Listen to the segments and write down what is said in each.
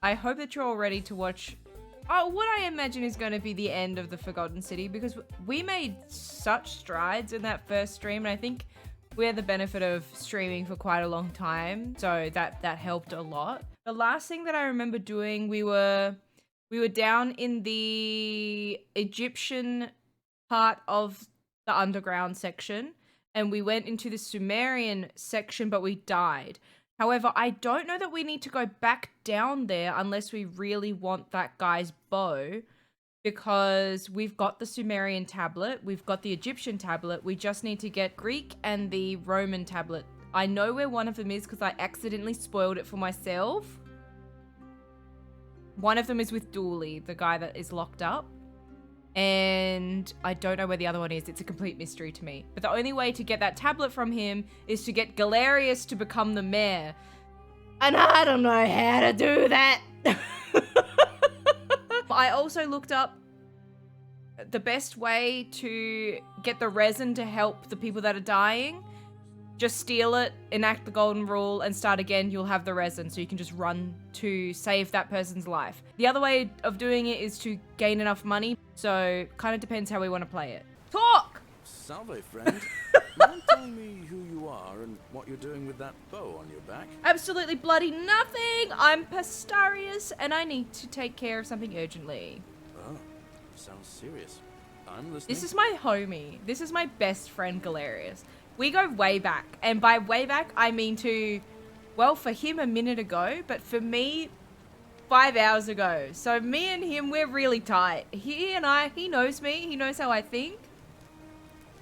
I hope that you're all ready to watch what I imagine is going to be the end of the Forgotten City, because we made such strides in that first stream, and I think we had the benefit of streaming for quite a long time, so that helped a lot. The last thing that I remember doing, we were down in the Egyptian part of the underground section, and we went into the Sumerian section, but we died. However, I don't know that we need to go back down there unless we really want that guy's bow, because we've got the Sumerian tablet, we've got the Egyptian tablet, we just need to get Greek and the Roman tablet. I know where one of them is because I accidentally spoiled it for myself. One of them is with Dooley, the guy that is locked up. And I don't know where the other one is. It's a complete mystery to me. But the only way to get that tablet from him is to get Galerius to become the mayor. And I don't know how to do that. I also looked up the best way to get the resin to help the people that are dying. Just steal it, enact the golden rule, and start again. You'll have the resin, so you can just run to save that person's life. The other way of doing it is to gain enough money, so kind of depends how we want to play it. Talk! Salve, friend. Mind telling me who you are and what you're doing with that bow on your back? Absolutely bloody nothing! I'm Pastelsparkles, and I need to take care of something urgently. Oh, sounds serious. I'm listening. This is my homie. This is my best friend, Galerius. We go way back, and by way back, I mean to, well, for him a minute ago, but for me, 5 hours ago. So me and him, we're really tight. He knows me, he knows how I think.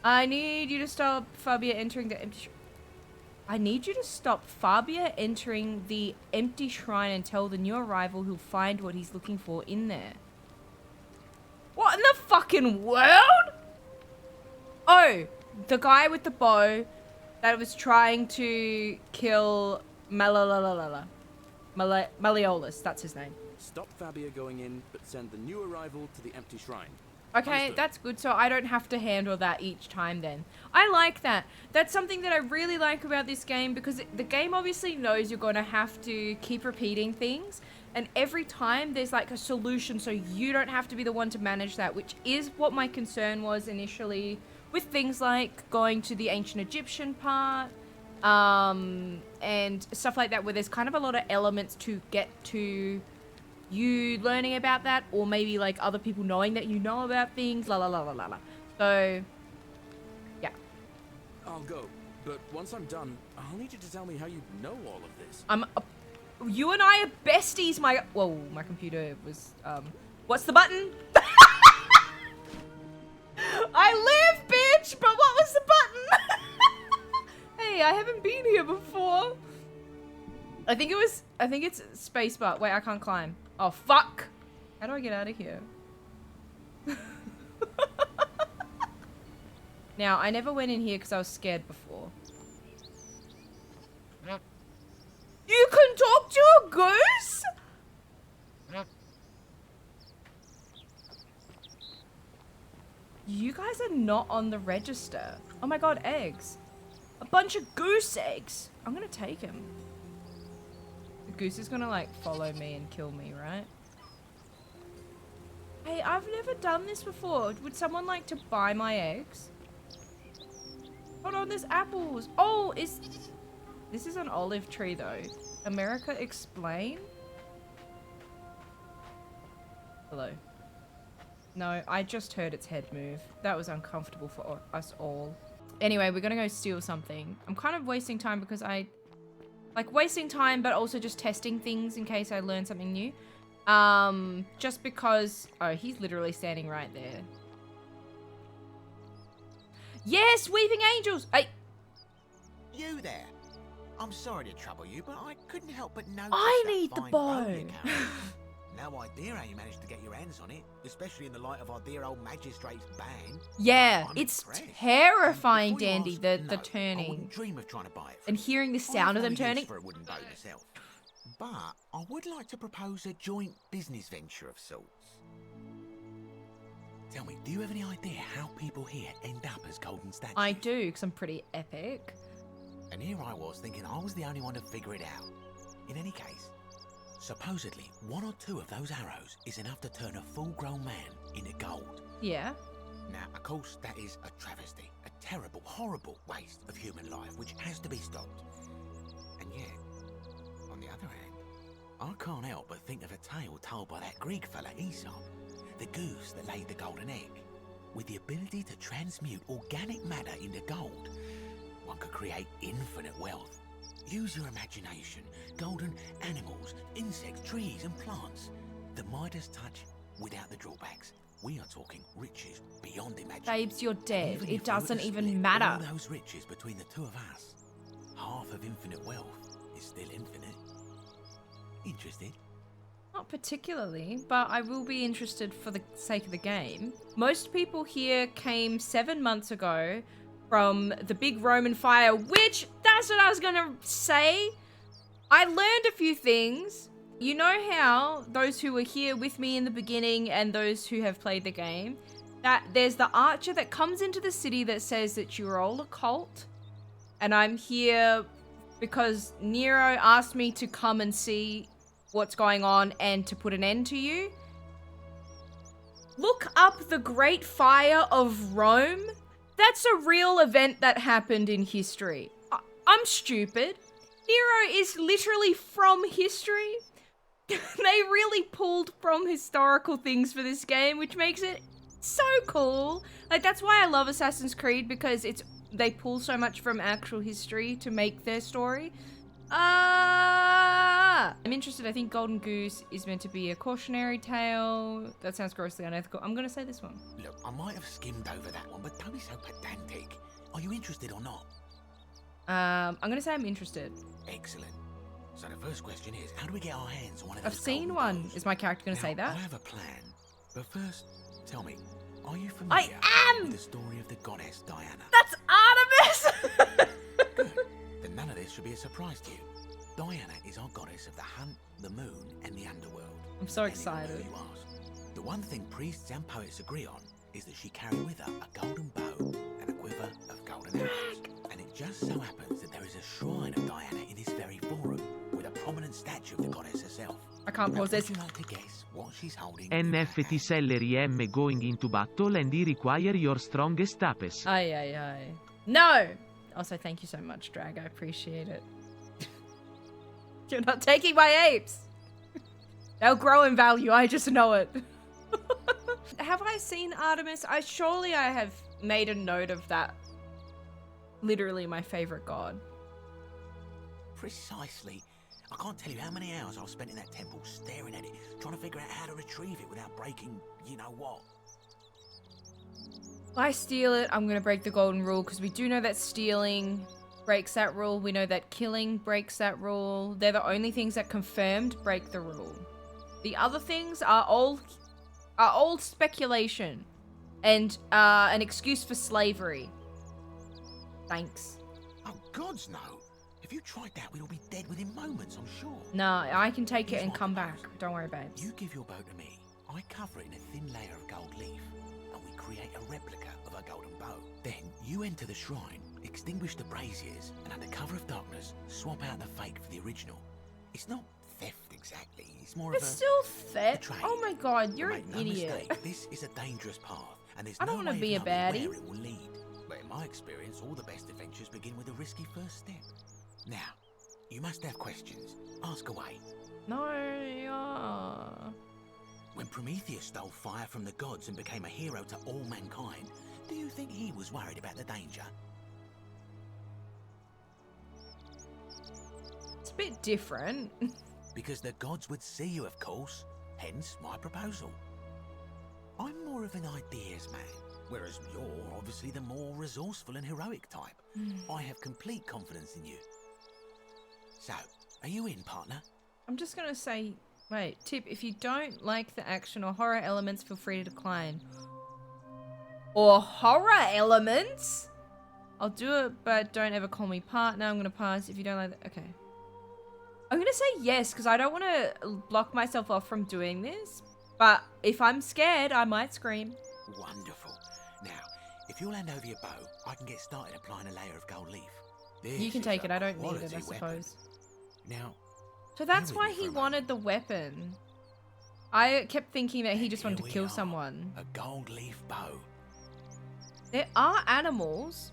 I need you to stop Fabia entering the empty I need you to stop Fabia entering the empty shrine and tell the new arrival he'll find what he's looking for in there. What in the fucking world? Oh, the guy with the bow that was trying to kill Malleolus, that's his name. Stop Fabia going in, but send the new arrival to the empty shrine. Okay, Understood. that's good, so I don't have to handle that each time then. I like that. That's something that I really like about this game, because the game obviously knows you're going to have to keep repeating things, and every time there's like a solution so you don't have to be the one to manage that, which is what my concern was initially with things like going to the ancient Egyptian part, and stuff like that, where there's kind of a lot of elements to get to you learning about that, or maybe like other people knowing that you know about things, la la la la la la. So, yeah. I'll go, but once I'm done, I'll need you to tell me how you know all of this. You and I are besties, whoa, my computer was, what's the button? I live, bitch, but what was the button? Hey, I haven't been here before. I think it's spacebar. Wait, I can't climb. Oh, fuck. How do I get out of here? Now, I never went in here because I was scared before. You can talk to a goose? You guys are not on the register. Oh my god, eggs. A bunch of goose eggs. I'm gonna take him. The goose is gonna like follow me and kill me, right? Hey, I've never done this before. Would someone like to buy my eggs? Hold on, there's apples. Oh, this is an olive tree though. America, explain? Hello. No, I just heard its head move. That was uncomfortable for us all. Anyway, we're gonna go steal something. I'm kind of wasting time because I like wasting time, but also just testing things in case I learn something new. Just because, oh, he's literally standing right there. Yes, weeping angels. Hey. You there. I'm sorry to trouble you, but I couldn't help but notice I that need the fine bow. you carry. No idea how you managed to get your hands on it, especially in the light of our dear old magistrate's ban. Yeah, I'm it's impressed. terrifying, Before you Dandy, ask, the no, I turning. wouldn't dream of trying to buy it. And hearing the sound of them turning. For a wooden bow myself. But I would like to propose a joint business venture of sorts. Tell me, do you have any idea how people here end up as golden statues? I do, because I'm pretty epic. And here I was thinking I was the only one to figure it out. In any case, Supposedly, 1 or 2 of those arrows is enough to turn a full-grown man into gold. Yeah. Now, of course, that is a travesty, a terrible, horrible waste of human life, which has to be stopped. And yet, on the other hand, I can't help but think of a tale told by that Greek fella Aesop, the goose that laid the golden egg. With the ability to transmute organic matter into gold, one could create infinite wealth. Use your imagination, golden animals, insects, trees and plants. The Midas touch without the drawbacks. We are talking riches beyond imagination. Babes, you're dead. Even It if we doesn't were to even split matter. all those riches between the 2 of us, half of infinite wealth is still infinite. Interested? Not particularly, but I will be interested for the sake of the game. Most people here came 7 months ago from the big Roman fire, which, that's what I was gonna say. I learned a few things. You know how those who were here with me in the beginning and those who have played the game, that there's the archer that comes into the city that says that you're all a cult, and I'm here because Nero asked me to come and see what's going on and to put an end to you. Look up the Great Fire of Rome. That's a real event that happened in history. I'm stupid. Nero is literally from history. They really pulled from historical things for this game, which makes it so cool. Like, that's why I love Assassin's Creed, because they pull so much from actual history to make their story. I'm interested. I think Golden Goose is meant to be a cautionary tale. That sounds grossly unethical. I'm gonna say this one. Look, I might have skimmed over that one, but don't be so pedantic. Are you interested or not? I'm gonna say I'm interested. Excellent. So the first question is, how do we get our hands on one of those I've seen golden one. bows? Is my character gonna say Now, that? I have a plan, but first, tell me, are you familiar with the story of the goddess Diana? That's Artemis! Good. Then none of this should be a surprise to you. Diana is our goddess of the hunt, the moon, and the underworld. I'm so Depending on excited. who you ask. The one thing priests and poets agree on is that she carried with her a golden bow and a quiver of golden arrows. And it just so happens that there is a shrine of Diana in this very forum, with a prominent statue of the goddess herself. I can't Now, pause this. would you like to guess what she's holding? in her NFT hand? Celery M going into battle and he require your strongest tapes. Aye. No! Also, thank you so much, Drag. I appreciate it. You're not taking my apes! They'll grow in value, I just know it. Have I seen Artemis? Surely I have made a note of that. Literally my favorite god. Precisely. I can't tell you how many hours I've spent in that temple staring at it, trying to figure out how to retrieve it without breaking you know what. If I steal it, I'm gonna break the golden rule, because we do know that stealing breaks that rule. We know that killing breaks that rule. They're the only things that confirmed break the rule. The other things are all speculation and an excuse for slavery. Thanks. Oh, gods no. If you tried that, we'd all be dead within moments, I'm sure. No, I can take it Here's and what I come back. propose. Don't worry, babes. You give your bow to me, I cover it in a thin layer of gold leaf, and we create a replica of a golden bow. Then you enter the shrine, extinguish the braziers, and under cover of darkness, swap out the fake for the original. It's not theft exactly, it's more It's of a... still theft. betrayal. Oh my god, you're Make an no idiot. mistake, this is a dangerous path, and there's I don't no wanna way of be a knowing baddie. where it will lead. But in my experience, all the best adventures begin with a risky first step. Now, you must have questions. Ask away. No, yeah. When Prometheus stole fire from the gods and became a hero to all mankind, do you think he was worried about the danger? It's a bit different. Because the gods would see you, of course. Hence my proposal. I'm more of an ideas man, whereas you're obviously the more resourceful and heroic type. I have complete confidence in you. So, are you in, partner? I'm just gonna say, wait, tip, if you don't like the action or horror elements, feel free to decline. Or horror elements? I'll do it, but don't ever call me partner. I'm gonna pass if you don't like that. Okay. I'm gonna say yes, because I don't want to block myself off from doing this. But if I'm scared, I might scream. Wonderful. Now, if you'll hand over your bow, I can get started applying a layer of gold leaf. You can take it, I don't need it, I suppose. Now, So that's Bear with why me he for a wanted the weapon. I kept thinking that he just wanted to Here we kill are, someone. A gold leaf bow. There are animals.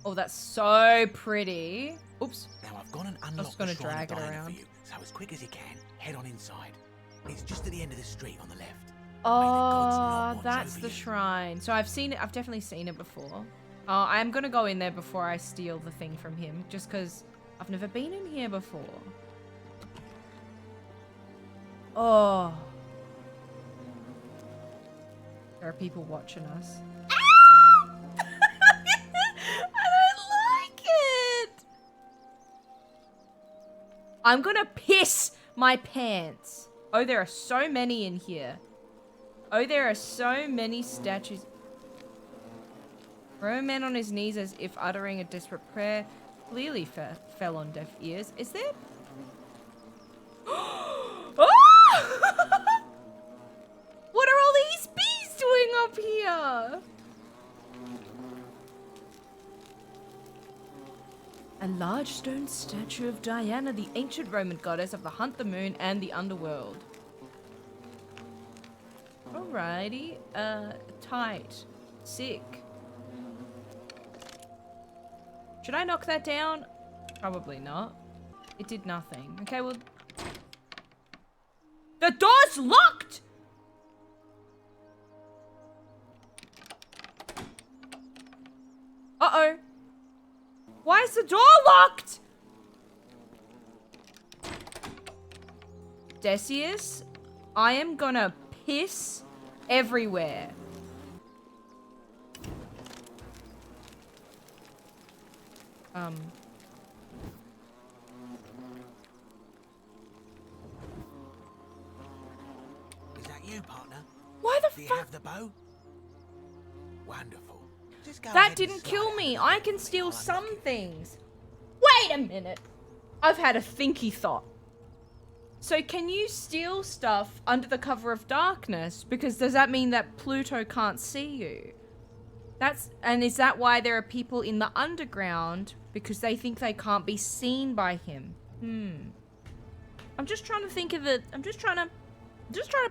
Oh, that's so pretty. Oops. Now I've gone and just unlocked gonna the shrine of drag it Diana around. for you. So as quick as you can, head on inside. It's just at the end of the street on the left. Oh, watch that's over the you. shrine. So I've definitely seen it before. I'm gonna go in there before I steal the thing from him, just because I've never been in here before. Oh. There are people watching us. I don't like it. I'm gonna piss my pants. Oh, there are so many in here. Oh, there are so many statues. Throw a man on his knees as if uttering a desperate prayer. Clearly fell on deaf ears. Is there? Oh! What are all these bees doing up here? A large stone statue of Diana, the ancient Roman goddess of the hunt, the moon, and the underworld. Alrighty. Tight. Sick. Should I knock that down? Probably not. It did nothing. Okay, well... The door's locked! Uh-oh. Why is the door locked? Decius, I am gonna piss everywhere. Is that you, partner? Why the Do you fuck? have the bow? Wonderful. Just go That ahead and didn't slide kill out me. the I door can and steal I'll some unlock it. things. Wait a minute. I've had a thinky thought. So can you steal stuff under the cover of darkness? Because does that mean that Pluto can't see you? And is that why there are people in the underground? Because they think they can't be seen by him. I'm just trying to think of it. I'm just trying to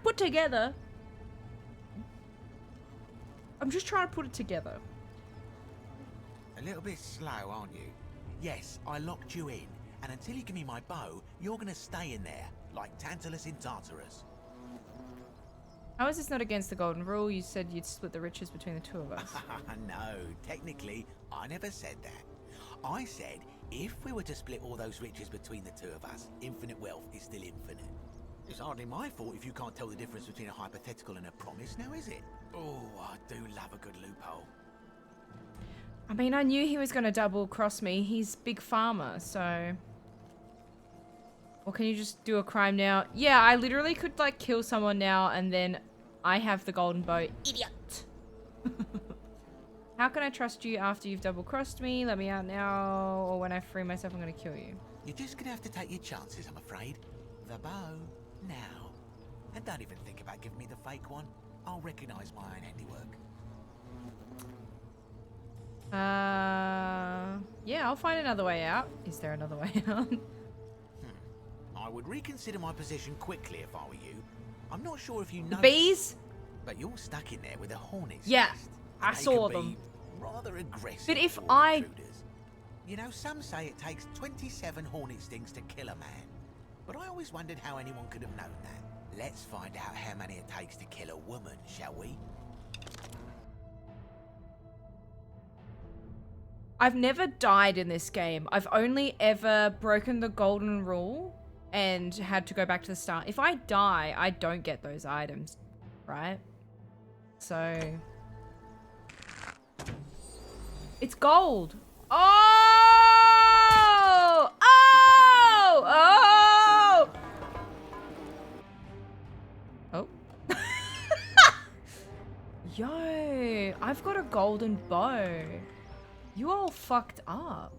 put together. I'm just trying to put it together. A little bit slow, aren't you? Yes, I locked you in, and until you give me my bow, you're gonna stay in there, like Tantalus in Tartarus. How is this not against the golden rule? You said you'd split the riches between the two of us. No, technically, I never said that. I said, if we were to split all those riches between the two of us, infinite wealth is still infinite. It's hardly my fault if you can't tell the difference between a hypothetical and a promise, now is it? Oh, I do love a good loophole. I mean, I knew he was going to double cross me. He's big farmer, so... Or can you just do a crime now? Yeah, I literally could, like, kill someone now and then I have the golden bow. Idiot! How can I trust you after you've double crossed me? Let me out now, or when I free myself, I'm going to kill you. You're just gonna have to take your chances, I'm afraid. The bow, now. And don't even think about giving me the fake one. I'll recognise my own handiwork. Yeah, I'll find another way out. Is there another way out? I would reconsider my position quickly if I were you. I'm not sure if you know, Bees? but you're stuck in there with a hornet's Yeah, nest, I and they saw can be them. rather aggressive. But if toward I- intruders. You know, some say it takes 27 hornet stings to kill a man. But I always wondered how anyone could have known that. Let's find out how many it takes to kill a woman, shall we? I've never died in this game. I've only ever broken the golden rule and had to go back to the start. If I die, I don't get those items, right? So... It's gold. Oh! Oh! Oh! Oh! Yo, I've got a golden bow. You all fucked up.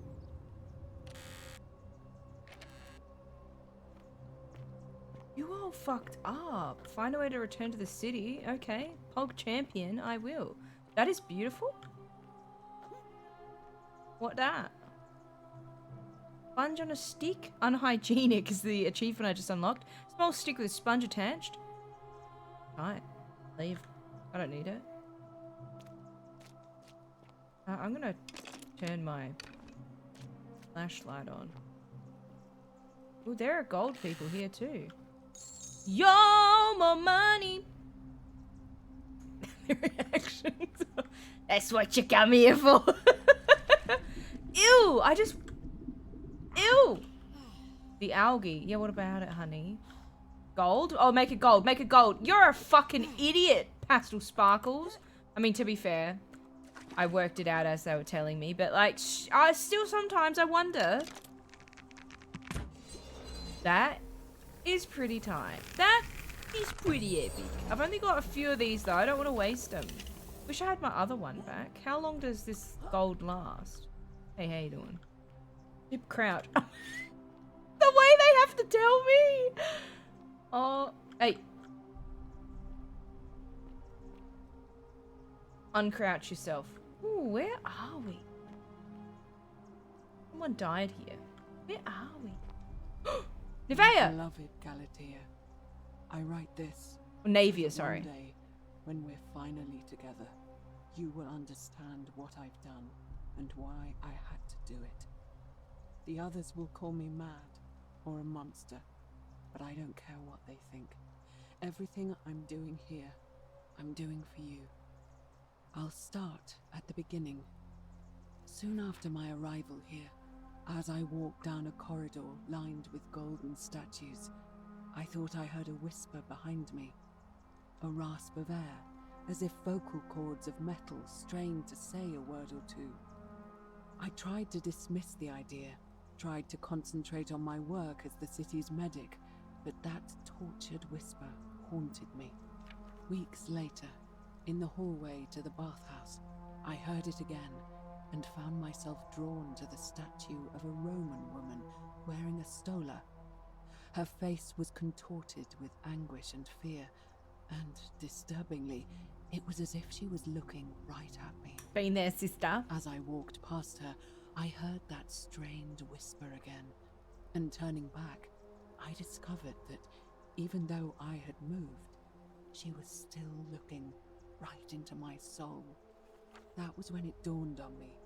You all fucked up. Find a way to return to the city. Okay. Pog champion, I will. That is beautiful. What that? Sponge on a stick? Unhygienic is the achievement I just unlocked. Small stick with sponge attached. Right. Leave. I don't need it. I'm gonna turn my flashlight on. Oh, there are gold people here too. Yo, more money. Reactions. That's what you come here for. Ew, Ew. The algae. Yeah, what about it, honey? Gold? Oh, make it gold. Make it gold. You're a fucking idiot, Pastel Sparkles. I mean, to be fair, I worked it out as they were telling me, but like, I still sometimes I wonder. That is pretty tight. That is pretty epic. I've only got a few of these though. I don't want to waste them. Wish I had my other one back. How long does this gold last? Hey, how you doing? Dip crouch. The way they have to tell me. Oh, hey. Uncrouch yourself. Ooh, where are we? Someone died here. Where are we? Nevea! Beloved Galatia, I write this. Navia, sorry. One day, when we're finally together, you will understand what I've done and why I had to do it. The others will call me mad or a monster, but I don't care what they think. Everything I'm doing here, I'm doing for you. I'll start at the beginning. Soon after my arrival here, as I walked down a corridor lined with golden statues, I thought I heard a whisper behind me. A rasp of air, as if vocal cords of metal strained to say a word or two. I tried to dismiss the idea, tried to concentrate on my work as the city's medic, but that tortured whisper haunted me. Weeks later, in the hallway to the bathhouse, I heard it again and found myself drawn to the statue of a Roman woman wearing a stola. Her face was contorted with anguish and fear, and disturbingly, it was as if she was looking right at me. Been there, sister. As I walked past her, I heard that strained whisper again, and turning back, I discovered that even though I had moved, she was still looking right into my soul. That was when it dawned on me.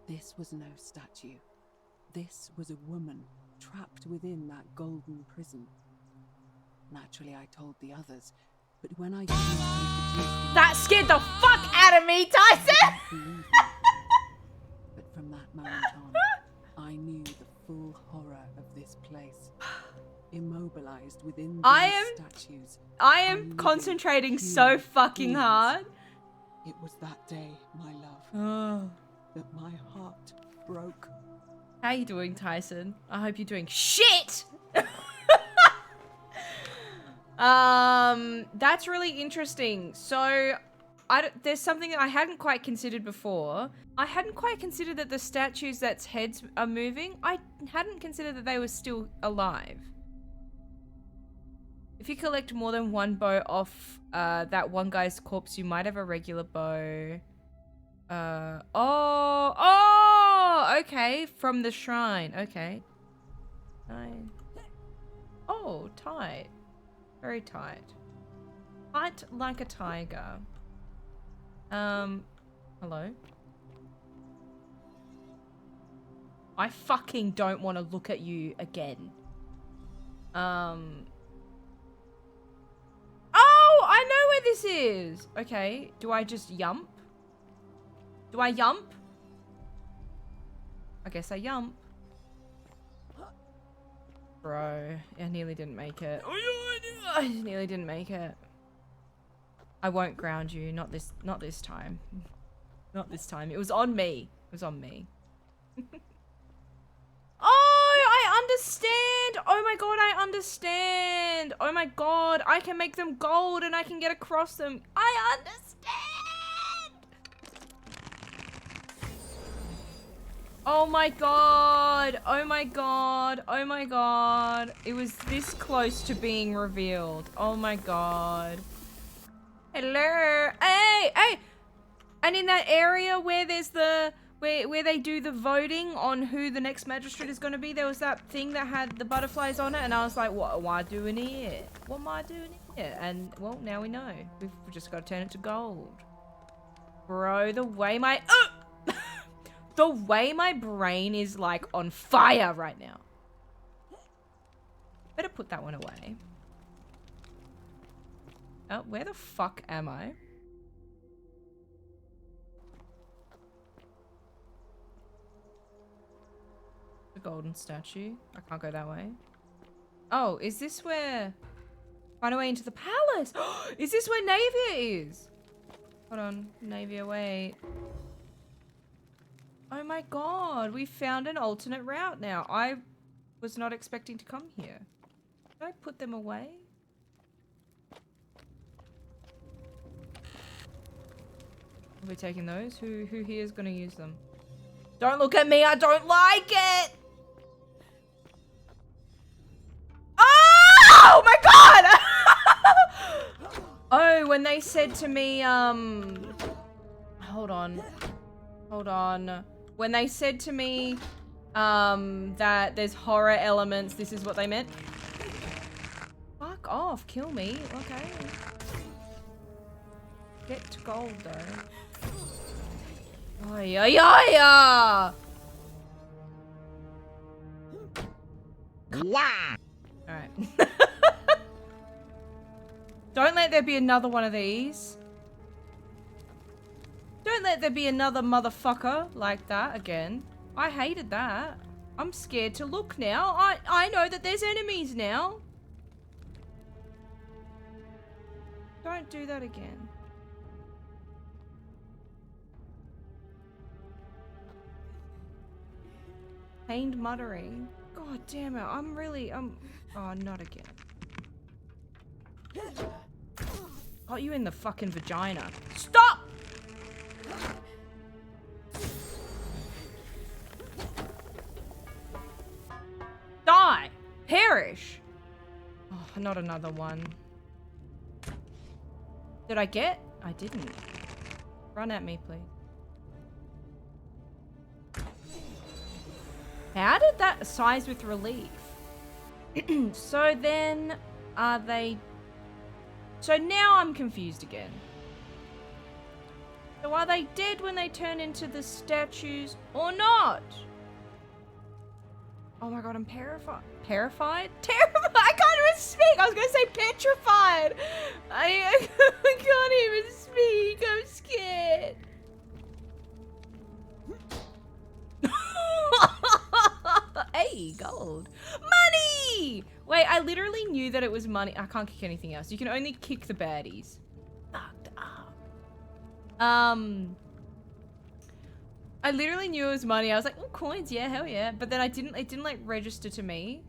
This was no statue. This was a woman trapped within that golden prison. Naturally, I told the others, but when I that scared the fuck out of me, Tyson! But from that moment on, I knew the full horror of this place. Immobilized within these statues. I am concentrating so fucking hard. It was that day, my love, that my heart broke. How you doing, Tyson? I hope you're doing shit! That's really interesting. So, there's something that I hadn't quite considered before. I hadn't quite considered that the statues that's heads are moving. I hadn't considered that they were still alive. If you collect more than one bow off that one guy's corpse, you might have a regular bow. Okay, from the shrine. Okay. Nine. Oh, tight. Very tight. Tight like a tiger. Hello? I fucking don't want to look at you again. Oh, I know where this is. Okay, do I just yump? Do I yump? I guess I yump. Bro, I nearly didn't make it. I nearly didn't make it. I won't ground you. Not this time. Not this time. It was on me. It was on me. Oh, I understand. Oh my god, I understand. Oh my god, I can make them gold and I can get across them. I understand. Oh my god. Oh my god. Oh my god. It was this close to being revealed. Oh my god. Hello. Hey, hey. And in that area where there's the where they do the voting on who the next magistrate is going to be. There was that thing that had the butterflies on it, and I was like, what am I doing here? What am I doing here? And, well, now we know. We've just got to turn it to gold. Bro, the way my... the way my brain is, like, on fire right now. Better put that one away. Oh, where the fuck am I? The golden statue. I can't go that way. Oh, is this where... Find a way into the palace! Is this where Navia is? Hold on. Navia, wait. Oh my god. We found an alternate route now. I was not expecting to come here. Did I put them away? Are we taking those? Who here is going to use them? Don't look at me. I don't like it. Oh my god! Oh, when they said to me, hold on. When they said to me, that there's horror elements, this is what they meant. Fuck off, kill me. Okay. Get to gold though. Oh yeah, yeah, yeah. Alright. Don't let there be another one of these. Don't let there be another motherfucker like that again. I hated that. I'm scared to look now. I know that there's enemies now. Don't do that again. Pained muttering. God damn it. Oh, not again. Got you in the fucking vagina. Stop! Die! Perish! Oh, not another one. Did I get? I didn't. Run at me, please. How did that size with relief? So then, are they... So now I'm confused again. So are they dead when they turn into the statues or not? Oh my god, I'm terrified. Terrified? Terrified? I can't even speak! I was gonna say petrified! I can't even speak! I'm scared! Hey, gold. Money! Wait, I literally knew that it was money. I can't kick anything else. You can only kick the baddies. Fucked up. I literally knew it was money. I was like, oh, coins, yeah, hell yeah. But then it didn't like register to me.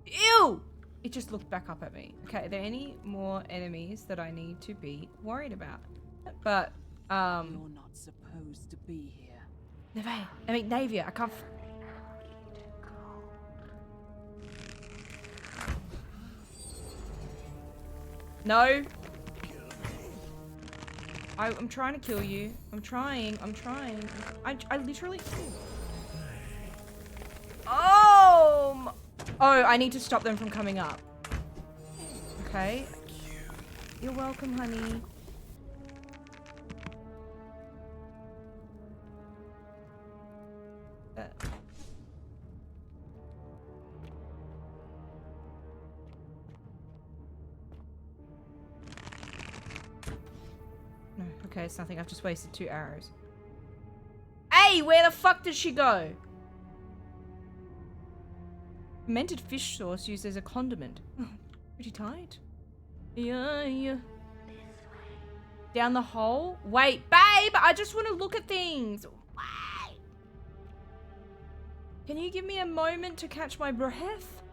Ew! It just looked back up at me. Okay, are there any more enemies that I need to be worried about? But, You're not supposed to be here. Navia, I can't... No. I'm trying to kill you. I'm trying. I literally... Oh! Oh, I need to stop them from coming up. Okay. You're welcome, honey. No, okay, it's nothing. I've just wasted 2 arrows. Hey, where the fuck did she go? Fermented fish sauce used as a condiment. Pretty tight. Yeah. Down the hole? Wait, babe! I just want to look at things. Wait. Can you give me a moment to catch my breath?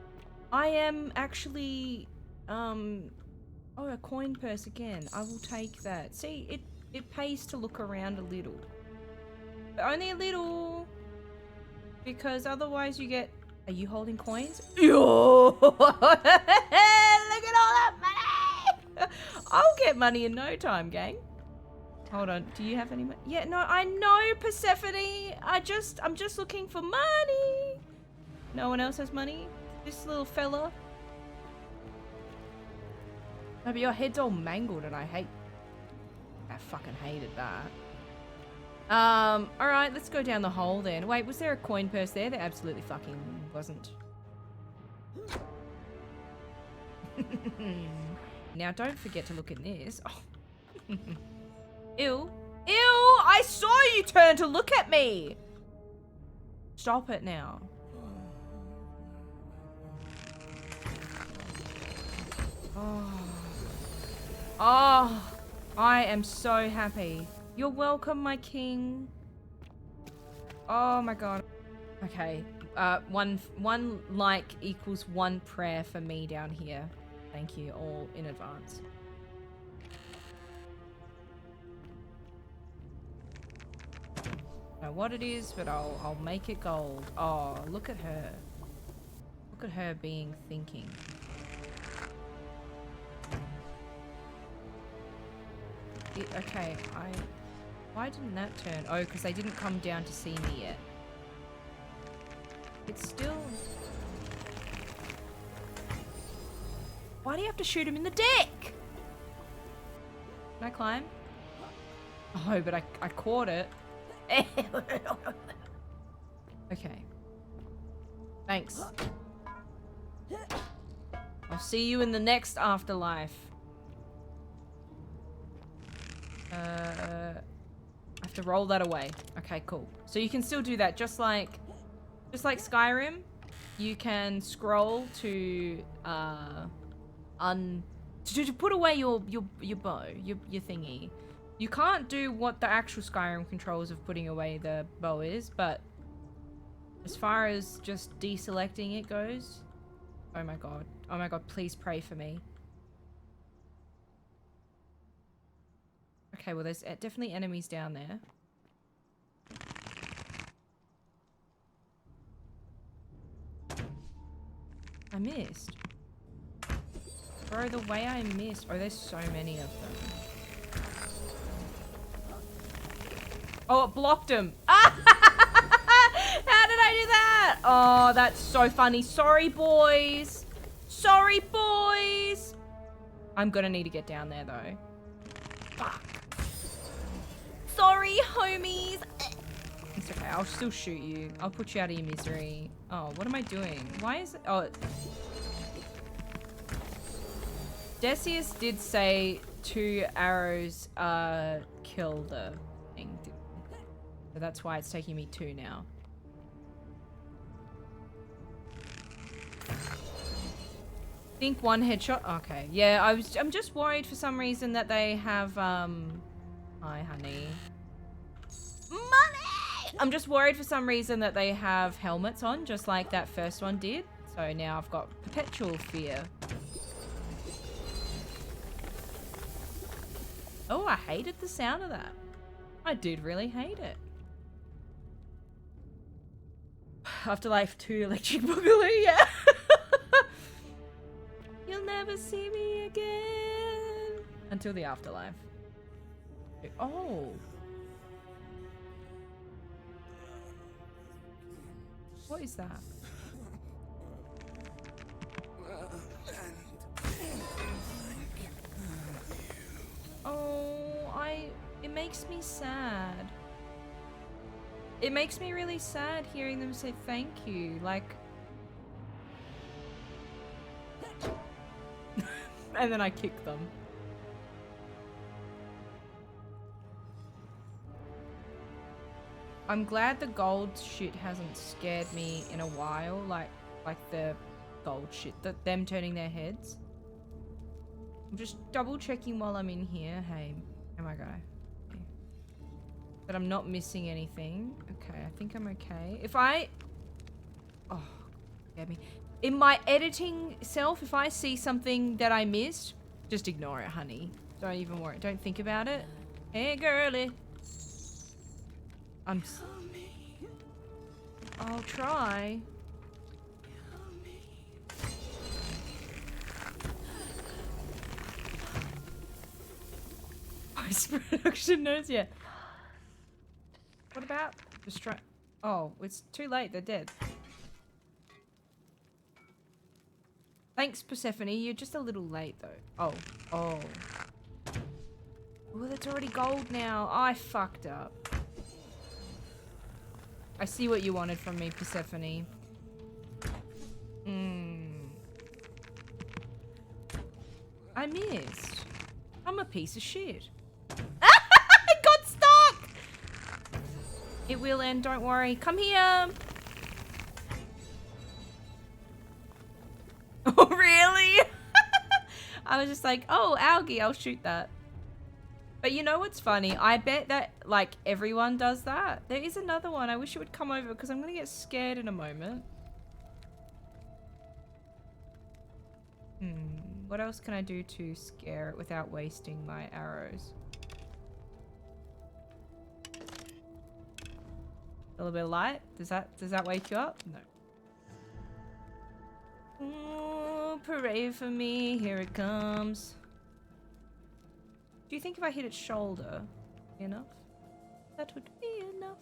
I am actually... Oh, a coin purse again. I will take that. See, it pays to look around a little. But only a little. Because otherwise you get... Are you holding coins? Yo! Look at all that money! I'll get money in no time, gang. Hold on. Do you have any money? Yeah, no, I know, Persephone. I'm just looking for money. No one else has money? This little fella? No, but your head's all mangled and I fucking hated that. Alright, let's go down the hole then. Wait, was there a coin purse there? There absolutely fucking wasn't. Now don't forget to look in this. Oh. Ew. Ew! I saw you turn to look at me! Stop it now. Oh. Oh. I am so happy. You're welcome, my king. Oh my god. Okay. One like equals one prayer for me down here. Thank you all in advance. Know what it is, but I'll make it gold. Oh, look at her. Look at her being thinking. Okay, why didn't that turn? Oh, because they didn't come down to see me yet. It's still... Why do you have to shoot him in the dick? Can I climb? Oh, but I caught it. Okay. Thanks. I'll see you in the next afterlife. I have to roll that away. Okay, cool. So you can still do that, just like Skyrim. You can scroll to to put away your bow, your thingy. You can't do what the actual Skyrim controls of putting away the bow is, but as far as just deselecting it goes, oh my god, please pray for me. Okay, well there's definitely enemies down there. I missed. Bro, the way I missed. Oh, there's so many of them. Oh, it blocked him. How did I do that? Oh, that's so funny. Sorry, boys. Sorry, boys. I'm gonna need to get down there, though. Fuck. Sorry, homies. It's okay. I'll still shoot you. I'll put you out of your misery. Oh, what am I doing? Why is it? Oh. Decius did say 2 arrows kill the thing. So that's why it's taking me 2 now. Think 1 headshot. Okay. Yeah, I'm just worried for some reason that they have hi honey. Money! I'm just worried for some reason that they have helmets on, just like that first one did. So now I've got perpetual fear. Oh, I hated the sound of that. I did really hate it. Afterlife 2 Electric Boogaloo, yeah. You'll never see me again. Until the afterlife. Oh. What is that? Oh, it makes me sad. It makes me really sad hearing them say thank you, like... And then I kick them. I'm glad the gold shit hasn't scared me in a while, like the gold shit, them turning their heads. I'm just double checking while I'm in here. Hey, am I guy? Okay. That I'm not missing anything. Okay, I think I'm okay. If I... Oh, get me. In my editing self, if I see something that I missed, just ignore it, honey. Don't even worry. Don't think about it. Hey, girly. I'll try. Post-production notes, yeah. What about just try? Oh, it's too late. They're dead. Thanks, Persephone. You're just a little late, though. Oh. Oh, that's already gold now. I fucked up. I see what you wanted from me, Persephone. I missed. I'm a piece of shit. I got stuck! It will end, don't worry. Come here! Oh, really? I was just like, oh, algae, I'll shoot that. But you know what's funny? I bet that, like, everyone does that. There is another one. I wish it would come over because I'm going to get scared in a moment. What else can I do to scare it without wasting my arrows? A little bit of light? Does that wake you up? No. Ooh, pray for me. Here it comes. Do you think if I hit its shoulder, enough? That would be enough.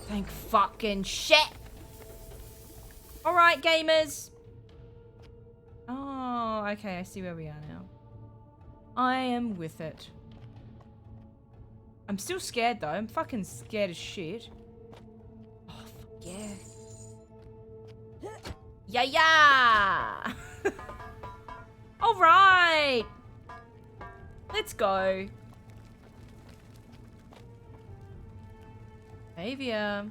Thank fucking shit! Alright, gamers! Oh, okay, I see where we are now. I am with it. I'm still scared though. I'm fucking scared as shit. Oh, fuck yeah. Yeah, yeah! Alright! Let's go. Avia.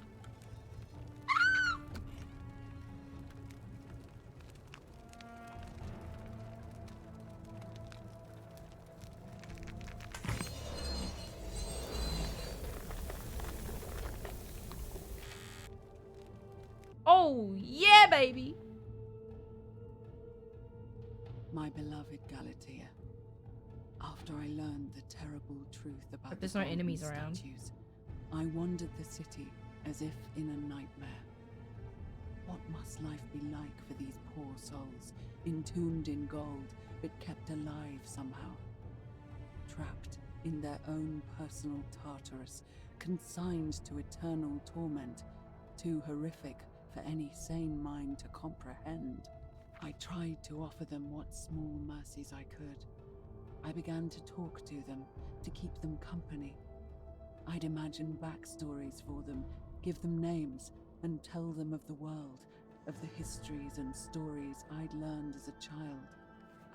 Oh, yeah, baby. My beloved Galatia. After I learned the terrible truth about But there's the no golden enemies around. statues, I wandered the city as if in a nightmare. What must life be like for these poor souls, entombed in gold, but kept alive somehow? Trapped in their own personal Tartarus, consigned to eternal torment, too horrific for any sane mind to comprehend. I tried to offer them what small mercies I could. I began to talk to them, to keep them company. I'd imagine backstories for them, give them names, and tell them of the world, of the histories and stories I'd learned as a child.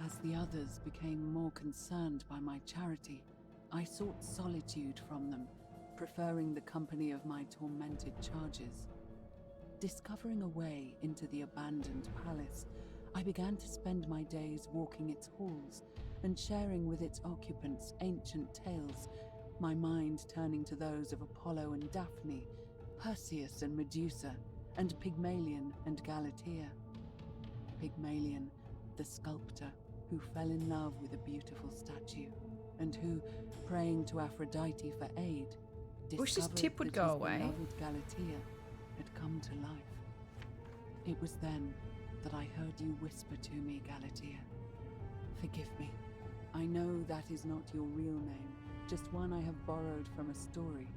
As the others became more concerned by my charity, I sought solitude from them, preferring the company of my tormented charges. Discovering a way into the abandoned palace, I began to spend my days walking its halls and sharing with its occupants ancient tales, my mind turning to those of Apollo and Daphne, Perseus and Medusa, and Pygmalion and Galatia. Pygmalion, the sculptor, who fell in love with a beautiful statue, and who, praying to Aphrodite for aid, Wish this discovered tip would that go his away. beloved Galatia had come to life. It was then that I heard you whisper to me, Galatia. Forgive me. I know that is not your real name, just one I have borrowed from a story.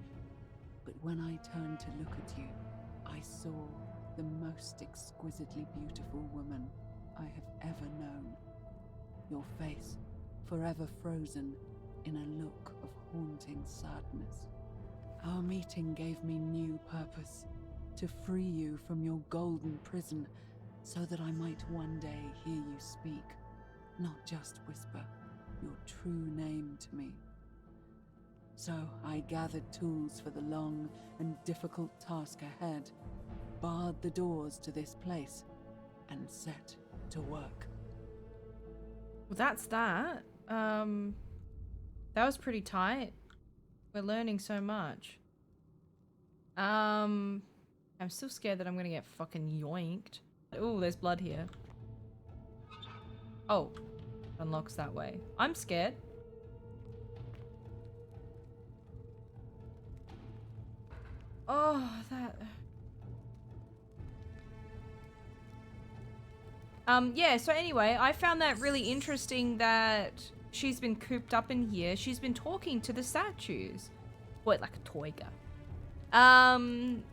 But when I turned to look at you, I saw the most exquisitely beautiful woman I have ever known. Your face, forever frozen in a look of haunting sadness. Our meeting gave me new purpose, to free you from your golden prison, so that I might one day hear you speak, not just whisper your true name to me. So I gathered tools for the long and difficult task ahead, barred the doors to this place, and set to work. Well, that's that. That was pretty tight. We're learning so much. I'm still scared that I'm gonna get fucking yoinked. Oh, there's blood here. Oh, unlocks that way. I'm scared. Oh, that... Yeah, so anyway, I found that really interesting that she's been cooped up in here. She's been talking to the statues. What, like a toy gun? And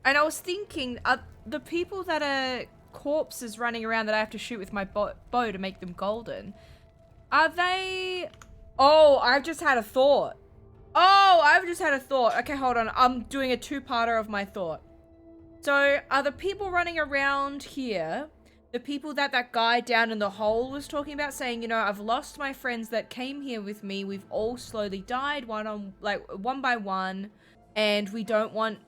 I was thinking, the people that are corpses running around that I have to shoot with my bow to make them golden, are they... Oh, I've just had a thought. Okay, hold on. I'm doing a two-parter of my thought. So, are the people running around here the people that guy down in the hole was talking about, saying, you know, I've lost my friends that came here with me. We've all slowly died one by one, and we don't want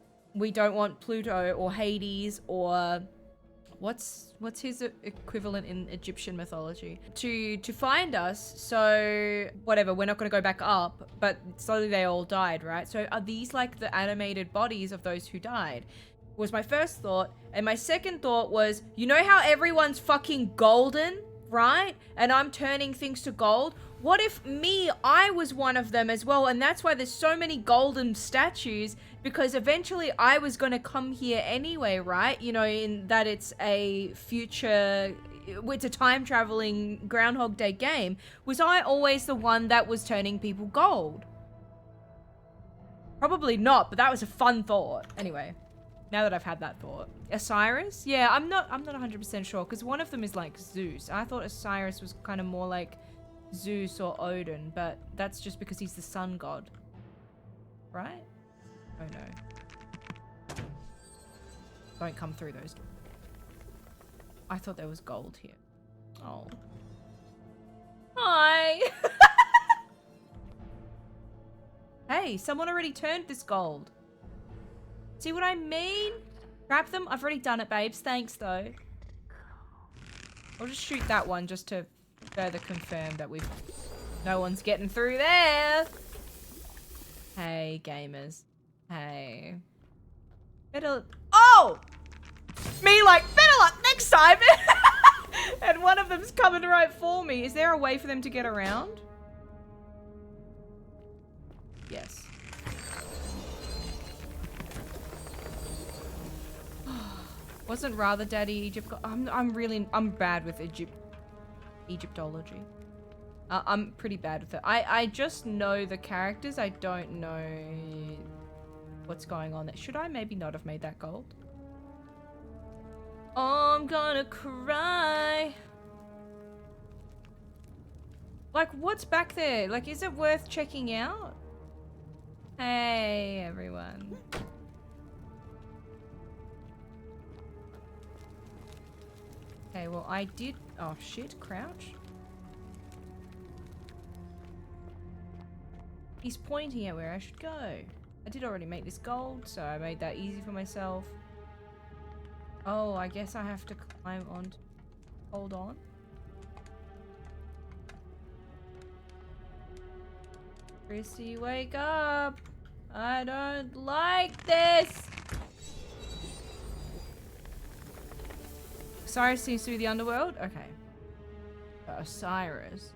Pluto or Hades or what's his equivalent in Egyptian mythology to find us. So whatever, we're not going to go back up, but slowly they all died, right? So are these like the animated bodies of those who died? Was my first thought. And my second thought was, you know how everyone's fucking golden, right? And I'm turning things to gold. What if I was one of them as well? And that's why there's so many golden statues, because eventually I was going to come here anyway, right? You know, in that it's a future, it's a time traveling Groundhog Day game. Was I always the one that was turning people gold? Probably not, but that was a fun thought. Anyway, now that I've had that thought. Osiris? Yeah, I'm not 100% sure, because one of them is like Zeus. I thought Osiris was kind of more like Zeus or Odin, but that's just because he's the sun god. Right? Oh no. Don't come through those doors. I thought there was gold here. Oh. Hi! Hey, someone already turned this gold. See what I mean? Grab them? I've already done it, babes. Thanks, though. I'll just shoot that one just to further confirm that no one's getting through there. Hey, gamers. Hey. Oh! Me like, better luck next time! And one of them's coming right for me. Is there a way for them to get around? Yes. Wasn't rather Daddy Egypt? I'm bad with Egyptology. I'm pretty bad with it. I just know the characters. I don't know what's going on there. Should I maybe not have made that gold? Oh, I'm gonna cry. Like, what's back there? Like, is it worth checking out? Hey, everyone. Okay, well, I did... Oh, shit. Crouch. He's pointing at where I should go. I did already make this gold, so I made that easy for myself. Oh, I guess I have to climb on. Hold on. Chrissy, wake up! I don't like this! Osiris seems to be the underworld? Okay. Osiris.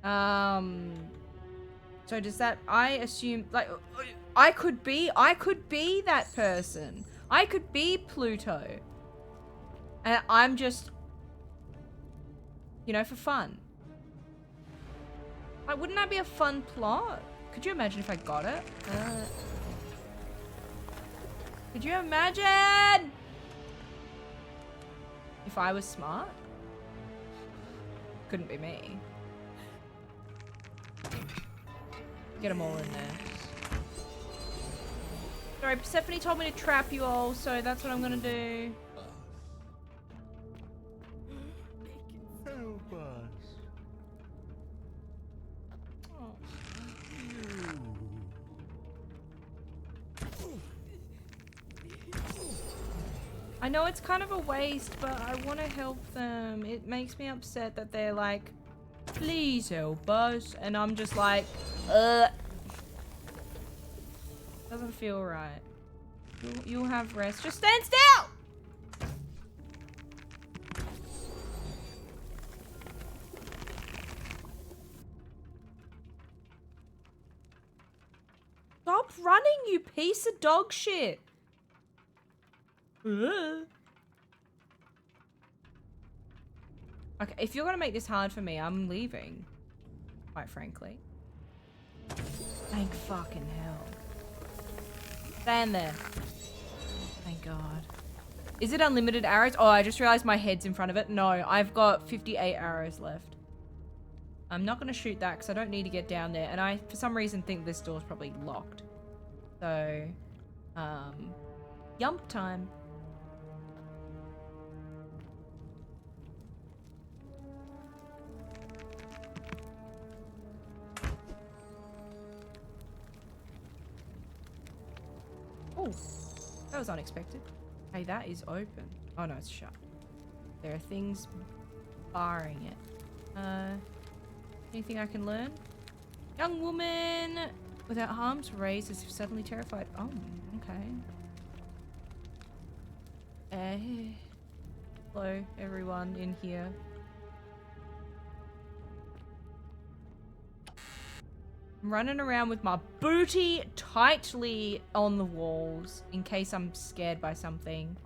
So does that, I assume, like, I could be that person. I could be Pluto. And I'm just, you know, for fun. Like, wouldn't that be a fun plot? Could you imagine if I got it? Could you imagine? If I was smart? Couldn't be me. Get them all in there. Sorry, Persephone told me to trap you all, so that's what I'm gonna do. Help us. Oh. I know it's kind of a waste, but I want to help them. It makes me upset that they're like, please help us. And I'm just like, doesn't feel right. You'll have rest. Just stand still! Stop running, you piece of dog shit. Okay, if you're gonna make this hard for me, I'm leaving. Quite frankly. Thank fucking hell. Stand there. Thank God. Is it unlimited arrows? Oh, I just realized my head's in front of it. No, I've got 58 arrows left. I'm not gonna shoot that because I don't need to get down there. And I, for some reason, think this door's probably locked. So, yump time. Oh, that was unexpected. Hey, that is open. Oh no, it's shut. There are things barring it. Anything I can learn? Young woman without arms raised as if suddenly terrified. Oh, okay. Hello, everyone in here. I'm running around with my booty tightly on the walls in case I'm scared by something.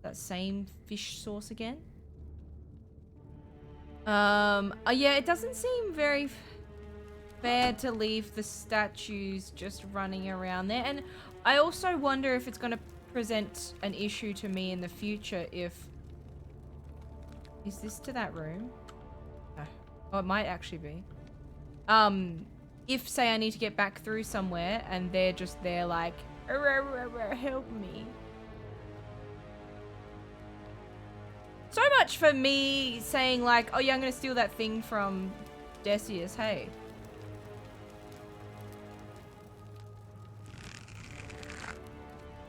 That same fish sauce again. Yeah, it doesn't seem very fair to leave the statues just running around there. And I also wonder if it's going to present an issue to me in the future if... Is this to that room? No. Oh, it might actually be. If, say, I need to get back through somewhere and they're just there like, help me. So much for me saying like, oh yeah, I'm gonna steal that thing from Decius, hey.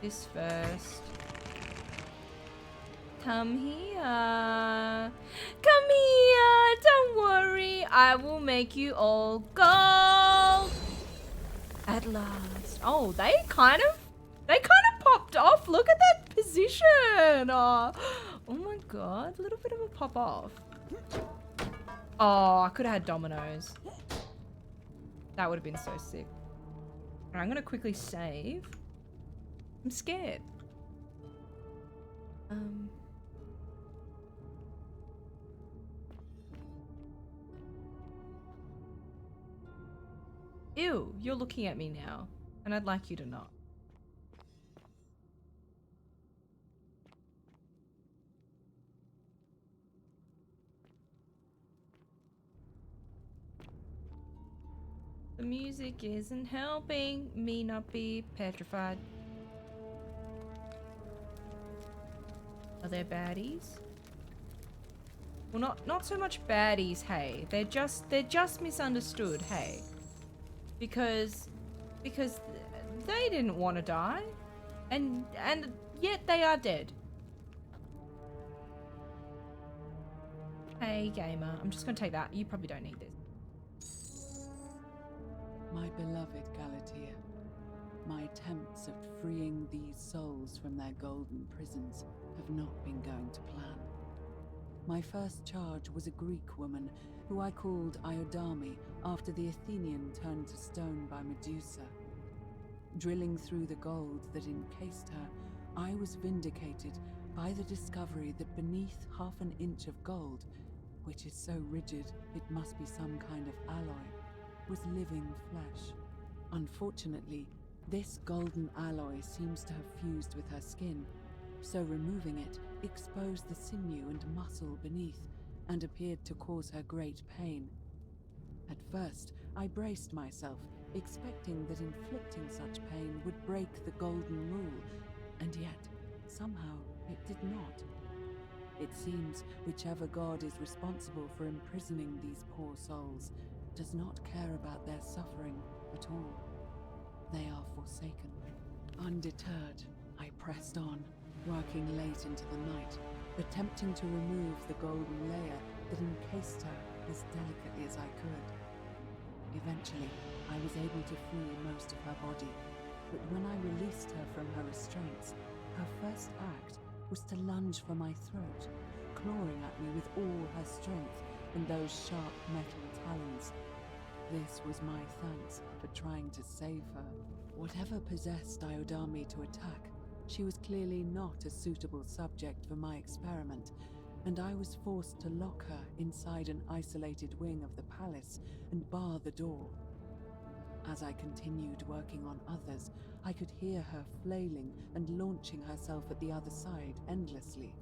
This first. Come here. Come here. Don't worry. I will make you all gold. At last. Oh, they kind of popped off. Look at that position. Oh my god. A little bit of a pop off. Oh, I could have had dominoes. That would have been so sick. All right, I'm going to quickly save. I'm scared. Ew, you're looking at me now, and I'd like you to not. The music isn't helping me not be petrified. Are there baddies? Well, not so much baddies, hey. They're just misunderstood, hey. Because they didn't want to die, and yet they are dead. Hey, gamer. I'm just gonna take that. You probably don't need this. My beloved Galatia, my attempts at freeing these souls from their golden prisons have not been going to plan. My first charge was a Greek woman who I called Iodami after the Athenian turned to stone by Medusa. Drilling through the gold that encased her, I was vindicated by the discovery that beneath half an inch of gold, which is so rigid it must be some kind of alloy, was living flesh. Unfortunately, this golden alloy seems to have fused with her skin, so removing it exposed the sinew and muscle beneath and appeared to cause her great pain. At first, I braced myself, expecting that inflicting such pain would break the golden rule, and yet, somehow, it did not. It seems whichever god is responsible for imprisoning these poor souls does not care about their suffering at all. They are forsaken. Undeterred, I pressed on, working late into the night, attempting to remove the golden layer that encased her as delicately as I could. Eventually, I was able to free most of her body, but when I released her from her restraints, her first act was to lunge for my throat, clawing at me with all her strength and those sharp metal talons. This was my thanks for trying to save her. Whatever possessed Iodami to attack, she was clearly not a suitable subject for my experiment, and I was forced to lock her inside an isolated wing of the palace and bar the door. As I continued working on others, I could hear her flailing and launching herself at the other side endlessly.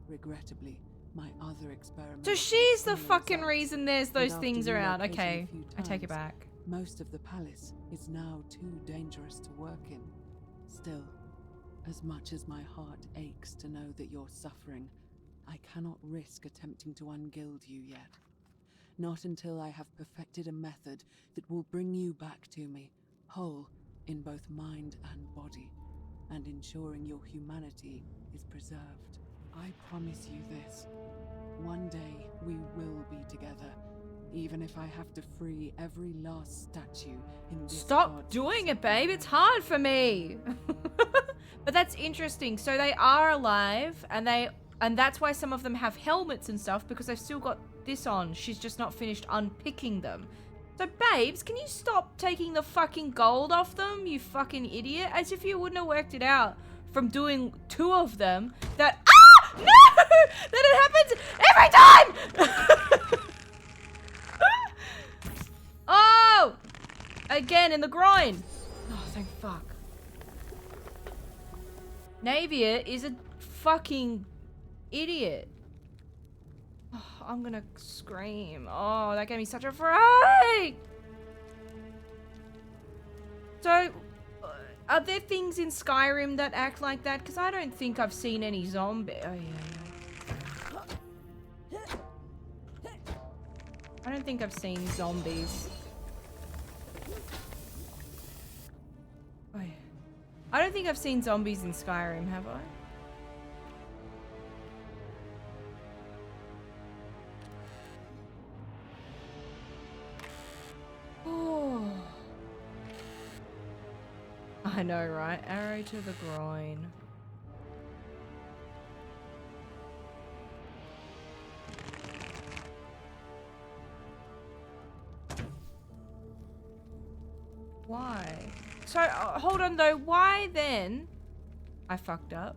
Regrettably, my other experiments... So she's the had similar fucking results, reason there's and those after things around. relocating Okay, a few I take it times, back. most of the palace is now too dangerous to work in. Still, as much as my heart aches to know that you're suffering, I cannot risk attempting to ungild you yet. Not until I have perfected a method that will bring you back to me, whole in both mind and body, and ensuring your humanity is preserved. I promise you this. One day we will be together, even if I have to free every last statue in this Stop god's doing it, forsaken babe. It's land. hard for me. But that's interesting. So they are alive, and that's why some of them have helmets and stuff, because they've still got this on. She's just not finished unpicking them. So babes, can you stop taking the fucking gold off them, you fucking idiot? As if you wouldn't have worked it out from doing 2 of them that— ah! No! That it happens every time! Oh! Again in the groin. Oh, thank fuck. Navia is a fucking idiot. Oh, I'm gonna scream. Oh, that gave me such a fright. So, are there things in Skyrim that act like that? Because I don't think I've seen any zombie. Oh, yeah. I don't think I've seen zombies. Oh, yeah. I don't think I've seen zombies in Skyrim, have I? Oh. I know, right? Arrow to the groin. Why? So, hold on though. Why then? I fucked up.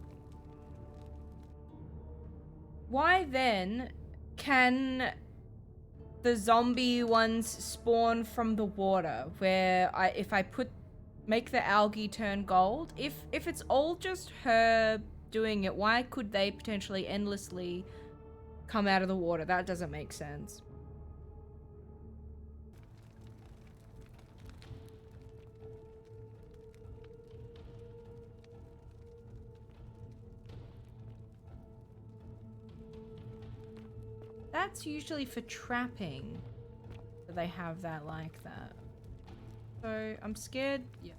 Why then can the zombie ones spawn from the water? Where if I make the algae turn gold? If it's all just her doing it, why could they potentially endlessly come out of the water? That doesn't make sense. That's usually for trapping that they have that like that. So I'm scared. Yeah.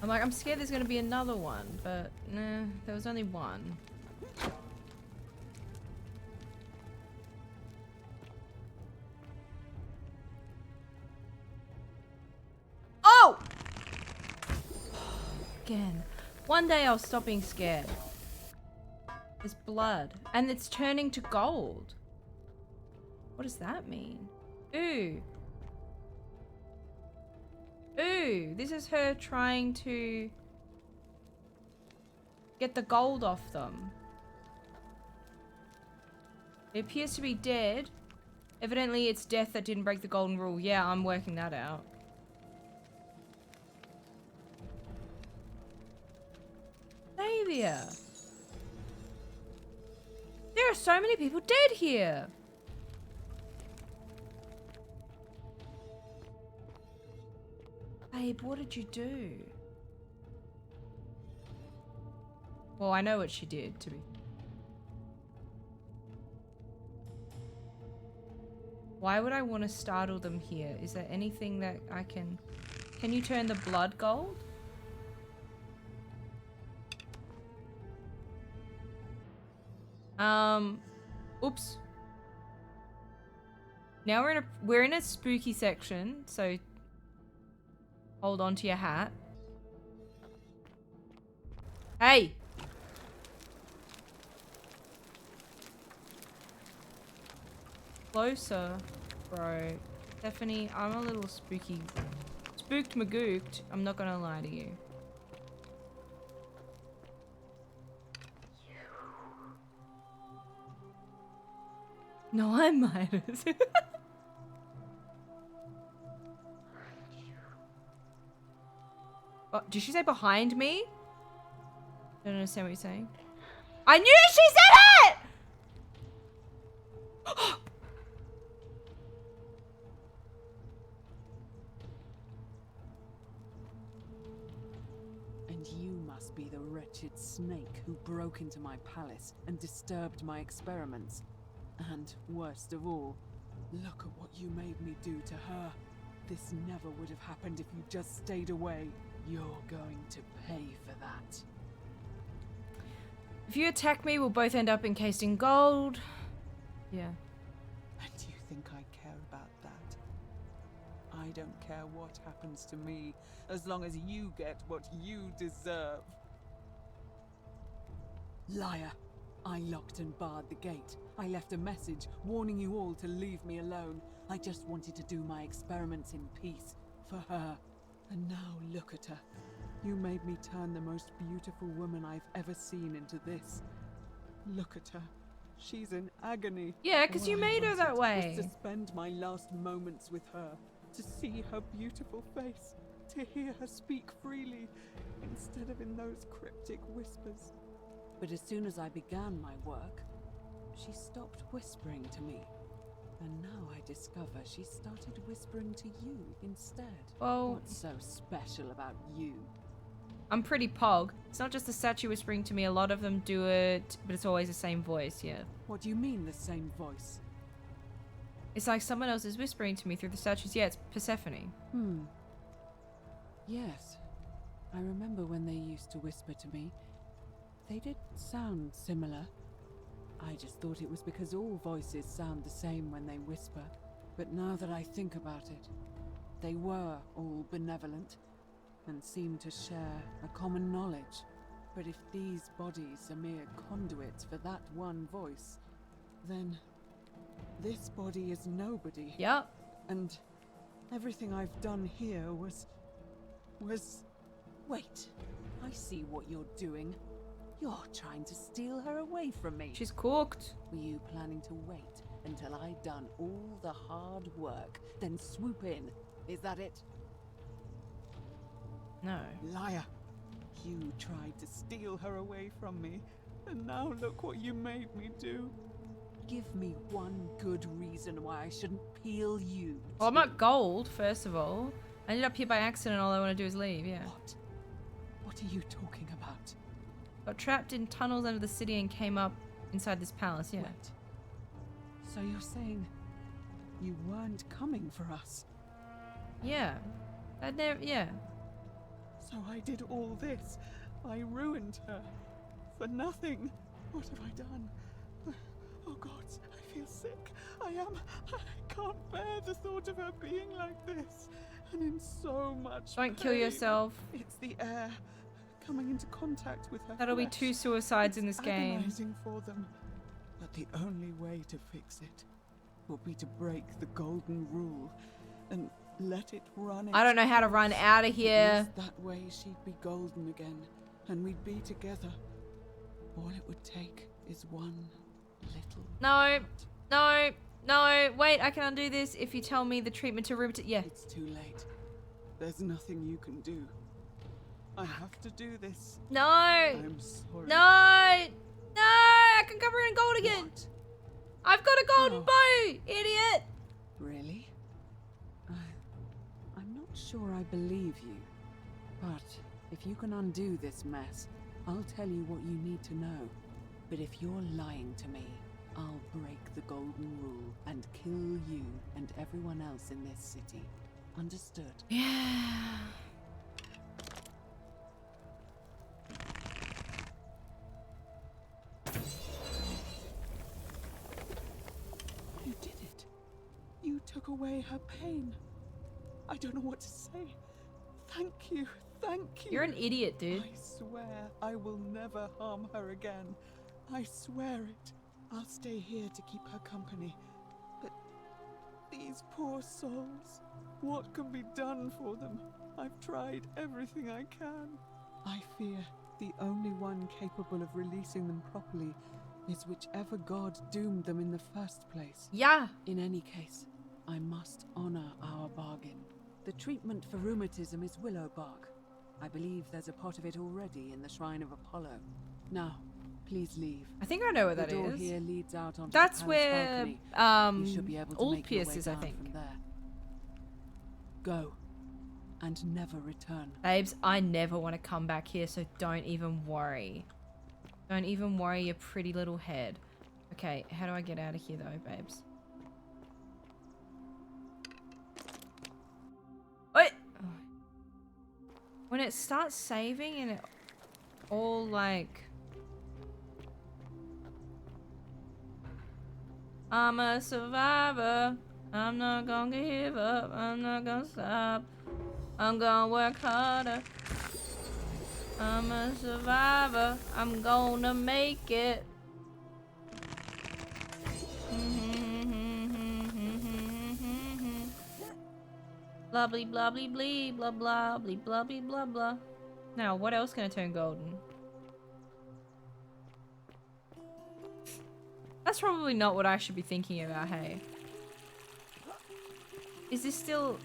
I'm scared there's gonna be another one, but nah, there was only one. Oh! Again. One day I'll stop being scared. There's blood. And it's turning to gold. What does that mean? Ooh. Ooh, this is her trying to get the gold off them. It appears to be dead. Evidently it's death that didn't break the golden rule. Yeah, I'm working that out. Xavier. There are so many people dead here. Babe, what did you do? Well, I know what she did, to be... Why would I want to startle them here? Is there anything that I can... Can you turn the blood gold? Oops. Now we're in a spooky section, so hold on to your hat. Hey! Closer, bro. Stephanie, I'm a little spooky. Spooked magooked. I'm not gonna lie to you. No, I'm Midas. Oh, did she say behind me? I don't understand what you're saying. I knew she said it! And you must be the wretched snake who broke into my palace and disturbed my experiments. And worst of all, look at what you made me do to her. This never would have happened if you just stayed away. You're going to pay for that. If you attack me, we'll both end up encased in gold. Yeah. And you think I care about that? I don't care what happens to me, as long as you get what you deserve. Liar! I locked and barred the gate. I left a message warning you all to leave me alone. I just wanted to do my experiments in peace, for her. And now look at her. You made me turn the most beautiful woman I've ever seen into this. Look at her. She's in agony. Yeah, because All you I made her that wanted was way. to spend my last moments with her, to see her beautiful face, to hear her speak freely, instead of in those cryptic whispers. But as soon as I began my work, she stopped whispering to me. And now I discover she started whispering to you instead. Well, What's so special about you? I'm pretty pog. It's not just the statue whispering to me. A lot of them do it, but it's always the same voice, yeah. What do you mean, the same voice? It's like someone else is whispering to me through the statues. Yeah, it's Persephone. Yes. I remember when they used to whisper to me. They did sound similar. I just thought it was because all voices sound the same when they whisper. But now that I think about it, they were all benevolent and seemed to share a common knowledge. But if these bodies are mere conduits for that one voice, then this body is nobody. Yep. And everything I've done here was... Wait, I see what you're doing. You're trying to steal her away from me. She's cooked. Were you planning to wait until I'd done all the hard work, then swoop in? Is that it? No. Liar! You tried to steal her away from me, and now look what you made me do. Give me one good reason why I shouldn't peel you. Well, I'm not gold, first of all. I ended up here by accident. All I want to do is leave, yeah. What? What are you talking about? Got trapped in tunnels under the city and came up inside this palace, yeah. Wait. So you're saying you weren't coming for us? Yeah. Yeah. So I did all this. I ruined her. For nothing. What have I done? Oh God, I feel sick. I can't bear the thought of her being like this. And in so much Don't kill pain. yourself. It's the air. Coming into contact with her That'll be flesh. 2 suicides in this game. Agonizing for them. But the only way to fix it will be to break the golden rule and let it run. I don't know how to run out of here. That way she'd be golden again, and we'd be together. All it would take is one little. No. No. No. Wait, I can undo this if you tell me the treatment to room. Yeah. It's too late. There's nothing you can do. I have to do this. No. I'm sorry. No. No. I can cover it in gold again. What? I've got a golden Oh. bow, idiot. Really? I'm not sure I believe you. But if you can undo this mess, I'll tell you what you need to know. But if you're lying to me, I'll break the golden rule and kill you and everyone else in this city. Understood? Yeah. You did it. You took away her pain. I don't know what to say. Thank you. Thank you. You're an idiot, dude. I swear I will never harm her again. I swear it. I'll stay here to keep her company. But these poor souls, what can be done for them? I've tried everything I can. I fear the only one capable of releasing them properly is whichever god doomed them in the first place. Yeah. In any case, I must honor our bargain. The treatment for rheumatism is willow bark. I believe there's a pot of it already in the shrine of Apollo. Now, please leave. I think I know where that The door is. here leads out onto That's the where balcony. You should be able to all make your way pierces, I down think. from there. Go, and never return. Babes, I never want to come back here, so don't even worry. Don't even worry your pretty little head. Okay, how do I get out of here though, babes? Wait! When it starts saving and it all like... I'm a survivor. I'm not gonna give up. I'm not gonna stop. I'm gonna work harder. I'm a survivor. I'm gonna make it. Blah blah blah blah blah blah blah blah blah blah blah blah. Now, what else can I turn golden? That's probably not what I should be thinking about, hey. Is this still...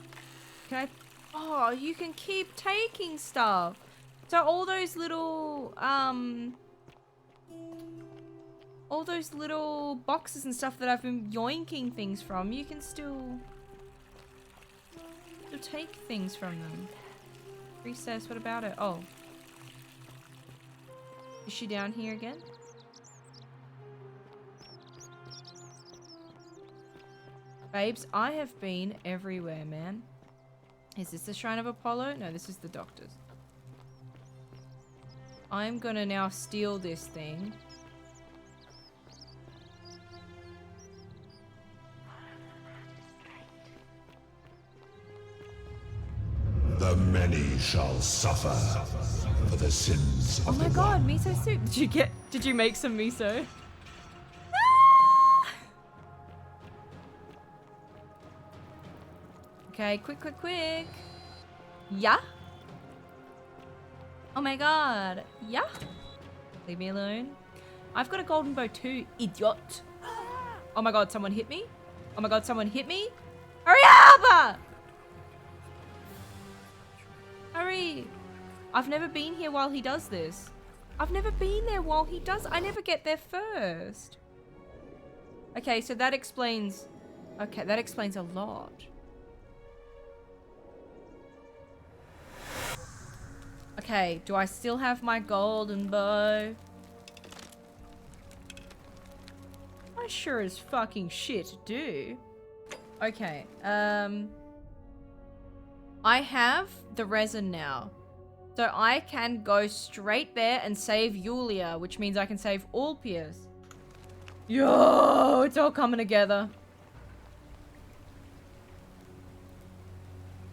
Can I... Oh, you can keep taking stuff. So all those little, all those little boxes and stuff that I've been yoinking things from, you can still take things from them. Recess, what about it? Oh. Is she down here again? Babes, I have been everywhere, man. Is this the Shrine of Apollo? No, this is the doctor's. I'm gonna now steal this thing. The many shall suffer for the sins of Oh my the god, one. miso soup. Did you make some miso? Okay, quick. Yeah? Oh my god. Yeah? Leave me alone. I've got a golden bow too, idiot. Oh my god, someone hit me? Oh my god, someone hit me? Hurry up! Hurry. I've never been here while he does this. I've never been there while he does. I never get there first. Okay, so that explains... Okay, that explains a lot. Okay, do I still have my golden bow? I sure as fucking shit do. Okay, I have the resin now. So I can go straight there and save Yulia, which means I can save Ulpius. Yo, it's all coming together.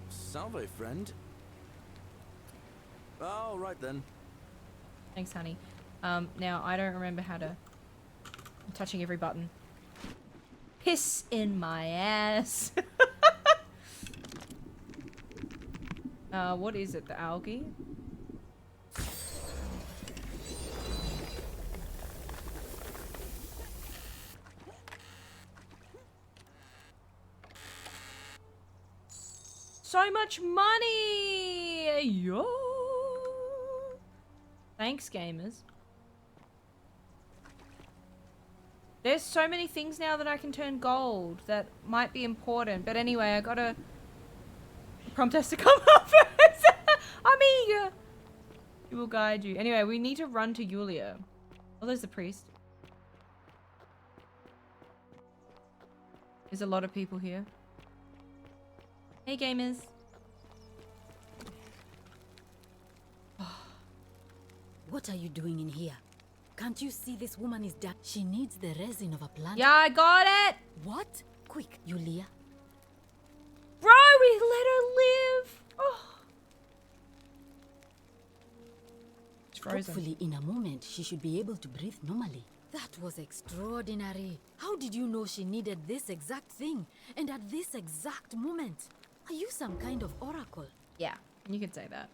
Salve, friend. All right then. Thanks, honey. Now I don't remember how to... I'm touching every button. Piss in my ass. What is it? The algae? So much money! Yo! Thanks, gamers. There's so many things now that I can turn gold that might be important. But anyway, I gotta... Prompt has to come up first. I'm eager. He will guide you. Anyway, we need to run to Yulia. Oh, there's the priest. There's a lot of people here. Hey, gamers. What are you doing in here? Can't you see this woman is dead? She needs the resin of a plant. Yeah, I got it. What? Quick, Yulia. Bro, we let her live. Oh. It's frozen. Hopefully, in a moment, she should be able to breathe normally. That was extraordinary. How did you know she needed this exact thing? And at this exact moment? Are you some kind of oracle? Yeah, you could say that.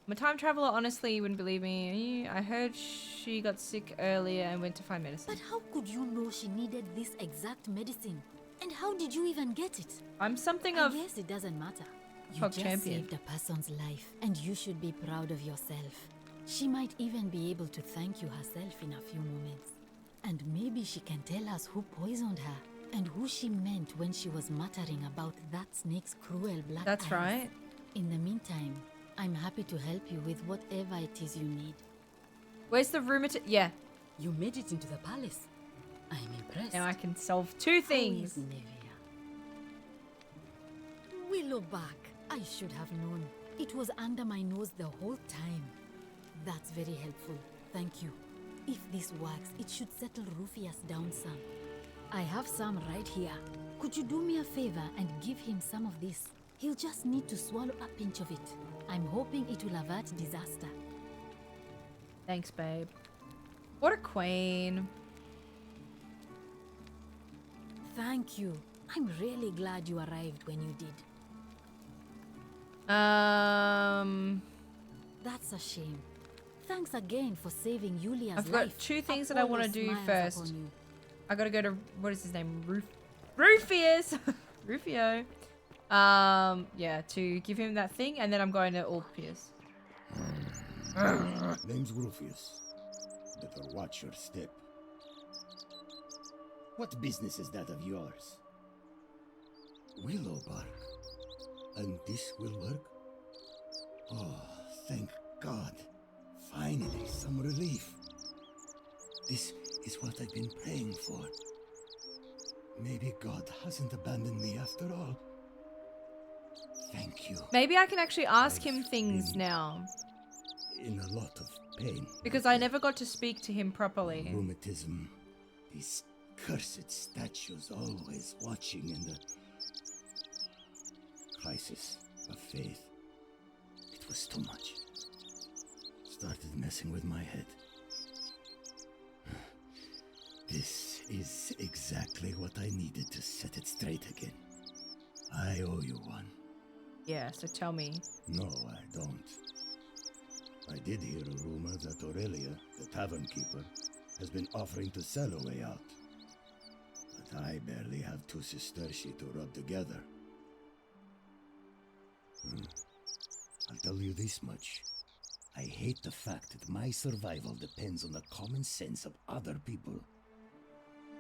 I'm a time traveler, honestly, you wouldn't believe me. I heard she got sick earlier and went to find medicine. But how could you know she needed this exact medicine? And how did you even get it? I'm something I of guess it doesn't matter. You Pog just champion. saved a person's life, and you should be proud of yourself. She might even be able to thank you herself in a few moments. And maybe she can tell us who poisoned her, and who she meant when she was muttering about that snake's cruel black That's eyes. right. In the meantime, I'm happy to help you with whatever it is you need. Where's the rheumatic? Yeah. You made it into the palace. I'm impressed. Now I can solve 2 things. How is Nevia? Willowback. I should have known. It was under my nose the whole time. That's very helpful. Thank you. If this works, it should settle Rufius down some. I have some right here. Could you do me a favor and give him some of this? He'll just need to swallow a pinch of it. I'm hoping it will avert disaster. Thanks, babe. What a queen. Thank you. I'm really glad you arrived when you did. That's a shame. Thanks again for saving Yulia's I've life. got 2 things that I want to do Apollo smiles first. upon you. I gotta go to, what is his name? Rufius! Rufio. Yeah, to give him that thing, and then I'm going to Ulpius. Name's Rufius. Better watch your step. What business is that of yours? Willowbark. And this will work? Oh, thank God. Finally, some relief. This is what I've been praying for. Maybe God hasn't abandoned me after all. Thank you. Maybe I can actually ask him I've things been now. In a lot of pain. Because I never got to speak to him properly. Rheumatism. These cursed statues always watching, and the crisis of faith. It was too much. Started messing with my head. This is exactly what I needed to set it straight again. I owe you one. Yeah, so tell me. No, I don't. I did hear a rumor that Aurelia, the tavern keeper, has been offering to sell a way out. But I barely have 2 sesterci to rub together. I'll tell you this much. I hate the fact that my survival depends on the common sense of other people.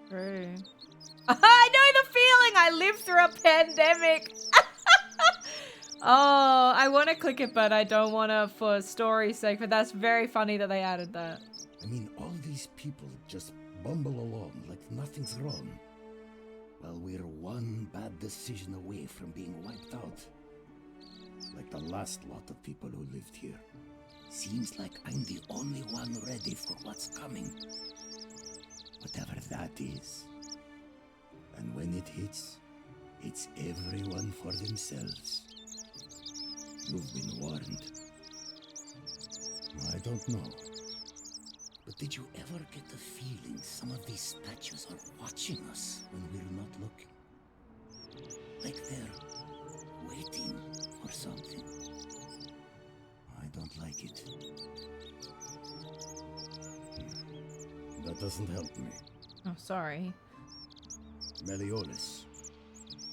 True. I know the feeling! I lived through a pandemic! Oh, I want to click it, but I don't want to for story's sake, but that's very funny that they added that. I mean, all these people just bumble along like nothing's wrong, while we're one bad decision away from being wiped out. Like the last lot of people who lived here. Seems like I'm the only one ready for what's coming. Whatever that is. And when it hits, it's everyone for themselves. You've been warned. I don't know. But did you ever get the feeling some of these statues are watching us when we're not looking? Like they're waiting for something. I don't like it. That doesn't help me. Oh, sorry. Meliodas.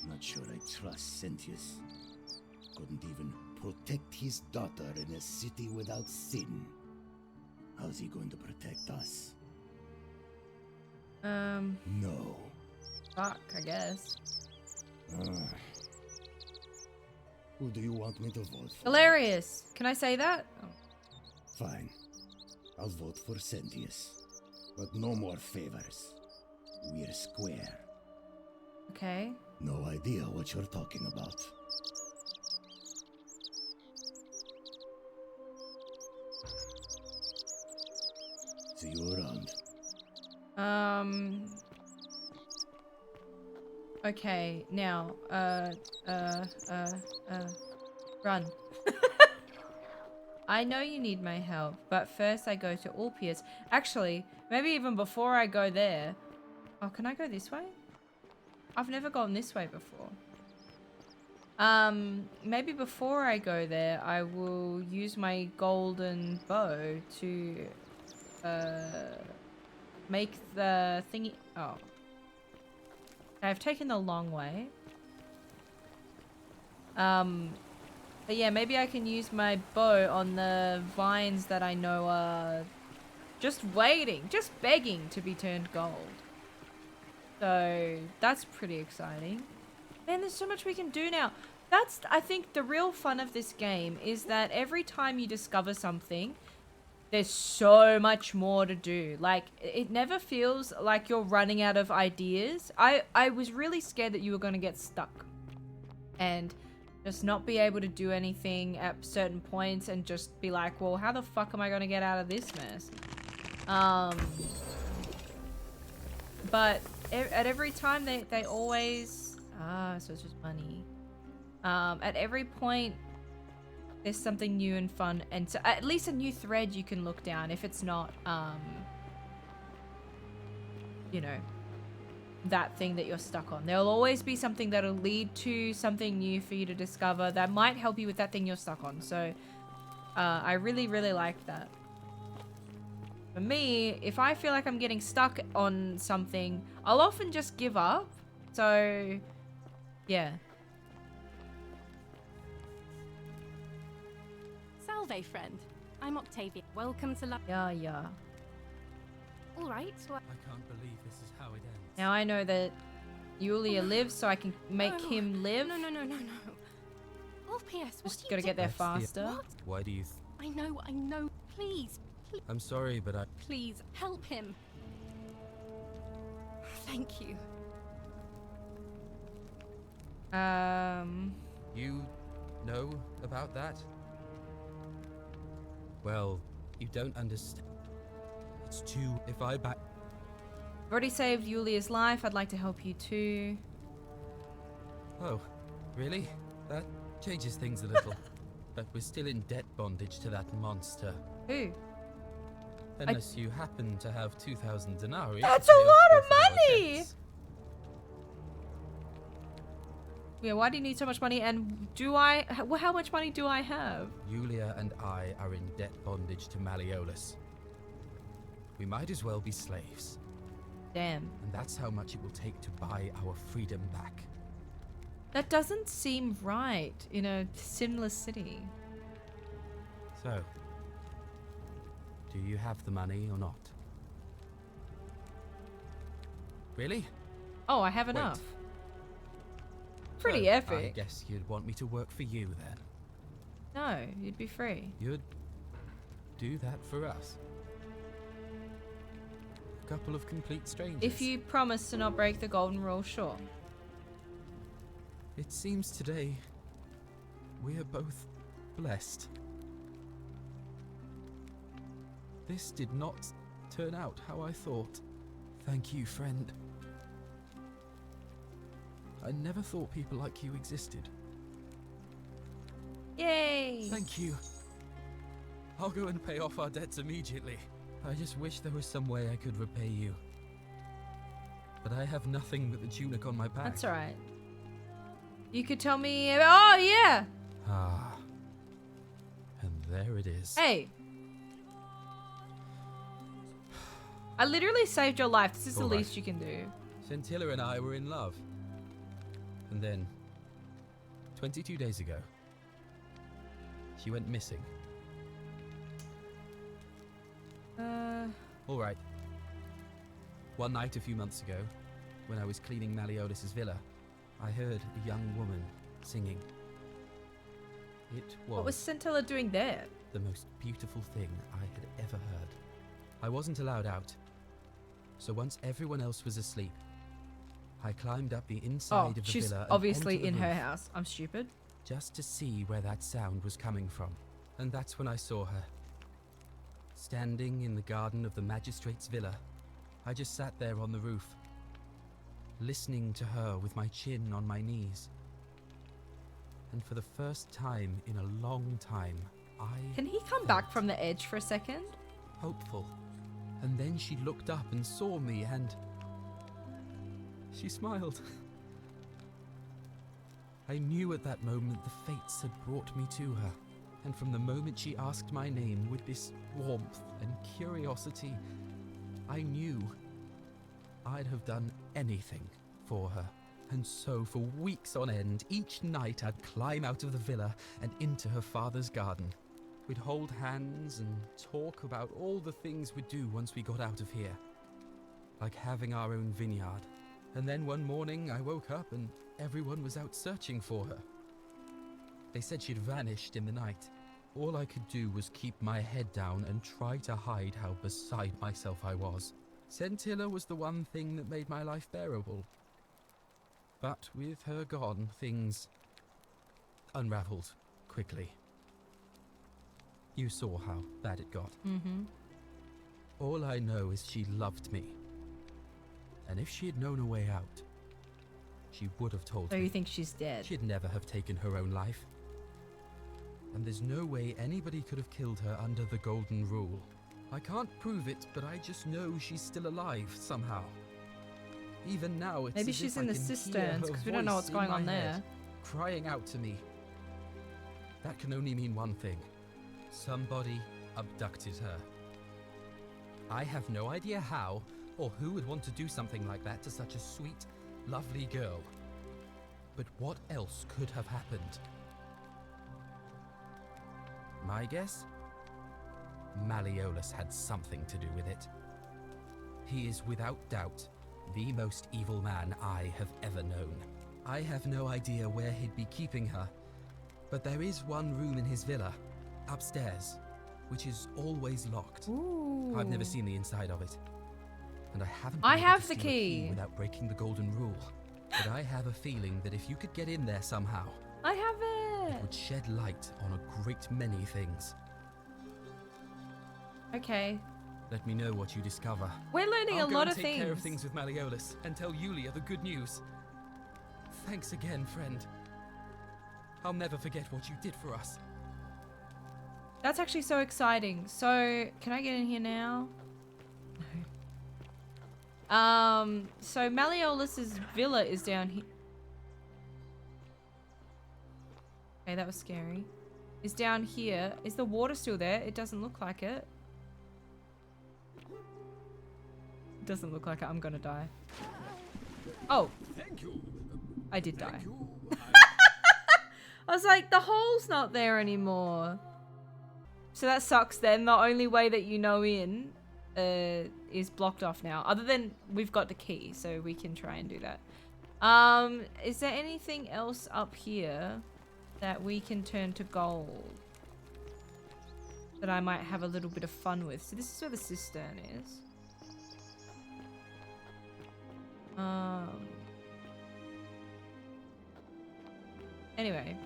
Not sure I trust Sentius. Couldn't even protect his daughter in a city without sin. How's he going to protect us? No. Fuck, I guess. Who do you want me to vote for? Galerius! Can I say that? Oh. Fine. I'll vote for Sentius. But no more favors. We're square. Okay. No idea what you're talking about. See you around. Okay, now, run. I know you need my help, but first I go to Ulpius. Actually, maybe even before I go there. Oh, can I go this way? I've never gone this way before. Maybe before I go there, I will use my golden bow to, make the thingy. Oh. I've taken the long way. But yeah, maybe I can use my bow on the vines that I know are just waiting, just begging to be turned gold. So that's pretty exciting. Man, there's so much we can do now. That's, I think, the real fun of this game is that every time you discover something, there's so much more to do. Like, it never feels like you're running out of ideas. I was really scared that you were going to get stuck and just not be able to do anything at certain points and just be like, well, how the fuck am I going to get out of this mess? But at every time they always, so it's just money. At every point, there's something new and fun, and so at least a new thread you can look down if it's not, you know, that thing that you're stuck on. There'll always be something that'll lead to something new for you to discover that might help you with that thing you're stuck on. So, I really, really like that. For me, if I feel like I'm getting stuck on something, I'll often just give up. So, yeah. Salve, friend. I'm Octavia. Welcome to Yeah. All right. Well, I can't believe this is how it ends. Now I know that Yulia lives, so I can make him live. No. Oh, P.S. Just gotta get there faster. What? Why do you... I know. Please. I'm sorry, but I... Please, help him. Thank you. You know about that? Well, you don't understand. It's too... If I back... I've already saved Yulia's life. I'd like to help you too. Oh, really? That changes things a little. But we're still in debt bondage to that monster. Who? Unless you happen to have 2,000 denarii. That's to a pay off lot of both our money! debts. Yeah, why do you need so much money? And how much money do I have? Yulia and I are in debt bondage to Malleolus. We might as well be slaves. Damn. And that's how much it will take to buy our freedom back. That doesn't seem right in a sinless city. So, do you have the money or not? Really? Oh, I have Wait. enough. Pretty So, epic. I guess you'd want me to work for you then. No, you'd be free. You'd do that for us. A couple of complete strangers. If you promise to not break the golden rule, sure. It seems today we are both blessed. This did not turn out how I thought. Thank you, friend. I never thought people like you existed. Yay! Thank you. I'll go and pay off our debts immediately. I just wish there was some way I could repay you. But I have nothing but the tunic on my back. That's alright. You could tell me... Oh, yeah! Ah. And there it is. Hey! I literally saved your life. This is the All right. least you can do. Scintilla and I were in love. And then, 22 days ago, she went missing. All right. One night a few months ago, when I was cleaning Malleolus's villa, I heard a young woman singing. It was... What was Scintilla doing there? the most beautiful thing I had ever heard. I wasn't allowed out, so once everyone else was asleep, I climbed up the inside Oh, of the she's villa and obviously onto the in her roof house. I'm stupid. just to see where that sound was coming from. And that's when I saw her. Standing in the garden of the magistrate's villa, I just sat there on the roof, listening to her with my chin on my knees. And for the first time in a long time, Can he come back from the edge for a second? hopeful. And then she looked up and saw me and she smiled. I knew at that moment the fates had brought me to her, and from the moment she asked my name with this warmth and curiosity, I knew I'd have done anything for her. And so for weeks on end, each night I'd climb out of the villa and into her father's garden. We'd hold hands and talk about all the things we'd do once we got out of here. Like having our own vineyard. And then one morning I woke up and everyone was out searching for her. They said she'd vanished in the night. All I could do was keep my head down and try to hide how beside myself I was. Scintilla was the one thing that made my life bearable. But with her gone, things unraveled quickly. You saw how bad it got. Mm-hmm. All I know is she loved me. And if she had known a way out, she would have told me. So you think she's dead? She'd never have taken her own life. And there's no way anybody could have killed her under the golden rule. I can't prove it, but I just know she's still alive somehow. Even now, it's maybe as she's if in I the can hear cisterns, her because we don't know voice what's in going my on head, there. crying out to me. That can only mean one thing. Somebody abducted her. I have no idea how, or who would want to do something like that to such a sweet, lovely girl. But what else could have happened? My guess? Malleolus had something to do with it. He is without doubt the most evil man I have ever known. I have no idea where he'd be keeping her, but there is one room in his villa, upstairs, which is always locked. Ooh. I've never seen the inside of it, and I haven't I been able have to the steal a key. without breaking the golden rule. But I have a feeling that if you could get in there somehow, I have it it. would shed light on a great many things. Okay. Let me know what you discover. We're learning I'll a go lot and of take care of things. things with Malleolus and tell Yulia the good news. Thanks again, friend. I'll never forget what you did for us. That's actually so exciting. So, can I get in here now? No. So Malleolus's villa is down here. Okay, that was scary. Is down here. Is the water still there? It doesn't look like it. It doesn't look like it. I'm gonna die. Oh. Thank you. I did die. Thank you. I was like, the hole's not there anymore. So that sucks then. The only way that you know in is blocked off now. Other than we've got the key, so we can try and do that. Is there anything else up here that we can turn to gold? That I might have a little bit of fun with. So this is where the cistern is. Anyway.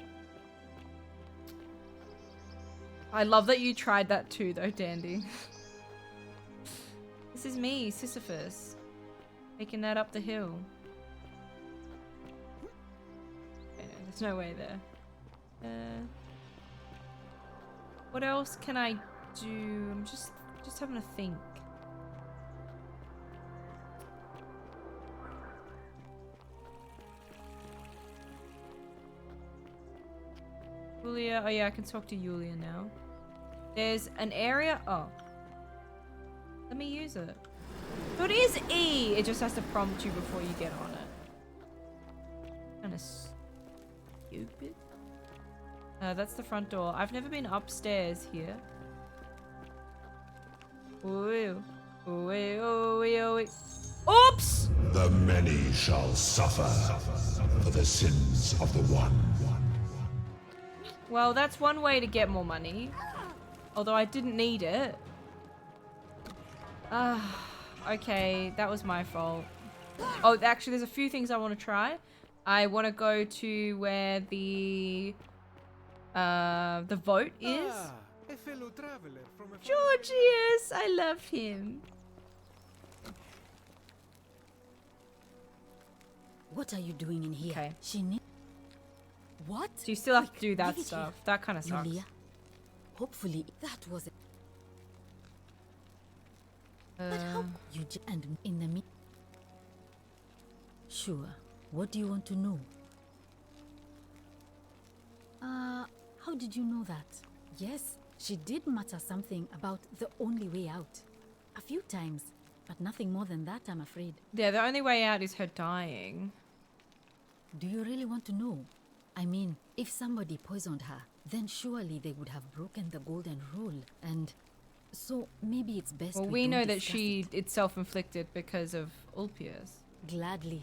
I love that you tried that too, though, Dandy. This is me, Sisyphus. Taking that up the hill. Okay, no, there's no way there. What else can I do? I'm just having to think. Yulia. Oh yeah, I can talk to Yulia now. There's an area. Oh. Let me use it. So it is E. It just has to prompt you before you get on it. Kind of stupid. That's the front door. I've never been upstairs here. Ooh. Ooh, ooh, ooh, ooh. Oops! The many shall suffer for the sins of the one. Well, that's one way to get more money. Although I didn't need it. Okay, that was my fault. Oh, actually, there's a few things I want to try. I want to go to where the vote is. A fellow traveler from a Georgius, I love him. What are you doing in here? Okay. She need. What? So you still have to Quick, do that leave it stuff. here. That kind of sucks. Yulia, hopefully that was it. But how you and in the me? Sure. What do you want to know? How did you know that? Yes, she did mutter something about the only way out. A few times, but nothing more than that, I'm afraid. Yeah, the only way out is her dying. Do you really want to know? I mean, if somebody poisoned her, then surely they would have broken the golden rule, and so maybe it's best. Well, we know that it's self-inflicted because of Ulpius. Gladly.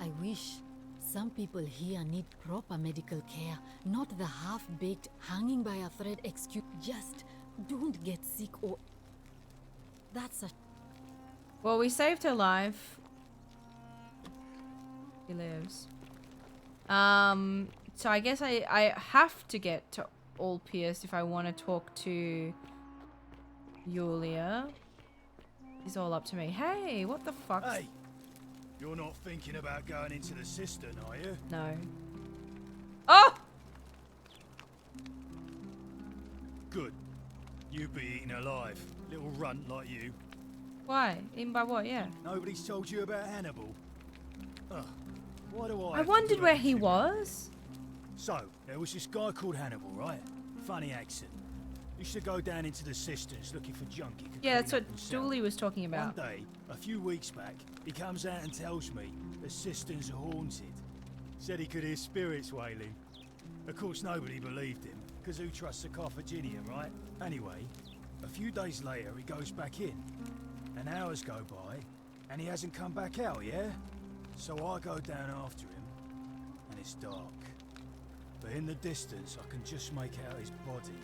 I wish. Some people here need proper medical care, not the half-baked, hanging by a thread excuse. Just don't get sick or... That's a... Well, we saved her life. He lives. So I guess I have to get to Ulpius if I want to talk to Julia. He's all up to me. Hey, what the fuck? Hey, you're not thinking about going into the cistern, are you? No. Oh! Good. You'd be eaten alive, little runt like you. Why? Eaten by what? Yeah. Nobody's told you about Hannibal. Ugh. Why do I? I wondered where he was. So, there was this guy called Hannibal, right? Funny accent. Used to go down into the cisterns looking for junk he could Yeah, that's clean what up himself. Julie was talking about. One day, a few weeks back, he comes out and tells me the cisterns are haunted. Said he could hear spirits wailing. Of course, nobody believed him, because who trusts a Carthaginian, right? Anyway, a few days later, he goes back in. And hours go by, and he hasn't come back out, yeah? So I go down after him, and it's dark. But in the distance, I can just make out his body,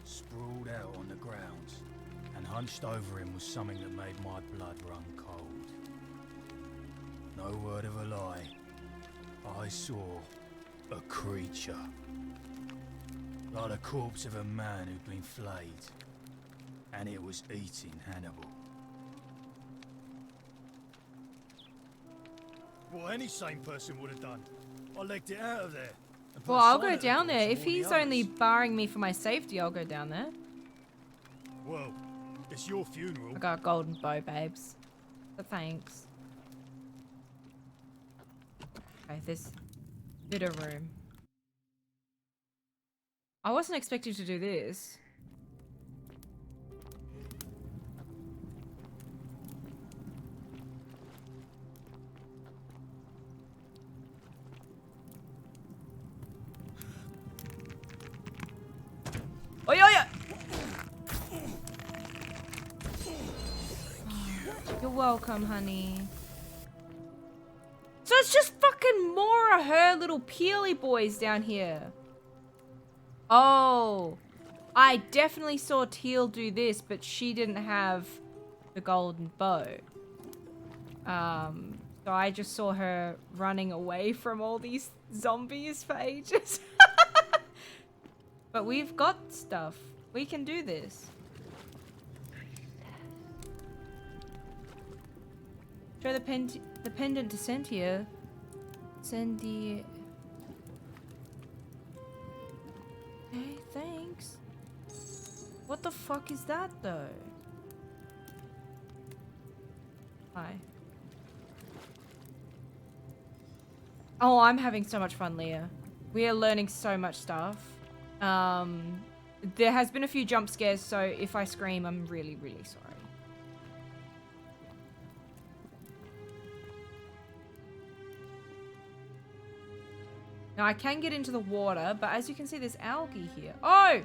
sprawled out on the ground, and hunched over him was something that made my blood run cold. No word of a lie, I saw a creature. Like the corpse of a man who'd been flayed, and it was eating Hannibal. What any sane person would have done. I legged it out of there. Well, I'll go down there. If he's only barring me for my safety, I'll go down there. Well, it's your funeral. I got a golden bow, babes. But thanks. Okay, there's a bit of room. I wasn't expecting to do this. Oh, yeah, yeah. You're welcome, honey. So it's just fucking more of her little peely boys down here. Oh, I definitely saw Teal do this, but she didn't have the golden bow. So I just saw her running away from all these zombies for ages. But we've got stuff. We can do this. Show the pendant to Sentia. Sendi. Hey, thanks. What the fuck is that though? Hi. Oh, I'm having so much fun, Leah. We are learning so much stuff. There has been a few jump scares, so if I scream, I'm really, really sorry. Now, I can get into the water, but as you can see, there's algae here. Oh!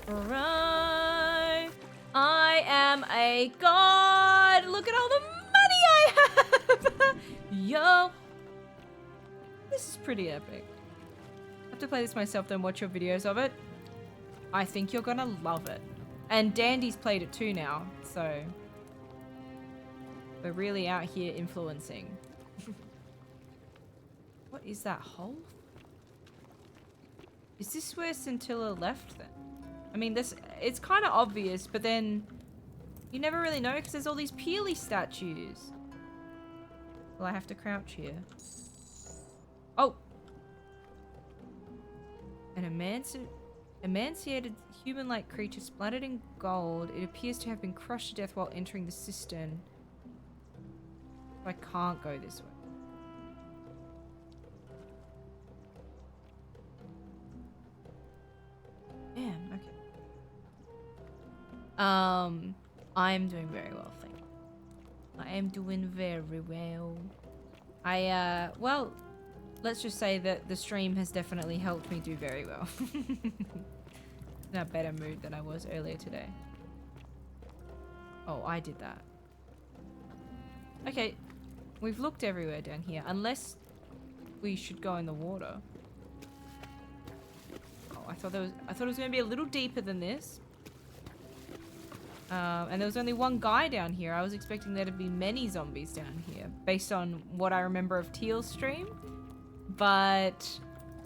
Right. I am a god. Look at all the money I have. Yo. This is pretty epic. I have to play this myself, then watch your videos of it. I think you're gonna love it. And Dandy's played it too now, so we're really out here influencing. What is that hole? Is this where Scintilla left then? I mean, it's kind of obvious, but then you never really know because there's all these peely statues. Well, I have to crouch here. Oh! An Emaciated human-like creature splattered in gold. It appears to have been crushed to death while entering the cistern. I can't go this way. Damn, okay. I'm doing very well, thank you. I am doing very well. Well, let's just say that the stream has definitely helped me do very well. In a better mood than I was earlier today. Oh, I did that. Okay, we've looked everywhere down here, unless we should go in the water. Oh, I thought it was gonna be a little deeper than this. And there was only one guy down here. I was expecting there to be many zombies down here, based on what I remember of Teal's stream. But,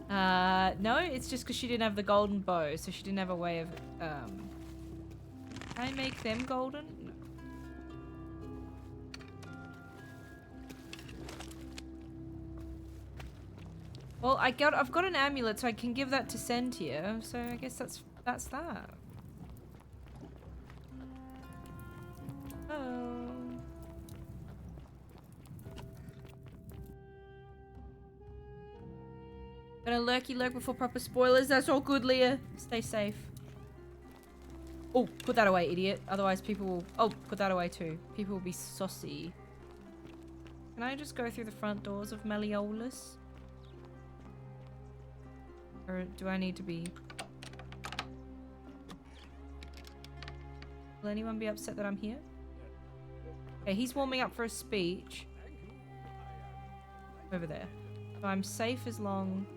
no, it's just because she didn't have the golden bow, so she didn't have a way of, can I make them golden? No. Well, I've got an amulet, so I can give that to Sentia, so I guess that's that. Oh. Gonna lurky lurk before proper spoilers. That's all good, Leah. Stay safe. Oh, put that away, idiot. Otherwise people will... Oh, put that away too. People will be saucy. Can I just go through the front doors of Malleolus? Or do I need to be... Will anyone be upset that I'm here? Okay, he's warming up for a speech. Over there. So I'm safe as long...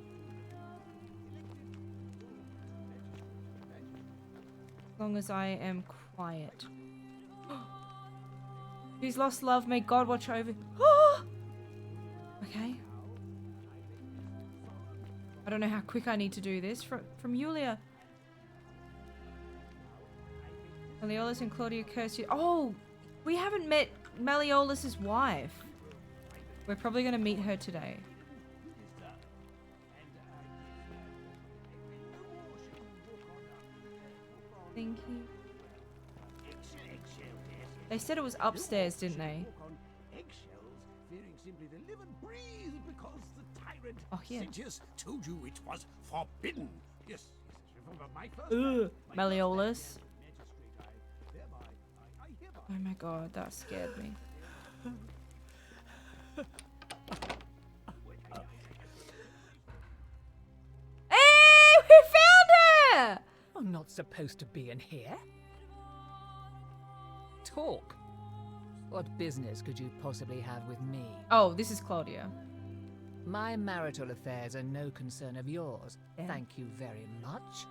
as I am quiet. Who's lost love? May God watch over... Okay. I don't know how quick I need to do this. From Yulia. Malleolus and Claudia curse you. Oh! We haven't met Malleolus' wife. We're probably going to meet her today. Thank you. They said it was upstairs, didn't they? Oh, here. Told you it was forbidden. Yes, remember my first Malleolus. Oh my god, that scared me. Hey, we found her! I'm not supposed to be in here. Talk. What business could you possibly have with me? Oh, this is Claudia. My marital affairs are no concern of yours. Yeah. Thank you very much.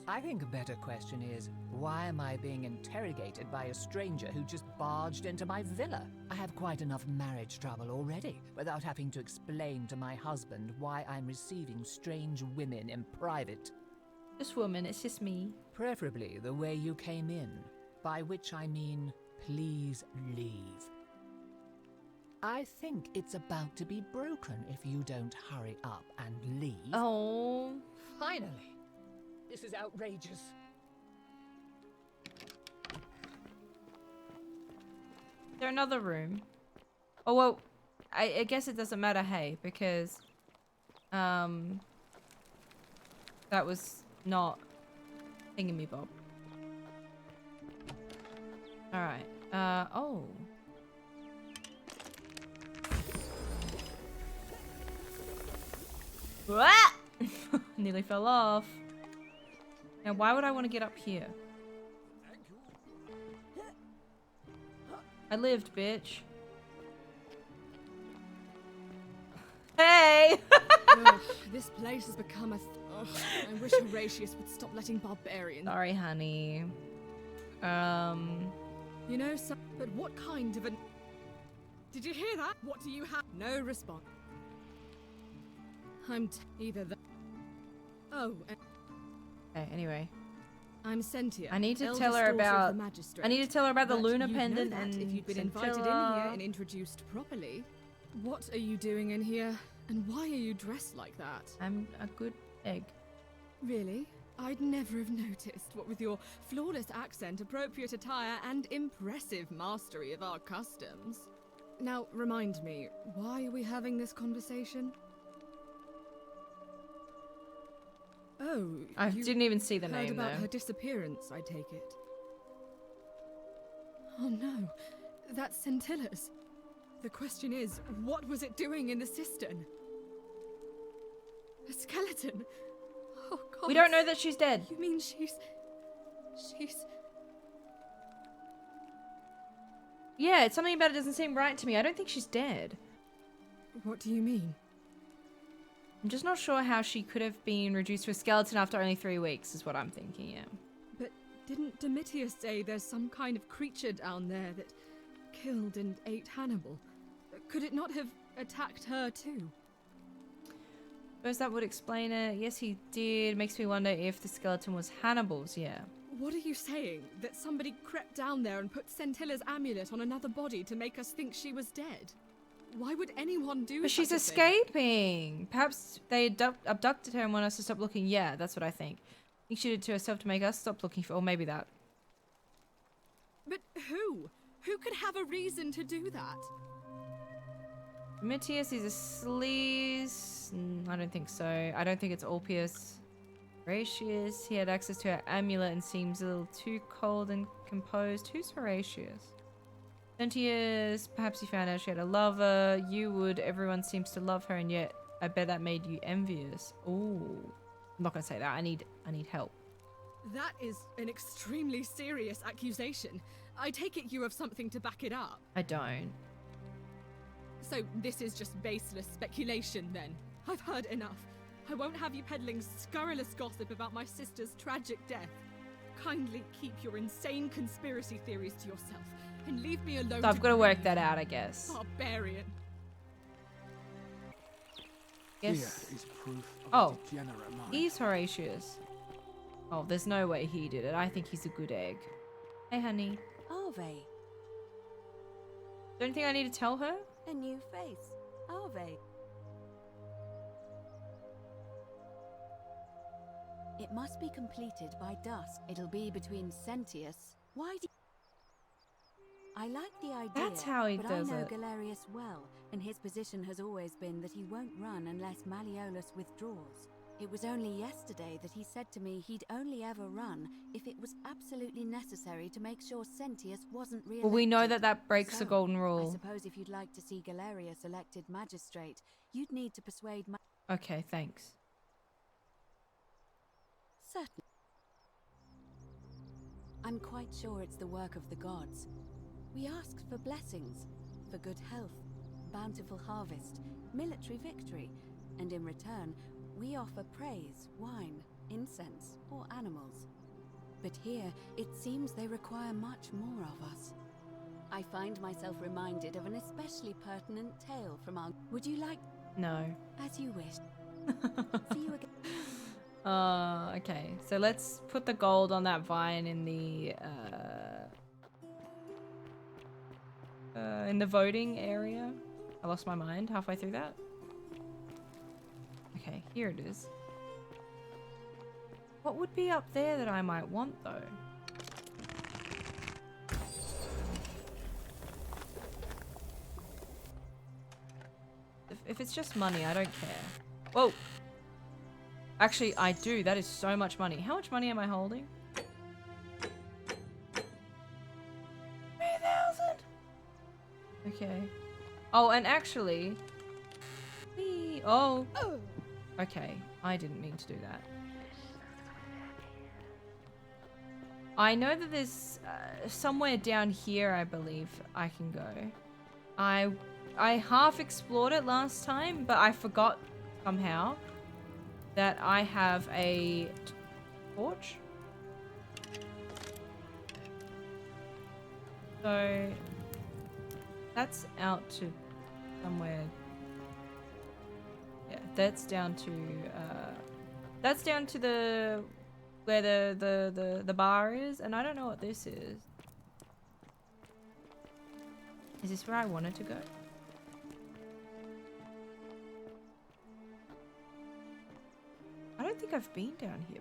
I think a better question is, why am I being interrogated by a stranger who just barged into my villa? I have quite enough marriage trouble already, without having to explain to my husband why I'm receiving strange women in private. This woman, it's just me. Preferably the way you came in, by which I mean, please leave. I think it's about to be broken if you don't hurry up and leave. Oh. Finally. This is outrageous. Is there another room? Oh, well, I guess it doesn't matter, hey, because, that was not thingamabob. Alright, oh. Nearly fell off. Now, why would I want to get up here? I lived, bitch. Hey! Ugh, this place has become a... I wish Horatius would stop letting barbarians... Sorry, honey. You know, but what kind of a... Did you hear that? What do you have? No response. I'm either the... Oh, Okay, anyway. I'm Sentia. I need to tell her about... I need to tell her about the lunar you'd pendant know that and... if you'd been invited in here and introduced properly. What are you doing in here? And why are you dressed like that? I'm a good egg. Really? I'd never have noticed, what with your flawless accent, appropriate attire, and impressive mastery of our customs. Now, remind me, why are we having this conversation? Oh, I you didn't even see the heard name about though. her disappearance, I take it. Oh no, that's Scintilla's. The question is, what was it doing in the cistern? A skeleton? Oh god. We don't know that she's dead. You mean she's... Yeah, it's something about it doesn't seem right to me. I don't think she's dead. What do you mean? I'm just not sure how she could have been reduced to a skeleton after only 3 weeks, is what I'm thinking, yeah. But didn't Domitius say there's some kind of creature down there that killed and ate Hannibal? Could it not have attacked her too? Suppose that would explain it. Yes, he did. Makes me wonder if the skeleton was Hannibal's, yeah. What are you saying? That somebody crept down there and put Scintilla's amulet on another body to make us think she was dead? Why would anyone do But she's such a thing? escaping. Perhaps they abducted her and want us to stop looking. Yeah, that's what I think. I think she did it to herself to make us stop looking for, or maybe that. But who? Who could have a reason to do that? Domitius is a sleaze. I don't think so. I don't think it's Ulpius. Horatius. He had access to her amulet and seems a little too cold and composed. Who's Horatius? Scintilla's. Perhaps he found out she had a lover. You would. Everyone seems to love her, and yet I bet that made you envious. Ooh. I'm not gonna say that. I need help. That is an extremely serious accusation. I take it you have something to back it up. I don't. So this is just baseless speculation then. I've heard enough. I won't have you peddling scurrilous gossip about my sister's tragic death. Kindly keep your insane conspiracy theories to yourself and leave me alone. So I've got to work that out, I guess. Barbarian. Yes. Here is proof of a degenerate mind. He's Horatius. Oh, there's no way he did it. I think he's a good egg. Hey, honey. Arve, Don't you think I need to tell her? a new face. Arve. It must be completed by dusk. It'll be between Scintilla's. Why do I like the idea, That's how he but does I know it. Galerius well, and his position has always been that he won't run unless Malleolus withdraws. It was only yesterday that he said to me he'd only ever run if it was absolutely necessary to make sure Scintilla's wasn't reelected. Well, we know that that breaks the golden I rule. suppose if you'd like to see Galerius elected magistrate, you'd need to persuade Okay, thanks. Certain. I'm quite sure it's the work of the gods. We ask for blessings, for good health, bountiful harvest, military victory, and in return, we offer praise, wine, incense, or animals. But here, it seems they require much more of us. I find myself reminded of an especially pertinent tale from our... Would you like... No. As you wish. See you again. Okay. So let's put the gold on that vine in the voting area. I lost my mind halfway through that. Okay, here it is. What would be up there that I might want, though? If it's just money, I don't care. Whoa! Actually, I do. That is so much money. How much money am I holding? 3,000! Okay. Oh, and actually... Oh! Okay, I didn't mean to do that. I know that there's somewhere down here, I believe, I can go. I half explored it last time, but I forgot somehow that I have a torch. So that's out to somewhere. Yeah, that's down to the where the bar is, and I don't know what this is. Is this where I wanted to go? think I've been down here.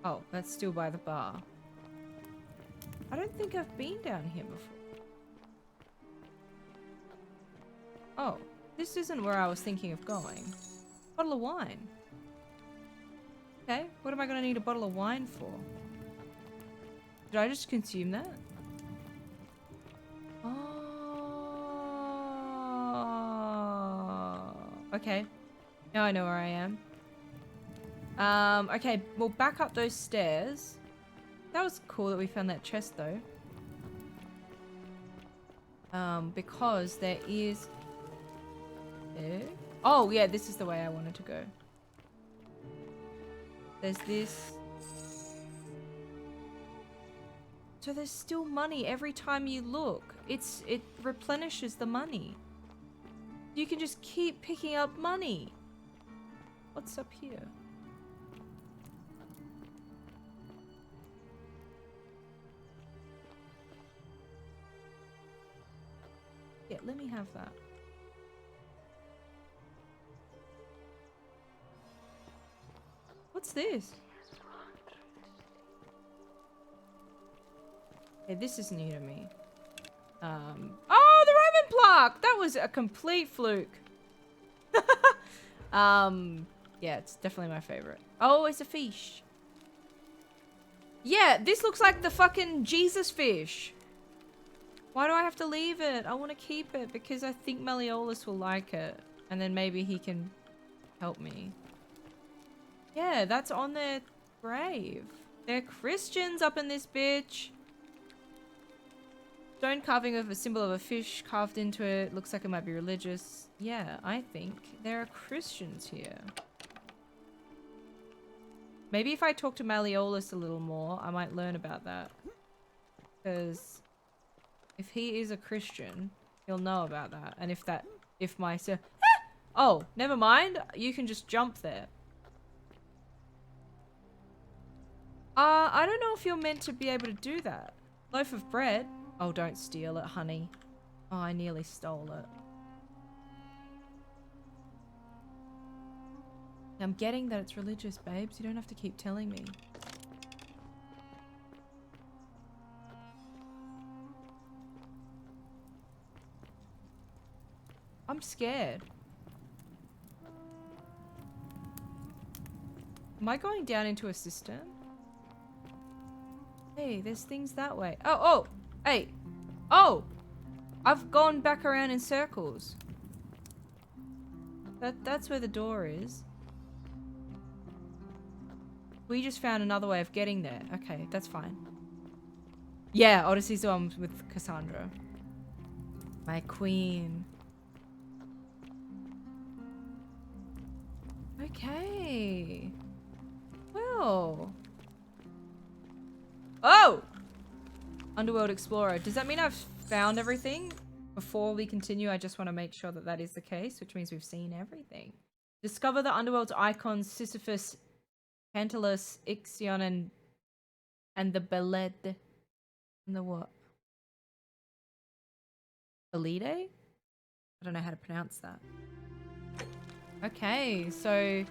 Oh, that's still by the bar. I don't think I've been down here before. Oh, this isn't where I was thinking of going. Bottle of wine. Okay, what am I gonna need a bottle of wine for? Did I just consume that? Oh, okay. Now I know where I am. Okay, we'll back up those stairs. That was cool that we found that chest though. Because there is... There? Oh yeah, this is the way I wanted to go. There's this. So there's still money every time you look. It replenishes the money. You can just keep picking up money. What's up here? Yeah, let me have that. What's this? Okay, this is new to me. Oh, the Roman plaque! That was a complete fluke. Yeah, it's definitely my favorite. Oh, it's a fish. Yeah, this looks like the fucking Jesus fish. Why do I have to leave it? I want to keep it because I think Malleolus will like it. And then maybe he can help me. Yeah, that's on their grave. They're Christians up in this bitch. Stone carving of a symbol of a fish carved into it. Looks like it might be religious. Yeah, I think there are Christians here. Maybe if I talk to Malleolus a little more, I might learn about that. Because if he is a Christian, he'll know about that. And if my... Oh, never mind. You can just jump there. I don't know if you're meant to be able to do that. Loaf of bread. Oh, don't steal it, honey. Oh, I nearly stole it. I'm getting that it's religious, babes. You don't have to keep telling me. I'm scared. Am I going down into a cistern? Hey, there's things that way. Oh, hey. Oh! I've gone back around in circles. That's where the door is. We just found another way of getting there. Okay, that's fine. Yeah, Odyssey's the one with Cassandra. My queen. Okay. Well. Oh! Underworld Explorer. Does that mean I've found everything? Before we continue, I just want to make sure that that is the case, which means we've seen everything. Discover the Underworld's icons, Sisyphus, Tantalus, Ixion, and the Beled. And the what? Belide? I don't know how to pronounce that. Okay, so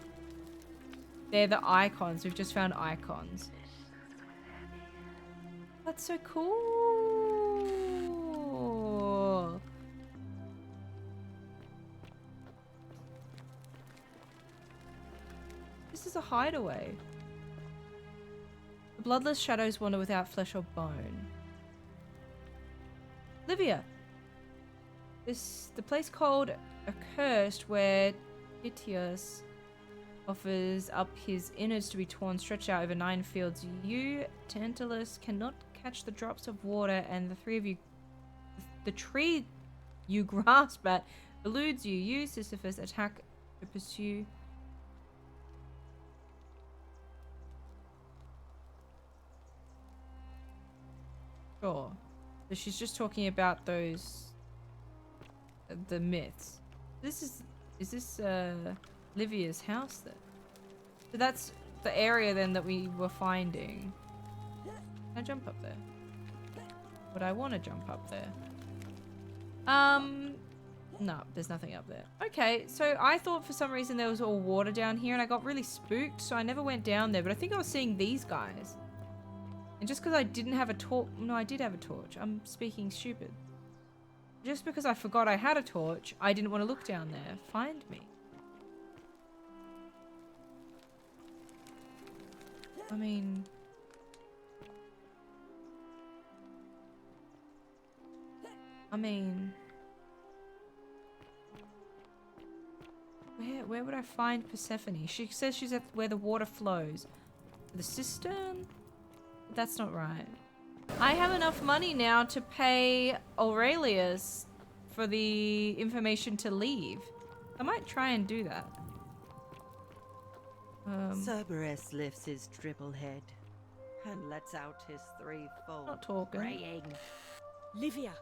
they're the icons. We've just found icons. That's so cool. This is a hideaway. The bloodless shadows wander without flesh or bone. Livia. The place called Accursed, where Titius offers up his innards to be torn, stretched out over 9 fields. You, Tantalus, cannot catch the drops of water, and the three of you, the tree you grasp at, eludes you. You, Sisyphus, attack to pursue. Sure. So she's just talking about those, the myths. Is this Livia's house then? So that's the area then that we were finding. Can I jump up there? Would I want to jump up there? No, there's nothing up there. Okay, so I thought for some reason there was all water down here and I got really spooked, so I never went down there, but I think I was seeing these guys. And just because I didn't have a torch... No, I did have a torch. I'm speaking stupid. Just because I forgot I had a torch, I didn't want to look down there. Find me. I mean... Where would I find Persephone? She says she's at where the water flows. The cistern? That's not right. I have enough money now to pay Aurelius for the information to leave. I might try and do that. Cerberus lifts his triple head and lets out his threefold Not talking. braying. Livia!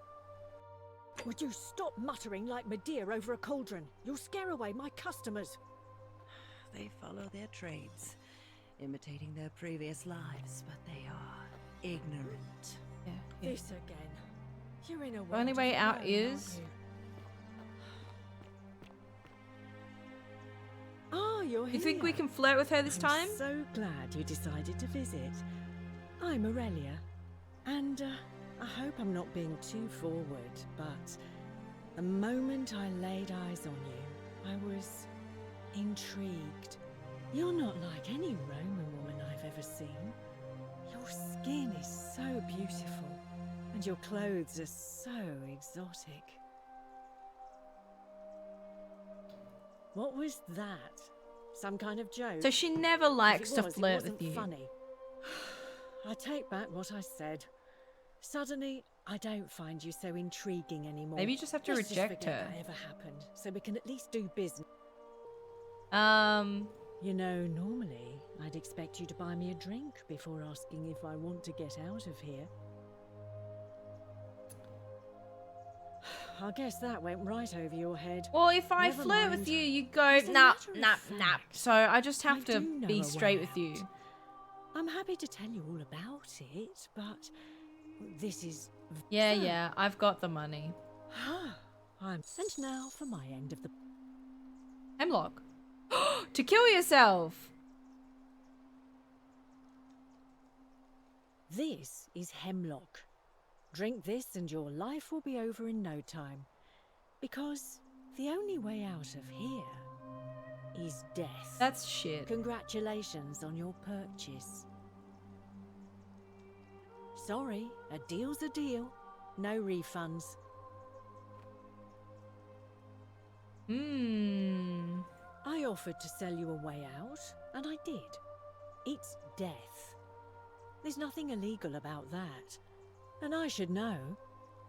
Would you stop muttering like Medea over a cauldron? You'll scare away my customers. They follow their trades, imitating their previous lives, but they are ignorant. Yeah. This again. You're in a The only way out is... You're here. You think we can flirt with her this time? I'm so glad you decided to visit. I'm Aurelia, and I hope I'm not being too forward, but the moment I laid eyes on you, I was intrigued. You're not like any Roman woman I've ever seen. Your skin is so beautiful, and your clothes are so exotic. What was that? Some kind of joke? So she never likes to If it flirt wasn't with you. Funny. I take back what I said. Suddenly, I don't find you so intriguing anymore. Maybe you just have to Let's reject forget her. that ever happened, so we can at least do business. You know, normally I'd expect you to buy me a drink before asking if I want to get out of here. I guess that went right over your head. Well, if I Never flirt mind. with you, you go, As a nah, matter of nah, fact, nah. So I just have I to do know be a straight way with you. out. I'm happy to tell you all about it, but this is... Yeah, I've got the money. And now for my end of the... Hemlock. To kill yourself! This is hemlock. Drink this and your life will be over in no time. Because the only way out of here is death. That's shit. Congratulations on your purchase. Sorry, a deal's a deal. No refunds. I offered to sell you a way out, and I did. It's death. There's nothing illegal about that. And I should know.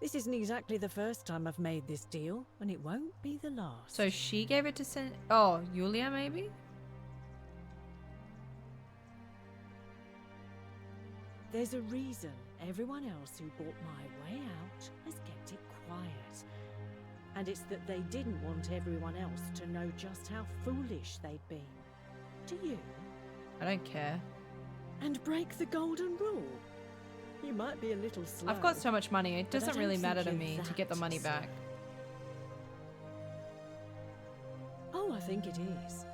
This isn't exactly the first time I've made this deal, and it won't be the last. So she gave it to Oh, Julia maybe? There's a reason everyone else who bought my way out has kept it quiet. And it's that they didn't want everyone else to know just how foolish they'd been. Do you? I don't care. And break the golden rule? You might be a little slow. I've got so much money, it but I doesn't don't really think matter to you're me to that get the money slow. back. Oh, I think it is.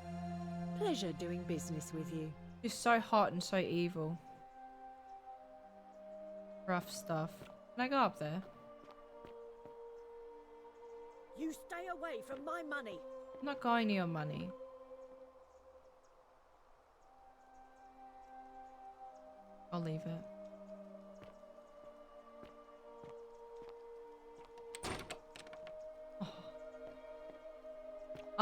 Pleasure doing business with you. You're so hot and so evil. Rough stuff. Can I go up there? You stay away from my money. I'm not going to your money. I'll leave it.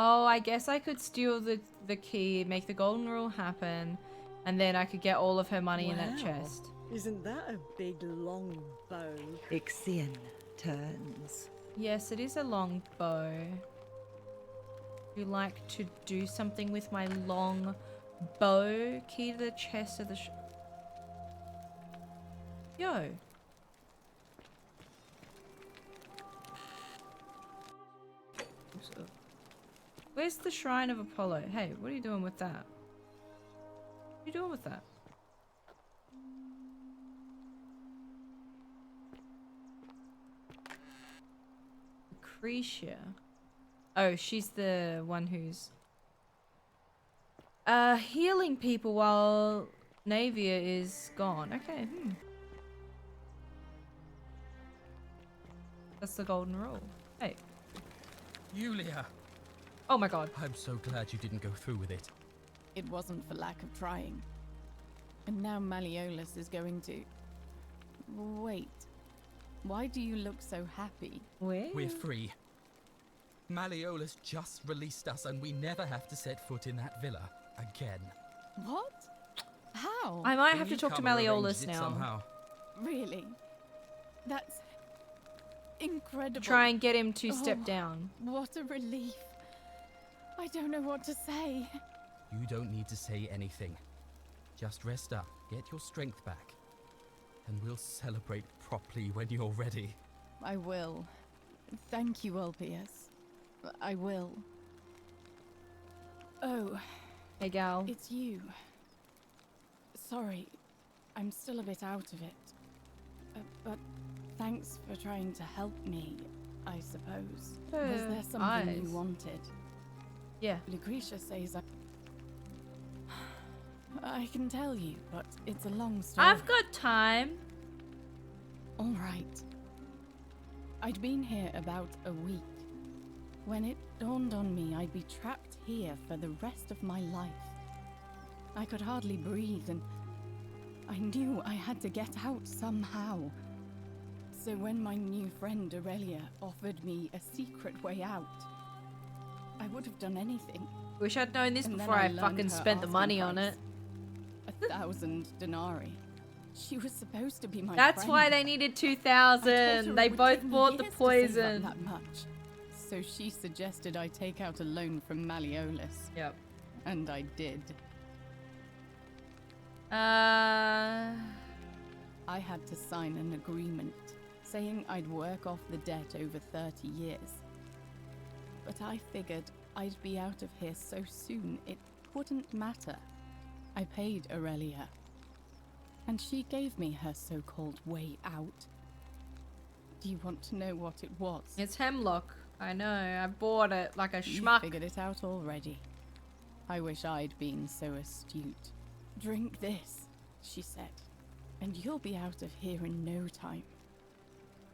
Oh, I guess I could steal the key, make the golden rule happen, and then I could get all of her money in that Wow. chest. Isn't that a big long bow? Ixion turns. Yes, it is a long bow. You like to do something with my long bow? Key to the chest of the Yo. Where's the Shrine of Apollo? Hey, what are you doing with that? What are you doing with that? Lucretia. Oh, she's the one who's healing people while Navia is gone. Okay. That's the golden rule. Hey. Yulia! Oh my god. I'm so glad you didn't go through with it. It wasn't for lack of trying. And now Malleolus is going to... Wait. Why do you look so happy? We're free. Malleolus just released us and we never have to set foot in that villa again. What? How? I might have to talk to Newcomer Malleolus arranged it now. somehow. Really? That's... incredible. Try and get him to step down. What a relief. I don't know what to say. You don't need to say anything. Just rest up, get your strength back, and we'll celebrate properly when you're ready. I will. Thank you, Ulpius. I will. Oh. Hey, Gal. It's you. Sorry, I'm still a bit out of it. But thanks for trying to help me, I suppose. Was there something you wanted? Yeah. Lucretia says I can tell you, but it's a long story. I've got time. All right. I'd been here about a week when it dawned on me I'd be trapped here for the rest of my life. I could hardly breathe, and I knew I had to get out somehow. So when my new friend Aurelia offered me a secret way out, I would have done anything. Wish I'd known this And then before I learned fucking her spent the asking money on price. it. 1,000 denarii. She was supposed to be my That's friend. why they needed I told her 2,000. it They would both take me bought the years to save up poison. that much. So she suggested I take out a loan from Malleolus. Yep. And I did. Uh. I had to sign an agreement saying I'd work off the debt over 30 years. But I figured I'd be out of here so soon it wouldn't matter. I paid Aurelia, and she gave me her so-called way out. Do you want to know what it was? It's hemlock. I know. I bought it like a You schmuck. figured it out already. I wish I'd been so astute. Drink this, she said, and you'll be out of here in no time.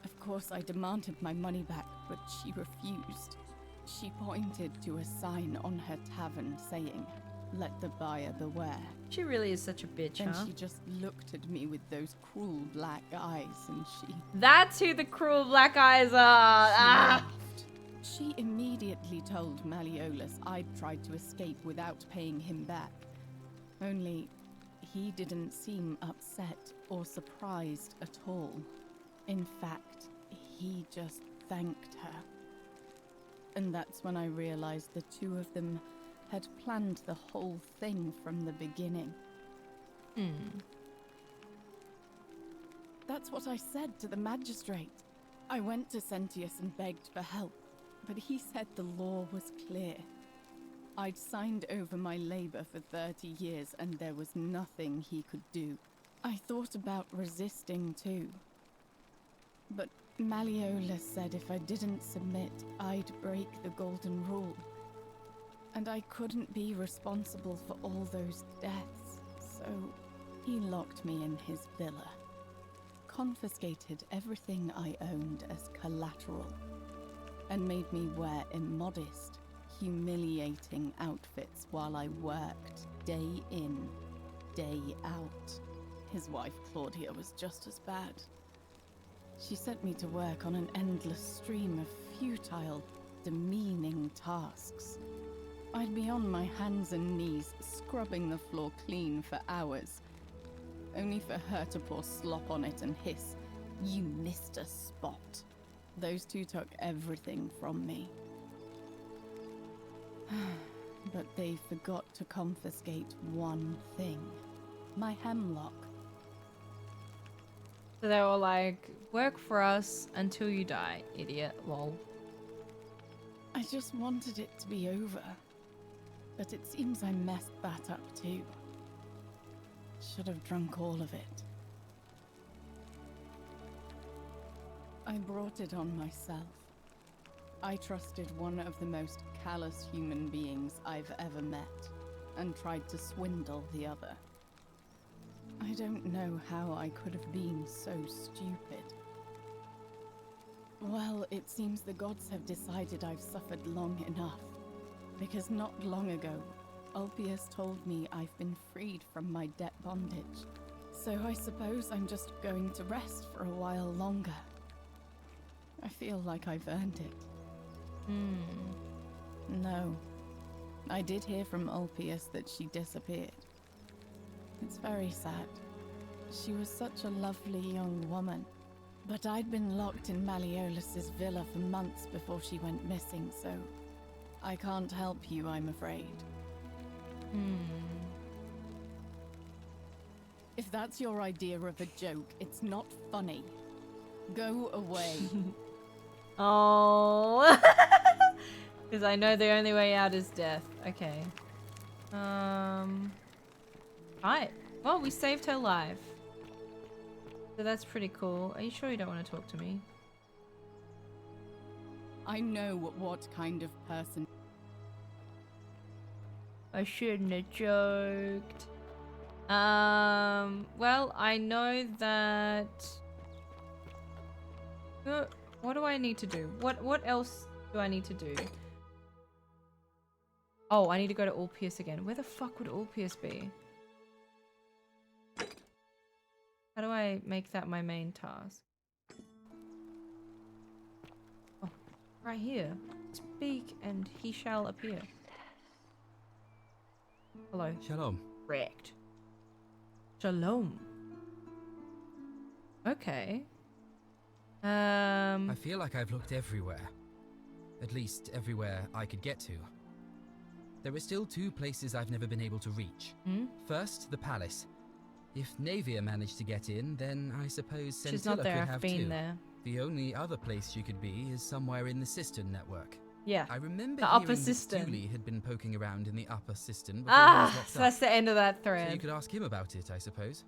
Of course, I demanded my money back, but she refused. She pointed to a sign on her tavern saying, "Let the buyer beware." She really is such a bitch, Then huh? she just looked at me with those cruel black eyes, and she... That's who the cruel black eyes are. Ah! She immediately told Malleolus I'd tried to escape without paying him back. Only, he didn't seem upset or surprised at all. In fact, he just thanked her. And that's when I realized the two of them had planned the whole thing from the beginning. That's what I said to the magistrate. I went to Sentius and begged for help, but he said the law was clear. I'd signed over my labor for 30 years and there was nothing he could do. I thought about resisting too. But Malleolus said if I didn't submit, I'd break the golden rule. And I couldn't be responsible for all those deaths, so he locked me in his villa. Confiscated everything I owned as collateral, and made me wear immodest, humiliating outfits while I worked day in, day out. His wife Claudia was just as bad. She sent me to work on an endless stream of futile, demeaning tasks. I'd be on my hands and knees, scrubbing the floor clean for hours, only for her to pour slop on it and hiss, "You missed a spot." Those two took everything from me. But they forgot to confiscate one thing. My hemlock. So they were like, work for us until you die, idiot, lol. I just wanted it to be over. But it seems I messed that up too. Should have drunk all of it. I brought it on myself. I trusted one of the most callous human beings I've ever met, and tried to swindle the other. I don't know how I could have been so stupid. Well, it seems the gods have decided I've suffered long enough, because not long ago, Ulpius told me I've been freed from my debt bondage. So I suppose I'm just going to rest for a while longer. I feel like I've earned it. No. I did hear from Ulpius that she disappeared. It's very sad. She was such a lovely young woman. But I'd been locked in Malleolus's villa for months before she went missing, so I can't help you, I'm afraid. If that's your idea of a joke, it's not funny. Go away. Oh. Because I know the only way out is death. Okay. Alright. Well, we saved her life. So that's pretty cool. Are you sure you don't want to talk to me? I know what kind of person... I shouldn't have joked. Well, I know that... What do I need to do? What else do I need to do? Oh, I need to go to Ulpius again. Where the fuck would Ulpius be? How do I make that my main task? Oh, right here. Speak and he shall appear. Hello. Shalom. Correct. Shalom. Okay. I feel like I've looked everywhere. At least everywhere I could get to. There are still two places I've never been able to reach. First, the palace. If Navia managed to get in, then I suppose Centilla She's not there. could I've have been too. there. The only other place she could be is somewhere in the cistern network. Yeah. I remember The upper hearing that cistern. Dooley had been poking around in the upper cistern before he was Ah, locked so up. that's the end of that thread. So you could ask him about it, I suppose.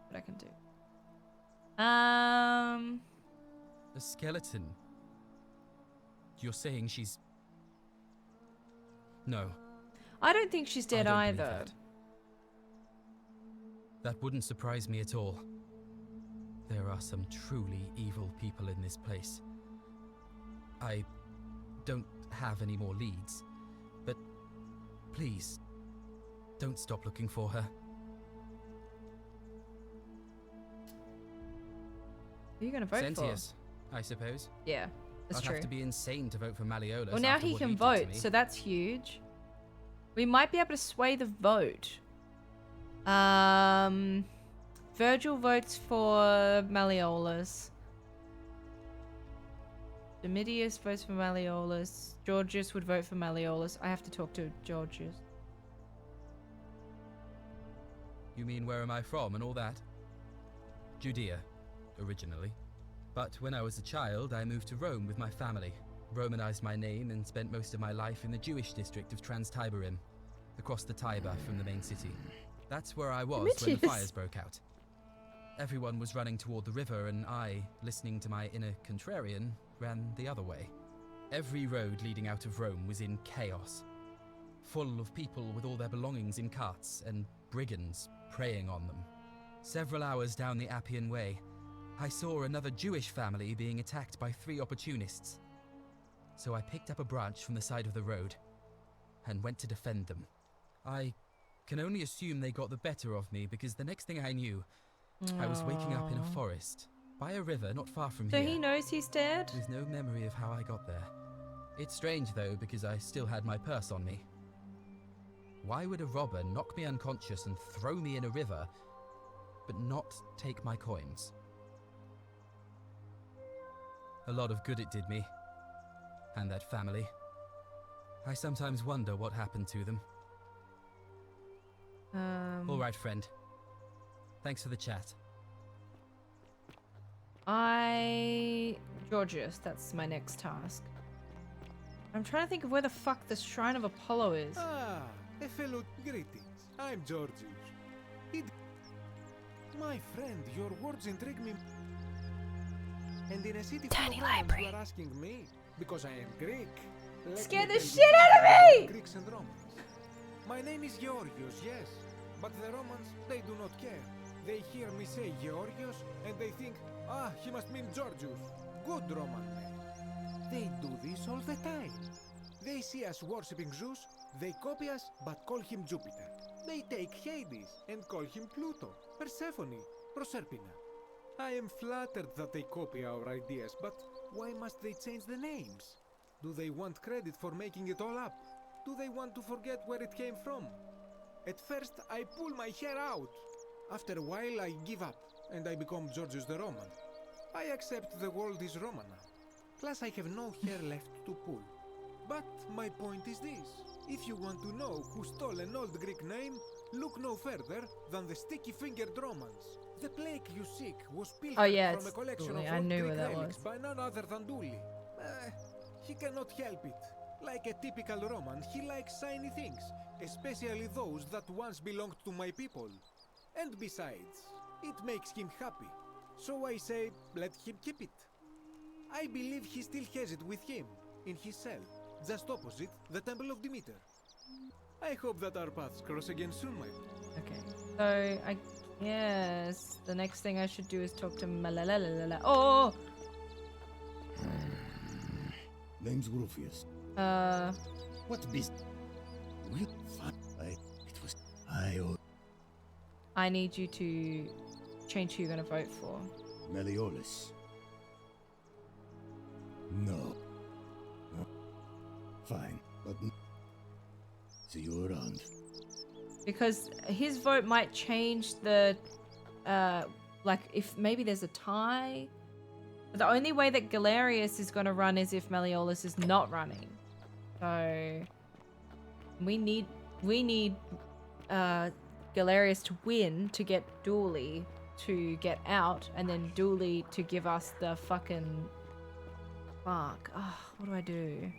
What I can do. A skeleton. You're saying she's... No. I don't think she's dead I don't believe either. That wouldn't surprise me at all. There are some truly evil people in this place. I don't have any more leads, but please, don't stop looking for her. Who are you gonna vote Sentius, I suppose. Yeah, that's I'd true. have to be insane to vote for Malleolus. Well, now after he what can did to vote, me. so that's huge. We might be able to sway the vote. Virgil votes for Malleolus. Domitius votes for Malleolus. Georgius would vote for Malleolus. I have to talk to Georgius. You mean where am I from and all that? Judea, originally. But when I was a child, I moved to Rome with my family, Romanized my name and spent most of my life in the Jewish district of Trans-Tiberim, across the Tiber from the main city. That's where I was when the fires broke out. Everyone was running toward the river and I, listening to my inner contrarian, ran the other way. Every road leading out of Rome was in chaos, full of people with all their belongings in carts and brigands preying on them. Several hours down the Appian Way, I saw another Jewish family being attacked by 3 opportunists. So I picked up a branch from the side of the road and went to defend them. I can only assume they got the better of me because the next thing I knew, I was waking up in a forest, by a river not far from So here. he knows he's dead? With no memory of how I got there. It's strange though because I still had my purse on me. Why would a robber knock me unconscious and throw me in a river, but not take my coins? A lot of good it did me. And that family. I sometimes wonder what happened to them. All right, friend. Thanks for the chat. Georgius, that's my next task. I'm trying to think of where the fuck the Shrine of Apollo is. Ah, a fellow greetings. I'm Georgius. My friend, your words intrigue me. And in a city Tiny full of Romans, library. you are asking me because I am Greek. Let Scare me the tell you shit out of something me! about Greeks and Romans. My name is Georgios, yes, but the Romans, they do not care. They hear me say Georgios and they think, ah, he must mean Georgius. Good Roman name. They do this all the time. They see us worshipping Zeus, they copy us but call him Jupiter. They take Hades and call him Pluto, Persephone, Proserpina. I am flattered that they copy our ideas, but why must they change the names? Do they want credit for making it all up? Do they want to forget where it came from? At first, I pull my hair out. After a while, I give up, and I become Georgius the Roman. I accept the world is Roman now. Plus, I have no hair left to pull. But my point is this. If you want to know who stole an old Greek name, look no further than the sticky-fingered Romans. The plague you seek was pilfered from a collection of old Greek relics by none other than Dooley. He cannot help it. Like a typical Roman, he likes shiny things, especially those that once belonged to my people. And besides, it makes him happy. So I say, let him keep it. I believe he still has it with him, in his cell, just opposite the Temple of Demeter. I hope that our paths cross again soon, my friend. Okay, so I guess the next thing I should do is talk to Malalalala. Oh! Name's Rufius. What business? It was I need you to change who you're gonna vote for. Malleolus. No. Fine, but see you around. Because his vote might change the, like if maybe there's a tie. But the only way that Galerius is gonna run is if Malleolus is not running. So we need Galerius to win to get Dooley to get out, and then Dooley to give us the fucking fuck. Oh, what do I do?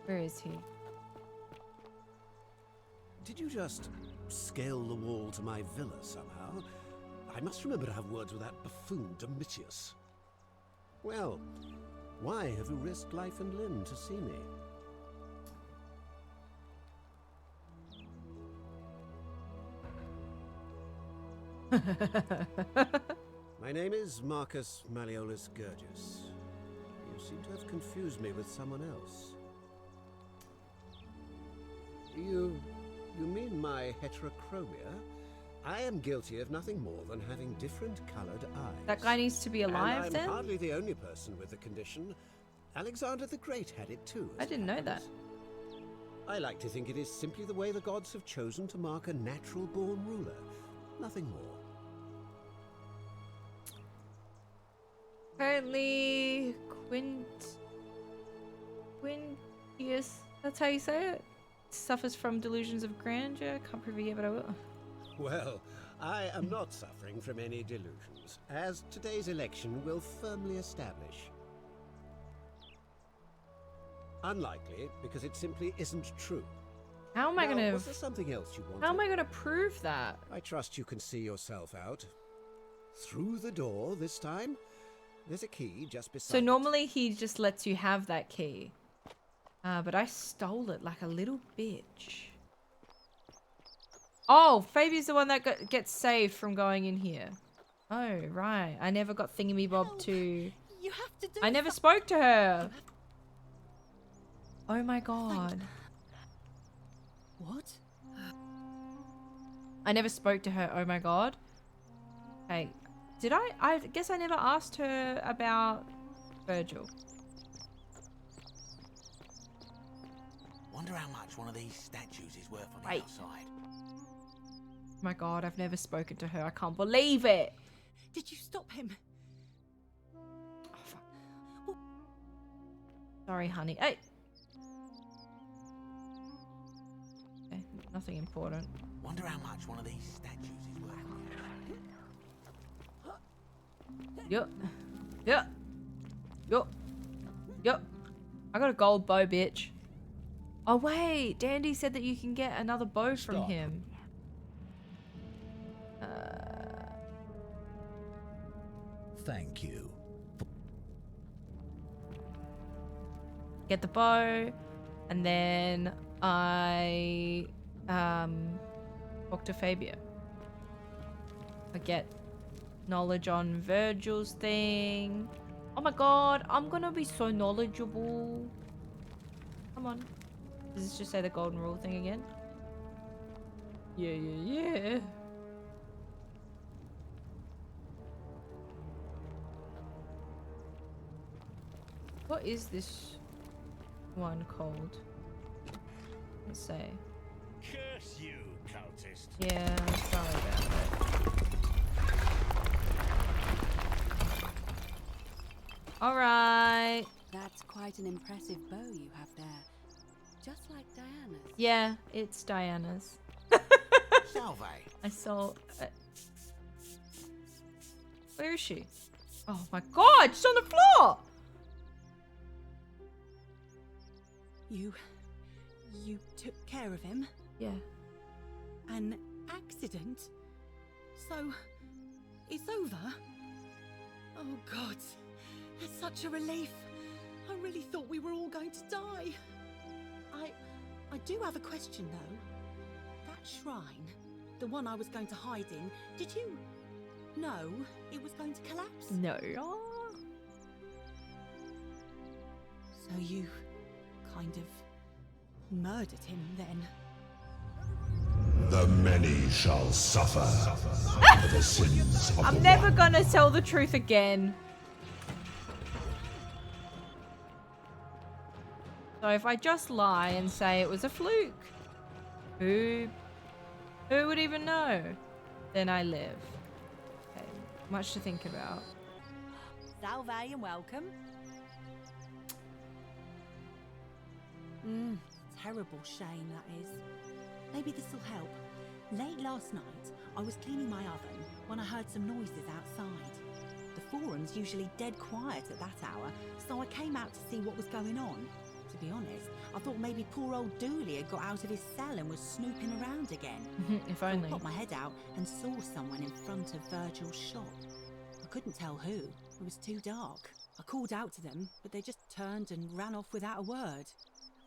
Where is he? Did you just scale the wall to my villa somehow? I must remember to have words with that buffoon Domitius. Well, why have you risked life and limb to see me? My name is Marcus Malleolus Gurgis. You seem to have confused me with someone else. You mean my heterochromia? I am guilty of nothing more than having different colored eyes. That guy needs to be alive and then? I'm hardly the only person with the condition. Alexander the Great had it too. I didn't know that. I like to think it is simply the way the gods have chosen to mark a natural-born ruler. Nothing more. Apparently, Quintius, that's how you say it, suffers from delusions of grandeur. Can't prove it yet, but I will. Well, I am not suffering from any delusions, as today's election will firmly establish. Unlikely, because it simply isn't true. How am I gonna? Was there something else you wanted? How am I gonna prove that? I trust you can see yourself out. Through the door this time. There's a key just beside. So normally he just lets you have that key, but I stole it like a little bitch. Oh, Fabi's the one that gets saved from going in here. Oh right, I never got Thingamy-Bob to. You have to do. I never spoke to her. Oh my god. What? I never spoke to her. Oh my god. Hey, did I? I guess I never asked her about Virgil. Wonder how much one of these statues is worth on the outside. My god, I've never spoken to her. I can't believe it. Did you stop him? Oh, fuck. Sorry, honey. Hey. Okay, nothing important. Wonder how much one of these statues is worth. Yup. Yup. Yup. Yup. I got a gold bow, bitch. Oh wait, Dandy said that you can get another bow from him. thank you. Get the bow, and then I talk to Fabia. I get knowledge on Virgil's thing. Oh my god, I'm gonna be so knowledgeable. Come on. Does this just say the golden rule thing again? Yeah. What is this one called? Let's say. Curse you, cultist. Yeah, I'm sorry about that. Alright. That's quite an impressive bow you have there. Just like Diana's. Yeah, it's Diana's. Salve. I saw... Where is she? Oh my god, she's on the floor! You took care of him? Yeah. An accident? So, it's over? Oh god, that's such a relief. I really thought we were all going to die. I do have a question though. That shrine, the one I was going to hide in, did you know it was going to collapse? No. So you kind of murdered him then? The many shall suffer for the sins of I'm the never one. gonna tell the truth again. So if I just lie and say it was a fluke, who would even know? Then I live. Okay, much to think about. Salve and welcome. Terrible shame, that is. Maybe this'll help. Late last night, I was cleaning my oven when I heard some noises outside. The forum's usually dead quiet at that hour, so I came out to see what was going on. To be honest, I thought maybe poor old Dooley had got out of his cell and was snooping around again. If only. I popped my head out and saw someone in front of Virgil's shop. I couldn't tell who. It was too dark. I called out to them, but they just turned and ran off without a word.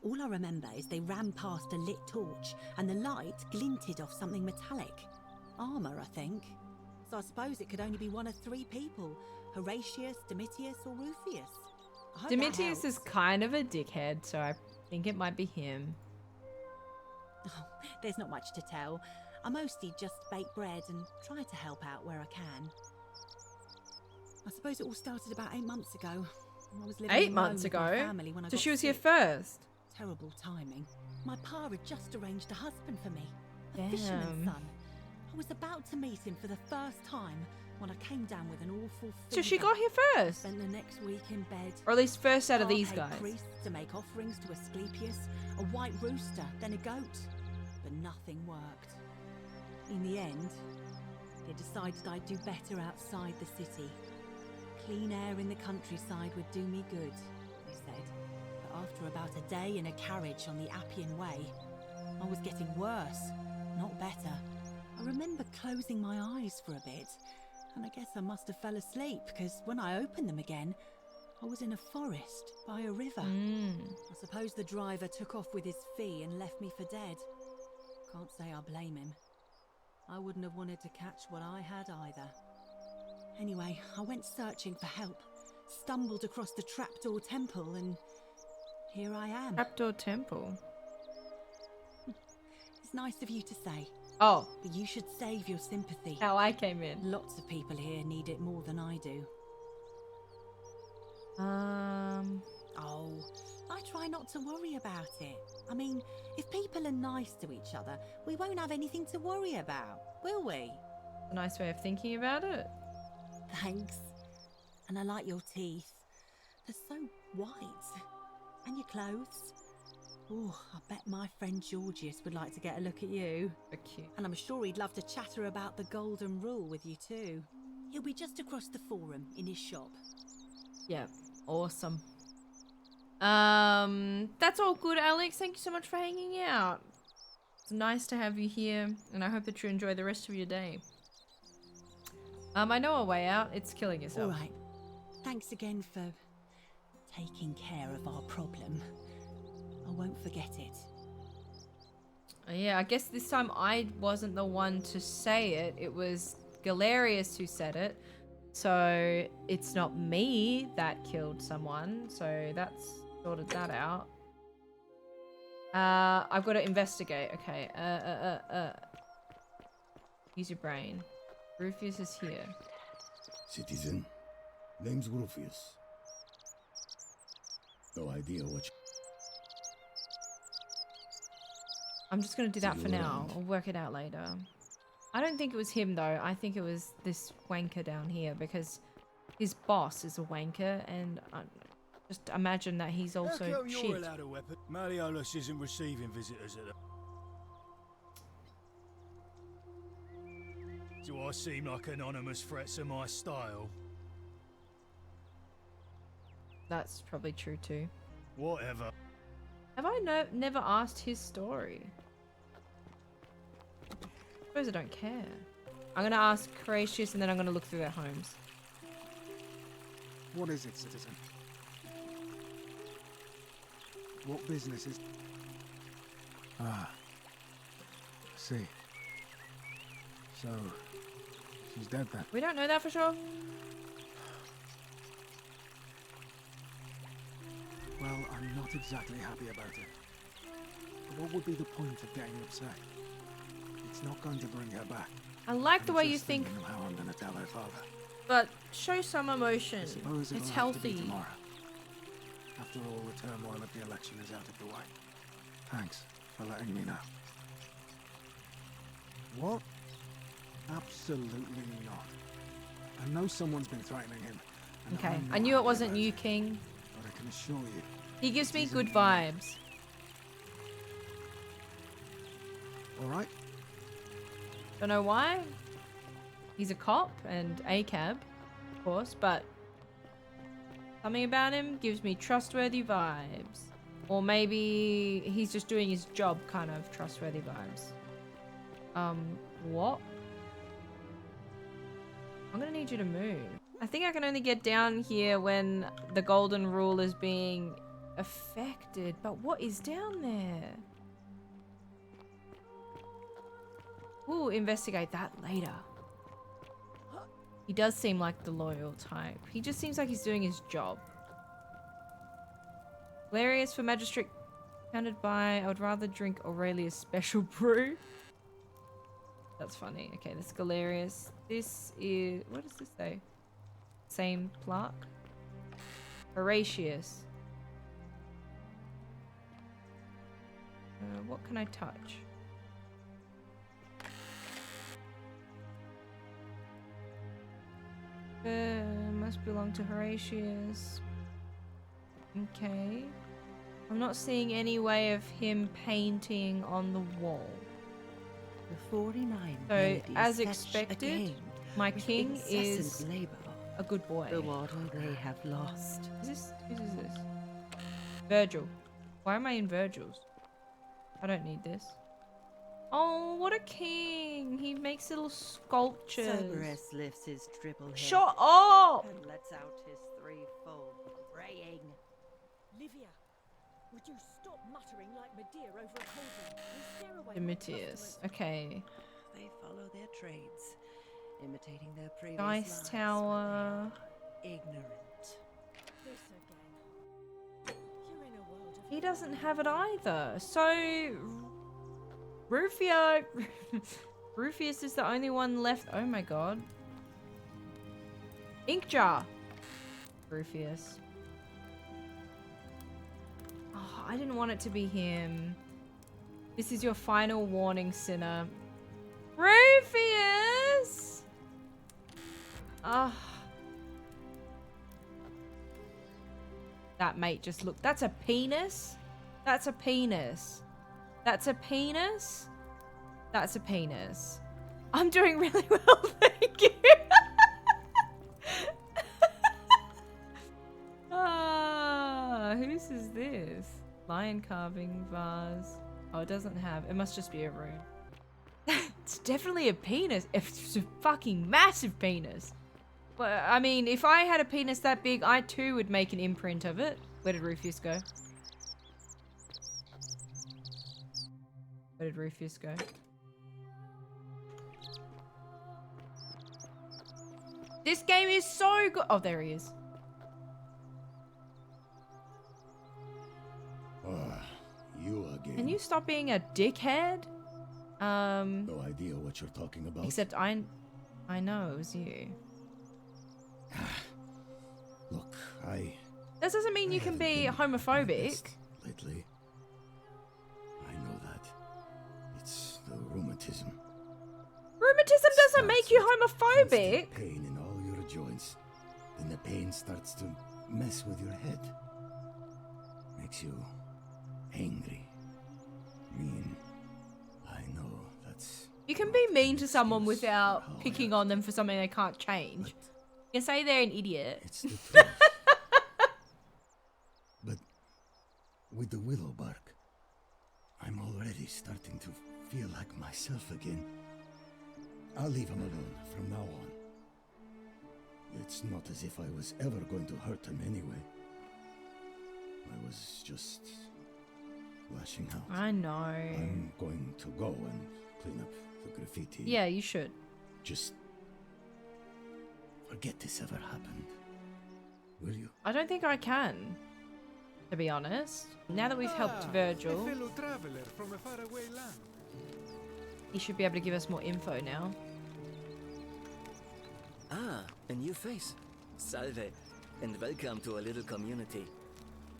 All I remember is they ran past a lit torch and the light glinted off something metallic. Armour, I think. So I suppose it could only be one of three people. Horatius, Domitius or Rufius. I hope that Domitius is helps. kind of a dickhead, so I think it might be him. Oh, there's not much to tell. I mostly just bake bread and try to help out where I can. I suppose it all started about 8 months ago. I was living 8 alone months with my ago? family when I So got she was here sick. first. Terrible timing. My pa had just arranged a husband for me. A Damn. fisherman's son. I was about to meet him for the first time when I came down with an awful fever. So she got here first? Spent the next week in bed. Or at least first out of Pa these paid guys. priests to make offerings to Asclepius, a white rooster, then a goat. But nothing worked. In the end, they decided I'd do better outside the city. Clean air in the countryside would do me good, they said. But after about a day in a carriage on the Appian Way, I was getting worse, not better. I remember closing my eyes for a bit, and I guess I must have fell asleep, because when I opened them again, I was in a forest by a river. I suppose the driver took off with his fee and left me for dead. Can't say I blame him. I wouldn't have wanted to catch what I had either. Anyway, I went searching for help, stumbled across the trapdoor temple, and here I am. Trapdoor temple? It's nice of you to say. Oh. But you should save your sympathy. How I came in. Lots of people here need it more than I do. Oh, I try not to worry about it. I mean, if people are nice to each other, we won't have anything to worry about, will we? A nice way of thinking about it. Thanks. And I like your teeth. They're so white. And your clothes. Oh, I bet my friend Georgius would like to get a look at you. So cute. And I'm sure he'd love to chatter about the golden rule with you too. He'll be just across the forum in his shop. Yeah, awesome. That's all good, Alex. Thank you so much for hanging out. It's nice to have you here, and I hope that you enjoy the rest of your day. I know a way out. It's killing yourself. All right. Thanks again for taking care of our problem. I won't forget it. Yeah, I guess this time I wasn't the one to say it. It was Galerius who said it. So it's not me that killed someone. So that's sorted that out. I've got to investigate. Okay. Use your brain. Rufius is here. Citizen, name's Rufius. No idea what I'm just gonna do that See for you now. around. I'll work it out later. I don't think it was him though. I think it was this wanker down here because his boss is a wanker, and I just imagine that he's also How come you're shit. allowed a weapon? Malleolus isn't receiving visitors at the... Do I seem like anonymous threats of my style? That's probably true too. Whatever. Have I never asked his story? I suppose I don't care. I'm gonna ask Horatius and then I'm gonna look through their homes. What is it, citizen? What business is... Ah. I see. So, she's dead then? We don't know that for sure. Well, I'm not exactly happy about it. But what would be the point of getting upset? It's not going to bring her back. I like the I'm way you just think, thinking of how I'm going to tell her father. but show some emotion. I suppose it'll It's have to be healthy. tomorrow. After all, the turmoil of the election is out of the way. Thanks for letting me know. What? Absolutely not. I know someone's been threatening him. and Okay, I'm I not knew it happy wasn't about you, it, King. But I can assure you, He gives me isn't good me. vibes. all right? Don't know why. He's a cop and a cab, of course, but something about him gives me trustworthy vibes. Or maybe he's just doing his job kind of trustworthy vibes. What? I'm gonna need you to move. I think I can only get down here when the golden rule is being affected. But what is down there? We'll investigate that later. He does seem like the loyal type. He just seems like he's doing his job. Galerius for magistrate counted by, I would rather drink Aurelia's special brew. That's funny. Okay, this Galerius. This is, what does this say? Same plaque. Horatius. What can I touch? Must belong to Horatius. Okay. I'm not seeing any way of him painting on the wall. The 49 So, ladies as fetch expected, again my with king is incessant labour. a good boy. The water they have lost. Who is this? Virgil. Why am I in Virgil's? I don't need this. Oh, what a king! He makes little sculptures. Cerberus lifts his triple head Shut up! and lets out his threefold braying. Livia, would you stop muttering like Medea over a cauldron and stare away Demetrius. Okay. They follow their trades, imitating their previous Dice lives, tower. but they are ignorant. This again. You're in a world of He doesn't have it either. So Rufio Rufius is the only one left. Oh my god. Ink jar. Rufius. Oh, I didn't want it to be him. This is your final warning, sinner. Rufius! Ah. That mate just look. That's a penis? That's a penis. That's a penis? That's a penis. I'm doing really well, thank you. Whose is this? Lion carving vase. Oh, it doesn't have. It must just be a room. It's definitely a penis. It's a fucking massive penis. But, I mean, if I had a penis that big, I too would make an imprint of it. Where did Rufus go? Where did Rufus go? This game is so good. Oh, there he is. You again. Can you stop being a dickhead? No idea what you're talking about. Except I know it was you. Look, This doesn't mean you can be homophobic. lately. I know that. It's the rheumatism. Rheumatism doesn't make you homophobic. Pain in all your joints. Then the pain starts to mess with your head. Makes you angry. Mean. I know that's... You can be mean to someone without picking on them for something they can't change. You can say they're an idiot. It's the truth. But with the willow bark, I'm already starting to feel like myself again. I'll leave him alone from now on. It's not as if I was ever going to hurt him anyway. I was just lashing out. I know. I'm going to go and clean up the graffiti. Yeah, you should. Just forget this ever happened. Will you? I don't think I can, to be honest. Now that we've helped Virgil, A fellow traveler from a faraway land. he should be able to give us more info now. Ah, a new face. Salve, and welcome to a little community.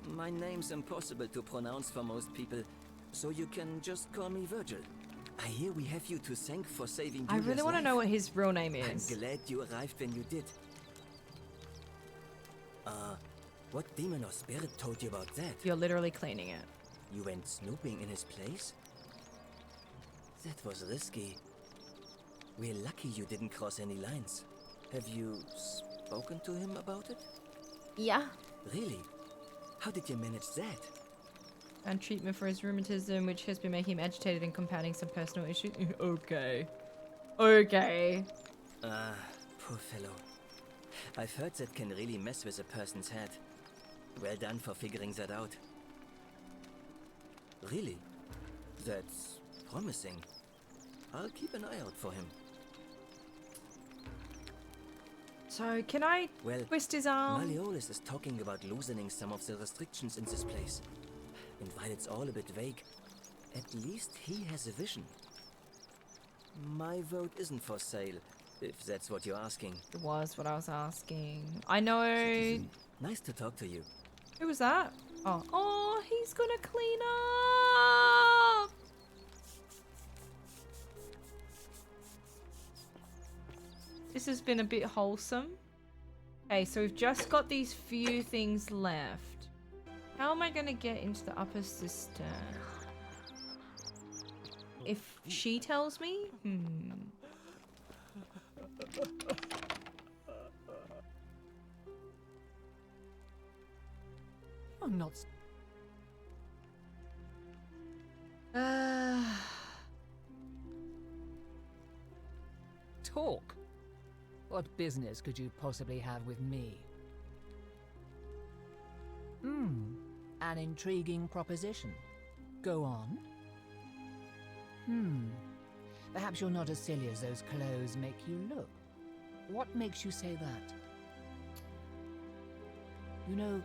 My name's impossible to pronounce for most people, so you can just call me Virgil. I hear we have you to thank for saving I really want to know what his real name is. I'm glad you arrived when you did. What demon or spirit told you about that? You're literally cleaning it. You went snooping in his place? That was risky. We're lucky you didn't cross any lines. Have you spoken to him about it? Yeah. Really? How did you manage that? And treatment for his rheumatism, which has been making him agitated and compounding some personal issues. Okay. Okay. Poor fellow. I've heard that can really mess with a person's head. Well done for figuring that out. Really? That's promising. I'll keep an eye out for him. So, can I twist his arm? Galerius is talking about loosening some of the restrictions in this place. And while it's all a bit vague, at least he has a vision. My vote isn't for sale, if that's what you're asking. It was what I was asking. I know. Citizen, nice to talk to you. Who was that? Oh, he's gonna clean up. This has been a bit wholesome. Okay, so we've just got these few things left. How am I gonna get into the upper cistern? If she tells me? I'm not. Talk. What business could you possibly have with me? An intriguing proposition. Go on. Perhaps you're not as silly as those clothes make you look. What makes you say that? You know,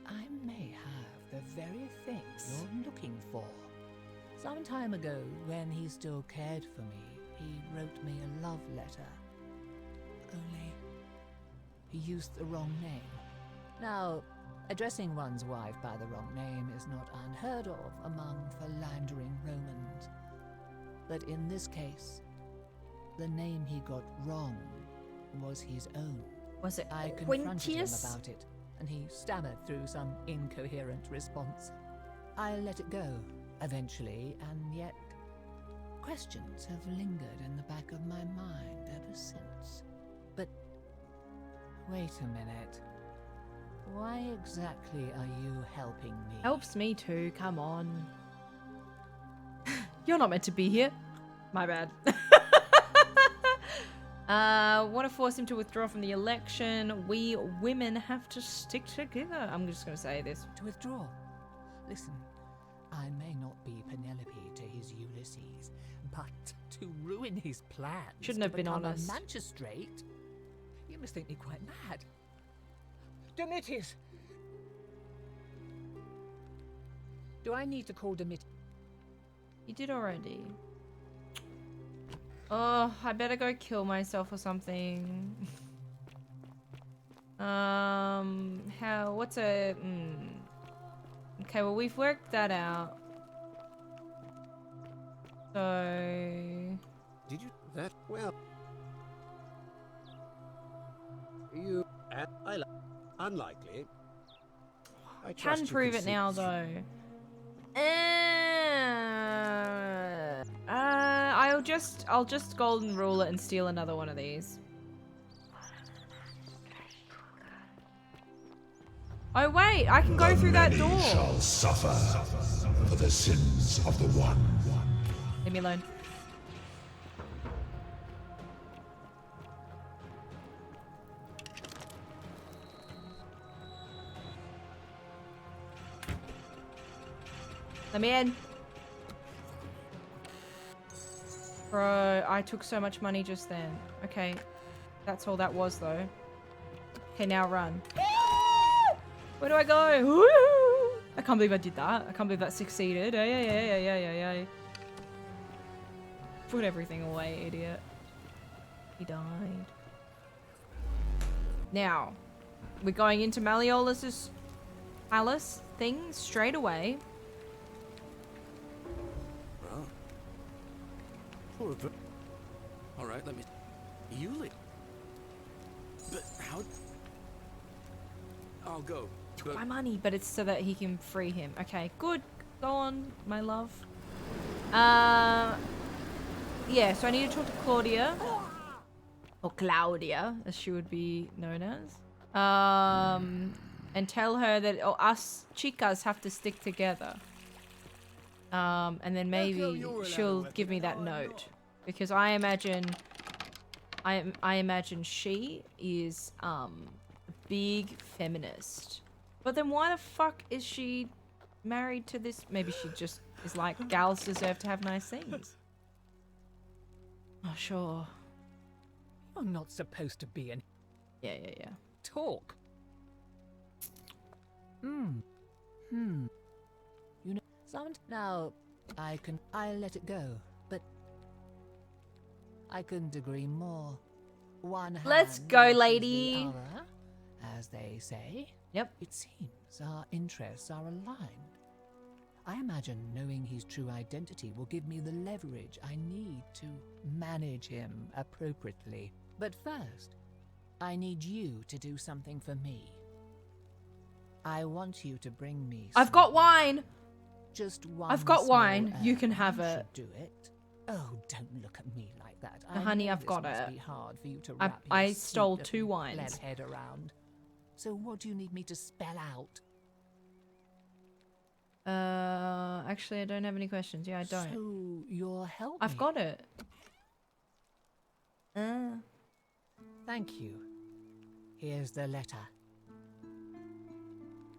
I may have the very thing you're looking for. Some time ago, when he still cared for me, he wrote me a love letter. Only, he used the wrong name. Now, addressing one's wife by the wrong name is not unheard of among philandering Romans. But in this case, the name he got wrong was his own. Was it I confronted him Quintius? about it, and he stammered through some incoherent response. I let it go, eventually, and yet questions have lingered in the back of my mind ever since. But wait a minute. Why exactly are you helping me? Helps me too, come on. You're not meant to be here. My bad. Want to force him to withdraw from the election. We women have to stick together. I'm just going to say this. To withdraw? Listen, I may not be Penelope to his Ulysses, but to ruin his plans Shouldn't have been become honest. a magistrate? You must think me quite mad. Domitius! Do I need to call Domitius? You did already. Oh, I better go kill myself or something. What's a... Okay, well, we've worked that out. So... Did you... That... Well... You... Unlikely. I trust Can you prove could it see now, through- though. I'll just golden rule it and steal another one of these. Oh wait, I can go through that door. Many shall suffer for the sins of the one. Leave me alone. Let me in. Bro, I took so much money just then. Okay. That's all that was, though. Okay, now run. Where do I go? Woo! I can't believe I did that. I can't believe that succeeded. Yeah. Put everything away, idiot. He died. Now, we're going into Malleolus's palace thing straight away. All right, let me. Yuli. But how? I'll go. Took my money, but it's so that he can free him. Okay, good. Go on, my love. Yeah, so I need to talk to Claudia. Or Claudia, as she would be known as. And tell her that us chicas have to stick together. And then maybe she'll give me that note. Because I imagine she is a big feminist. But then why the fuck is she married to this? Maybe she just is like, gals deserve to have nice things. Oh, sure. You're not supposed to be an... Yeah. Talk. You know, now, I'll let it go, but I couldn't agree more. One Let's hand go, washes the lady. other, as they say. Yep. It seems our interests are aligned. I imagine knowing his true identity will give me the leverage I need to manage him appropriately. But first, I need you to do something for me. I want you to bring me I've got wine. Just one. I've got small wine. You herb. can have You it. should do it. Oh, don't look at me like that. Honey, know I've this got must it. Be hard for you to I wrap your I sweet stole little 2 wines. pleb head around. So what do you need me to spell out? Actually, I don't have any questions. Yeah, I don't. So you'll help I've me? got it. Thank you. Here's the letter.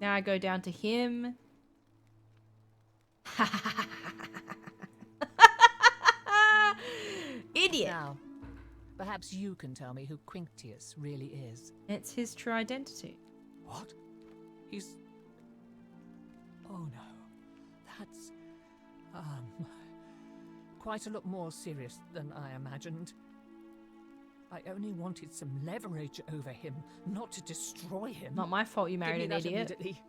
Now I go down to him. Idiot. Now, perhaps you can tell me who Quinctius really is. It's his true identity. What? He's... Oh no. That's... quite a lot more serious than I imagined. I only wanted some leverage over him, not to destroy him. Not my fault you married Give me an that idiot. immediately.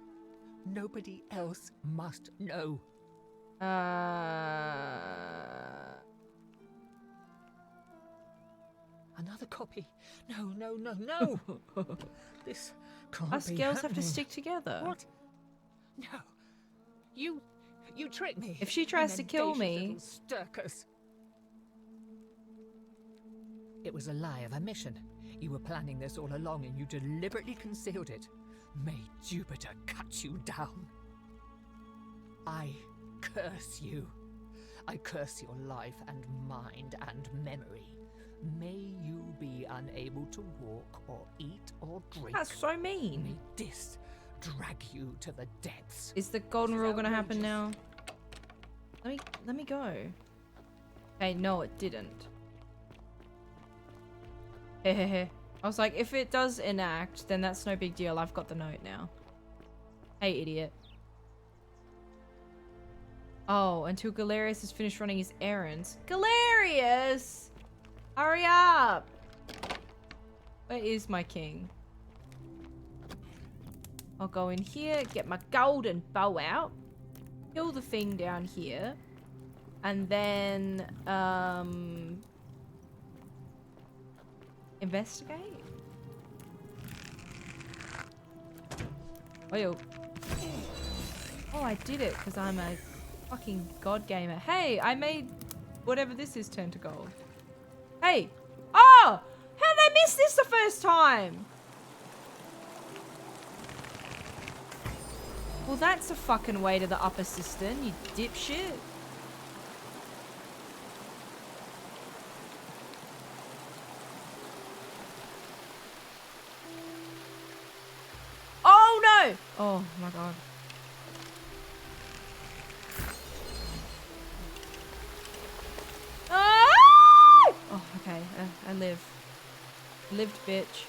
Nobody else must know. Another copy. No. This can't Us be girls have to happening. stick together. What? No. You tricked me. If she tries to kill me... Little Sturkers. It was a lie of a mission. You were planning this all along and you deliberately concealed it. May Jupiter cut you down. I curse you. I curse your life and mind and memory. May you be unable to walk or eat or drink. That's so mean. May this drag you to the depths. Is the golden rule gonna happen now? Let me go. Okay, no, it didn't. Hehehe. I was like, if it does enact, then that's no big deal. I've got the note now. Hey, idiot. Oh, until Galerius has finished running his errands. Galerius! Hurry up! Where is my king? I'll go in here, get my golden bow out, kill the thing down here, and then, investigate? Oh, I did it because I'm a fucking god gamer. Hey, I made whatever this is turn to gold. Hey! Oh! How did I miss this the first time? Well, that's a fucking way to the upper cistern, you dipshit. Oh no! Oh my god. Ah! Oh, okay. I live. Lived, bitch.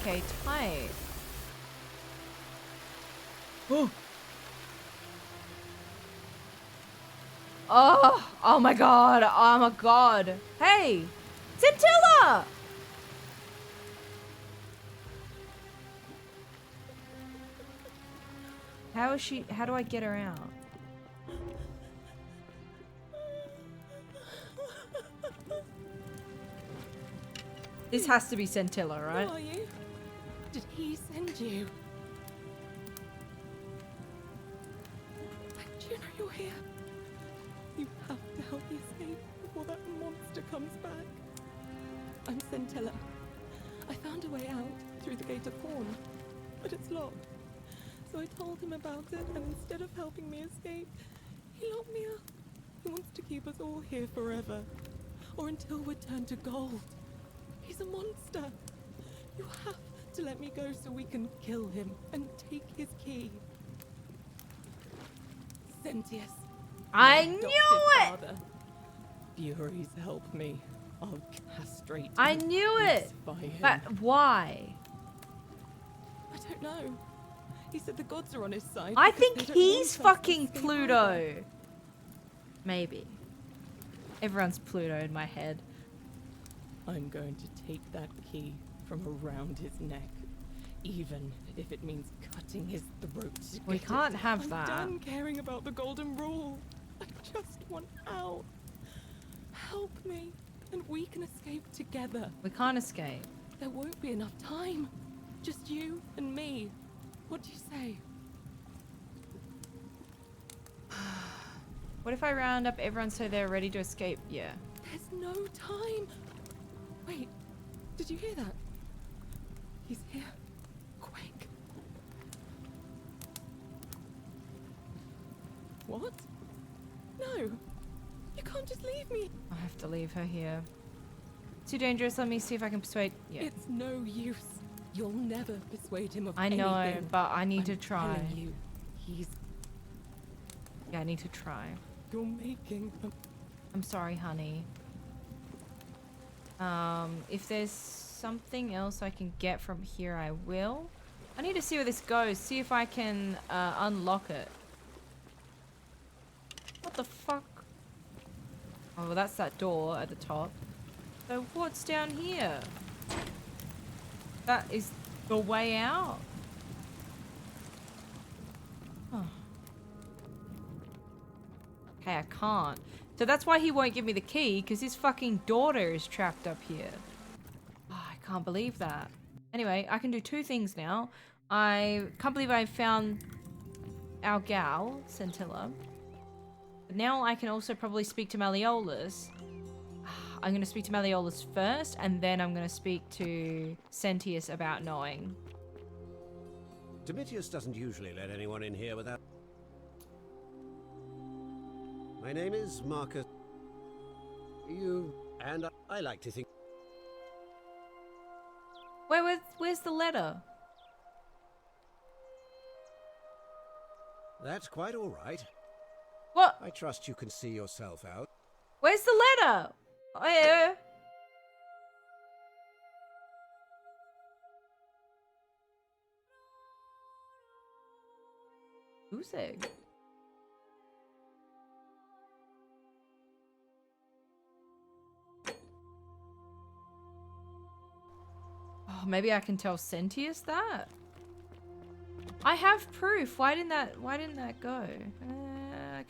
Okay, tight. Oh. Oh my god. Oh my god. Hey, Scintilla! How is she? How do I get her out? This has to be Scintilla, right? Who are you? Did he send you? Do you know you're here? You have to help me escape before that monster comes back. I'm Scintilla. I found a way out through the Gate of Horn, but it's locked. So I told him about it, and instead of helping me escape, he locked me up. He wants to keep us all here forever, or until we're turned to gold. He's a monster. You have to let me go so we can kill him and take his key. Sentius. I my knew adopted it! Father. Furies help me. I'll castrate I him, knew it! crucify him. But why? I don't know. He said the gods are on his side. I because think they don't he's want us to fucking escape Pluto. either. Maybe. Everyone's Pluto in my head. I'm going to take that key from around his neck, even if it means cutting his throat. To We get can't it. have I'm that. done caring about the golden rule. I just want out. Help me, and we can escape together. We can't escape. There won't be enough time. Just you and me. What do you say? What if I round up everyone so they're ready to escape? Yeah. There's no time. Wait, did you hear that? He's here. Quick. What? No. You can't just leave me. I have to leave her here. Too dangerous. Let me see if I can persuade. Yeah. It's no use. You'll never persuade him of I know, anything. but I need I'm to try. telling you, he's... Yeah, I need to try. You're making a... I'm sorry, honey. If there's something else I can get from here, I will. I need to see where this goes. See if I can unlock it. What the fuck? Oh, well, that's that door at the top. So what's down here? That is the way out? Oh. Okay, I can't. So that's why he won't give me the key, because his fucking daughter is trapped up here. Oh, I can't believe that. Anyway, I can do two things now. I can't believe I found our gal, Scintilla. But now I can also probably speak to Malleolus. I'm going to speak to Malleolus first, and then I'm going to speak to Sentius about knowing. Domitius doesn't usually let anyone in here without... My name is Marcus. And I like to think... Where's the letter? That's quite all right. What? I trust you can see yourself out. Where's the letter? Goose egg. Oh, maybe I can tell Sentius that. I have proof. Why didn't that go?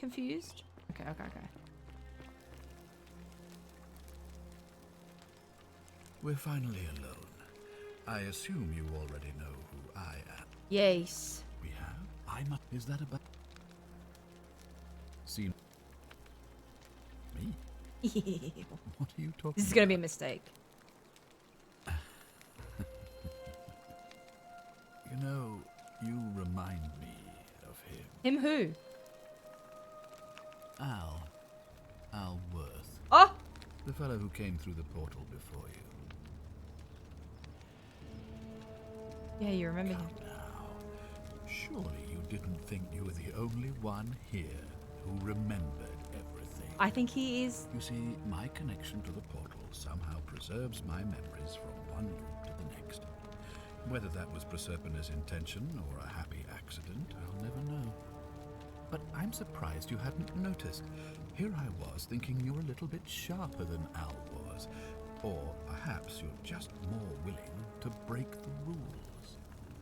Confused. Okay. We're finally alone. I assume you already know who I am. Yes. We have? Is that about... See... Me? What are you talking This is gonna be a mistake. You know, you remind me of him. Him who? Al Worth. Oh! The fellow who came through the portal before you. Yeah, you remember him. Surely you didn't think you were the only one here who remembered everything. I think he is. You see, my connection to the portal somehow preserves my memories from one loop to the next. Whether that was Proserpina's intention or a happy accident, I'll never know. But I'm surprised you hadn't noticed. Here I was thinking you're a little bit sharper than Al was. Or perhaps you're just more willing to break the rules.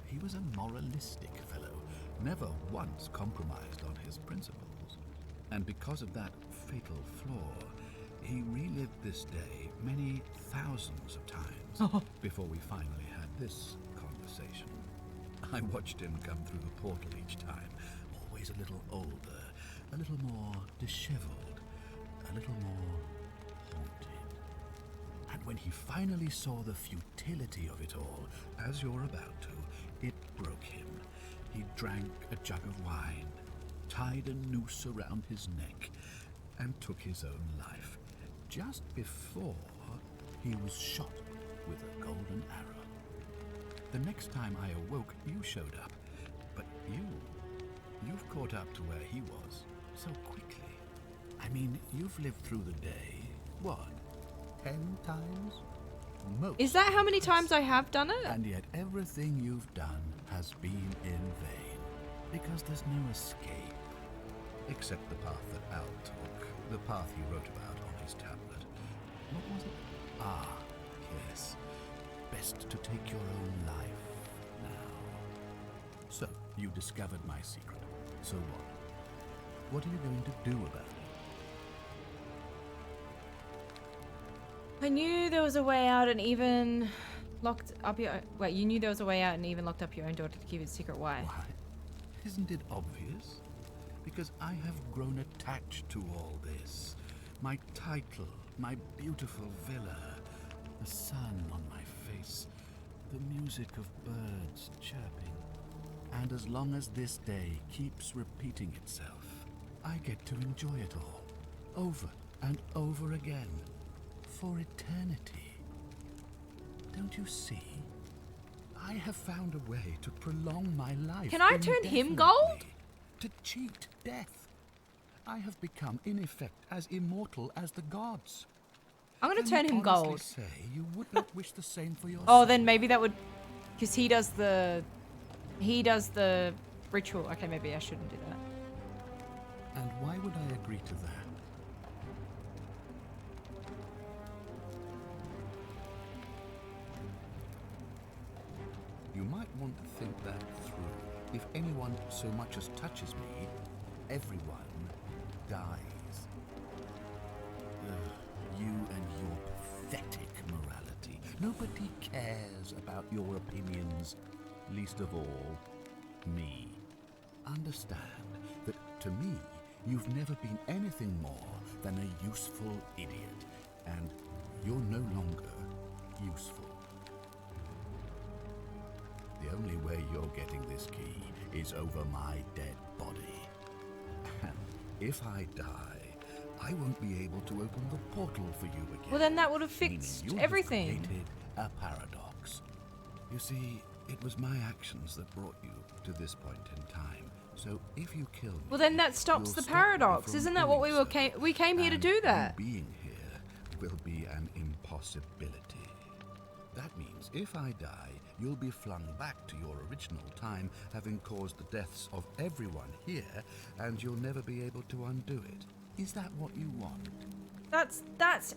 He was a moralistic fellow, never once compromised on his principles. And because of that fatal flaw, he relived this day many thousands of times before we finally had this conversation. I watched him come through the portal each time, always a little older, a little more disheveled, a little more haunted. And when he finally saw the futility of it all, as you're about to, it broke him. He drank a jug of wine, tied a noose around his neck, and took his own life, just before he was shot with a golden arrow. The next time I awoke, you showed up, but you've caught up to where he was so quickly. I mean, you've lived through the day, what, 10 times? Most. Is that how many times I have done it? And yet everything you've done has been in vain, because there's no escape, except the path that Al took, the path he wrote about on his tablet. What was it? Ah, yes. Best to take your own life now. So, you discovered my secret. So what? What are you going to do about it? I knew there was a way out and even locked up your... Wait, you knew there was a way out and even locked up your own daughter to keep it secret. Why? Why? Isn't it obvious? Because I have grown attached to all this. My title, my beautiful villa, the sun on my face, the music of birds chirping. And as long as this day keeps repeating itself, I get to enjoy it all, over and over again, for eternity. Don't you see? I have found a way to prolong my life. Can I turn him gold? To cheat death. I have become, in effect, as immortal as the gods. I'm gonna Can turn you him honestly gold. Say you would not wish the same for yourself. Oh, then maybe that would... Because he does the ritual. Okay, maybe I shouldn't do that. And why would I agree to that? You might want to think that through. If anyone so much as touches me, everyone dies. You and your pathetic morality. Nobody cares about your opinions, least of all, me. Understand that, to me, you've never been anything more than a useful idiot. And you're no longer useful. The only way you're getting this key is over my dead body. And if I die, I won't be able to open the portal for you again. Well, then that would have fixed Meaning you'll everything. have created a paradox. You see, it was my actions that brought you to this point in time. So if you kill me, Well, then that stops you'll the stop me paradox. from Isn't that what doing we came here to and do that? you being here will be an impossibility. That means if I die, you'll be flung back to your original time, having caused the deaths of everyone here, and you'll never be able to undo it. Is that what you want? That's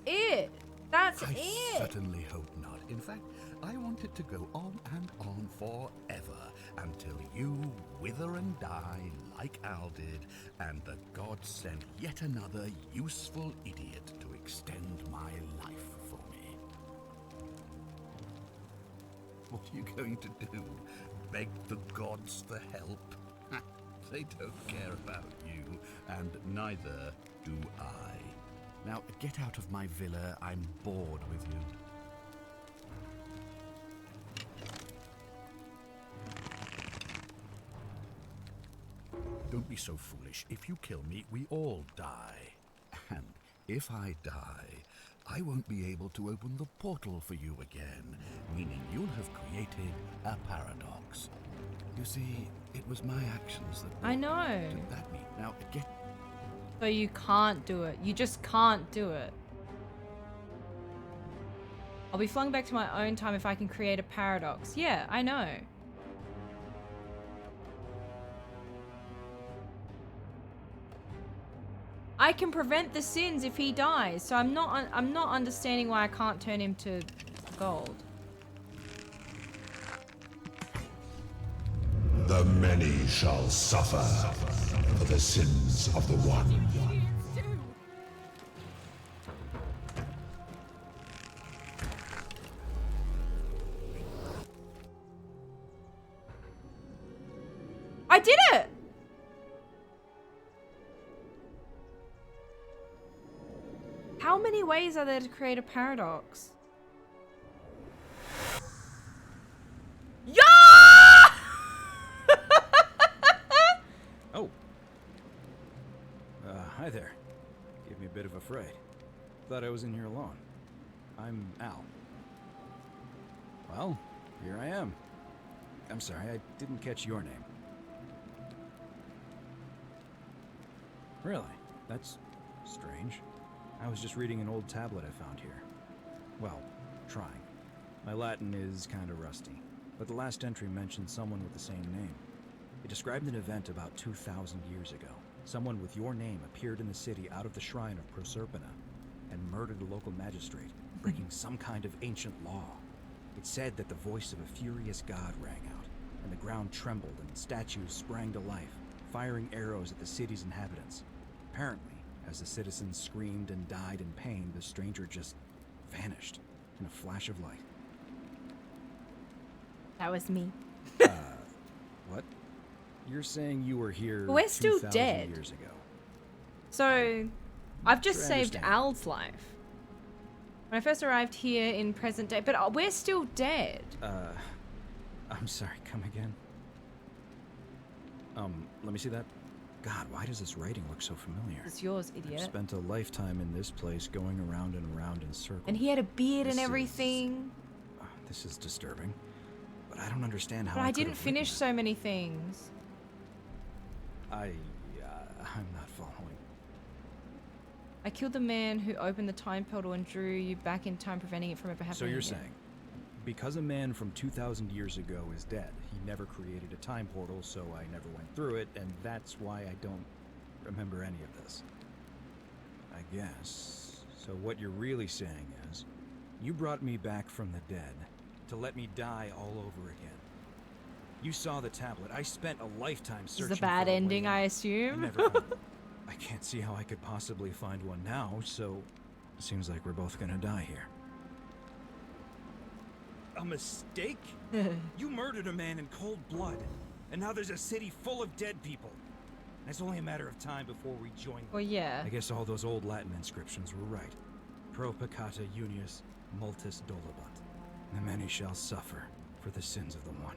it. That's I it. certainly hope not. In fact, I want it to go on and on forever, until you wither and die like Al did, and the gods send yet another useful idiot to extend my life for me. What are you going to do? Beg the gods for help? They don't care about you, and neither do I. Now, get out of my villa. I'm bored with you. Don't be so foolish. If you kill me, we all die. And if I die, I won't be able to open the portal for you again, meaning you'll have created a paradox. You see, it was my actions that I know. did that mean. Now, get... So you can't do it. You just can't do it. I'll be flung back to my own time if I can create a paradox. Yeah, I know. I can prevent the sins if he dies, so I'm not understanding why I can't turn him to gold. The many shall suffer for the sins of the one. I did it! How many ways are there to create a paradox? Yeah! Oh. Hi there. Gave me a bit of a fright. Thought I was in here alone. I'm Al. Well, here I am. I'm sorry, I didn't catch your name. Really? That's strange. I was just reading an old tablet I found here. Well, trying. My Latin is kinda rusty, but the last entry mentioned someone with the same name. It described an event about 2,000 years ago. Someone with your name appeared in the city out of the shrine of Proserpina and murdered a local magistrate, breaking some kind of ancient law. It said that the voice of a furious god rang out, and the ground trembled and statues sprang to life, firing arrows at the city's inhabitants. Apparently, as the citizens screamed and died in pain, the stranger just vanished in a flash of light. That was me. What? You're saying you were here We're still 2,000 dead. years ago? So, I've just Sure, I saved understand. Al's life. When I first arrived here in present day, but we're still dead. I'm sorry, come again? Let me see that. God, why does this writing look so familiar? It's yours, I've idiot. spent a lifetime in this place going around and around in circles. And he had a beard This and is- everything. This is disturbing. But I don't understand how But I could didn't have written finish so many things. I'm not following. I killed the man who opened the time portal and drew you back in time, preventing it from ever happening So you're again. saying, because a man from 2,000 years ago is dead, he never created a time portal, so I never went through it, and that's why I don't remember any of this. I guess. So what you're really saying is, you brought me back from the dead to let me die all over again. You saw the tablet. I spent a lifetime This searching is a bad for a way ending, out. I I assume. never found it. I can't see how I could possibly find one now, so it seems like we're both gonna die here. A mistake? You murdered a man in cold blood, and now there's a city full of dead people. And it's only a matter of time before we join. Well, yeah. I guess all those old Latin inscriptions were right. pro peccata unius multis dolabat. The many shall suffer for the sins of the one.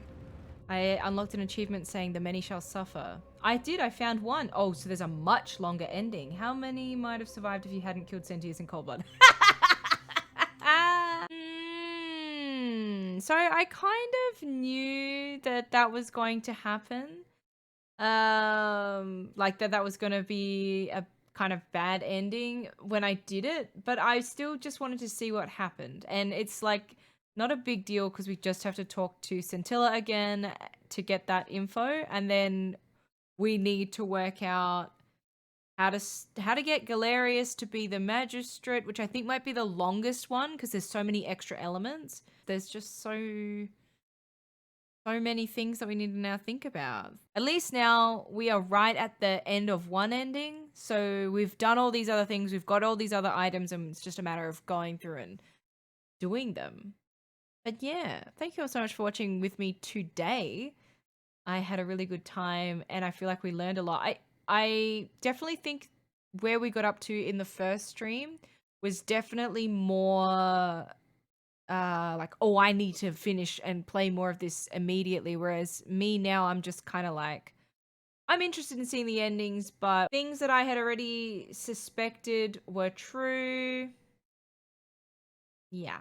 I unlocked an achievement saying the many shall suffer. I did, I found one. Oh, so there's a much longer ending. How many might have survived if you hadn't killed Sentius in cold blood? So I kind of knew that that was going to happen. Like that was going to be a kind of bad ending when I did it, but I still just wanted to see what happened. And it's like not a big deal because we just have to talk to Scintilla again to get that info, and then we need to work out how to get Galerius to be the magistrate, which I think might be the longest one because there's so many extra elements. There's just so many things that we need to now think about. At least now we are right at the end of one ending. So we've done all these other things. We've got all these other items, and it's just a matter of going through and doing them. But yeah, thank you all so much for watching with me today. I had a really good time and I feel like we learned a lot. I definitely think where we got up to in the first stream was definitely more like, oh, I need to finish and play more of this immediately. Whereas me now, I'm just kind of like, I'm interested in seeing the endings, but things that I had already suspected were true. Yeah.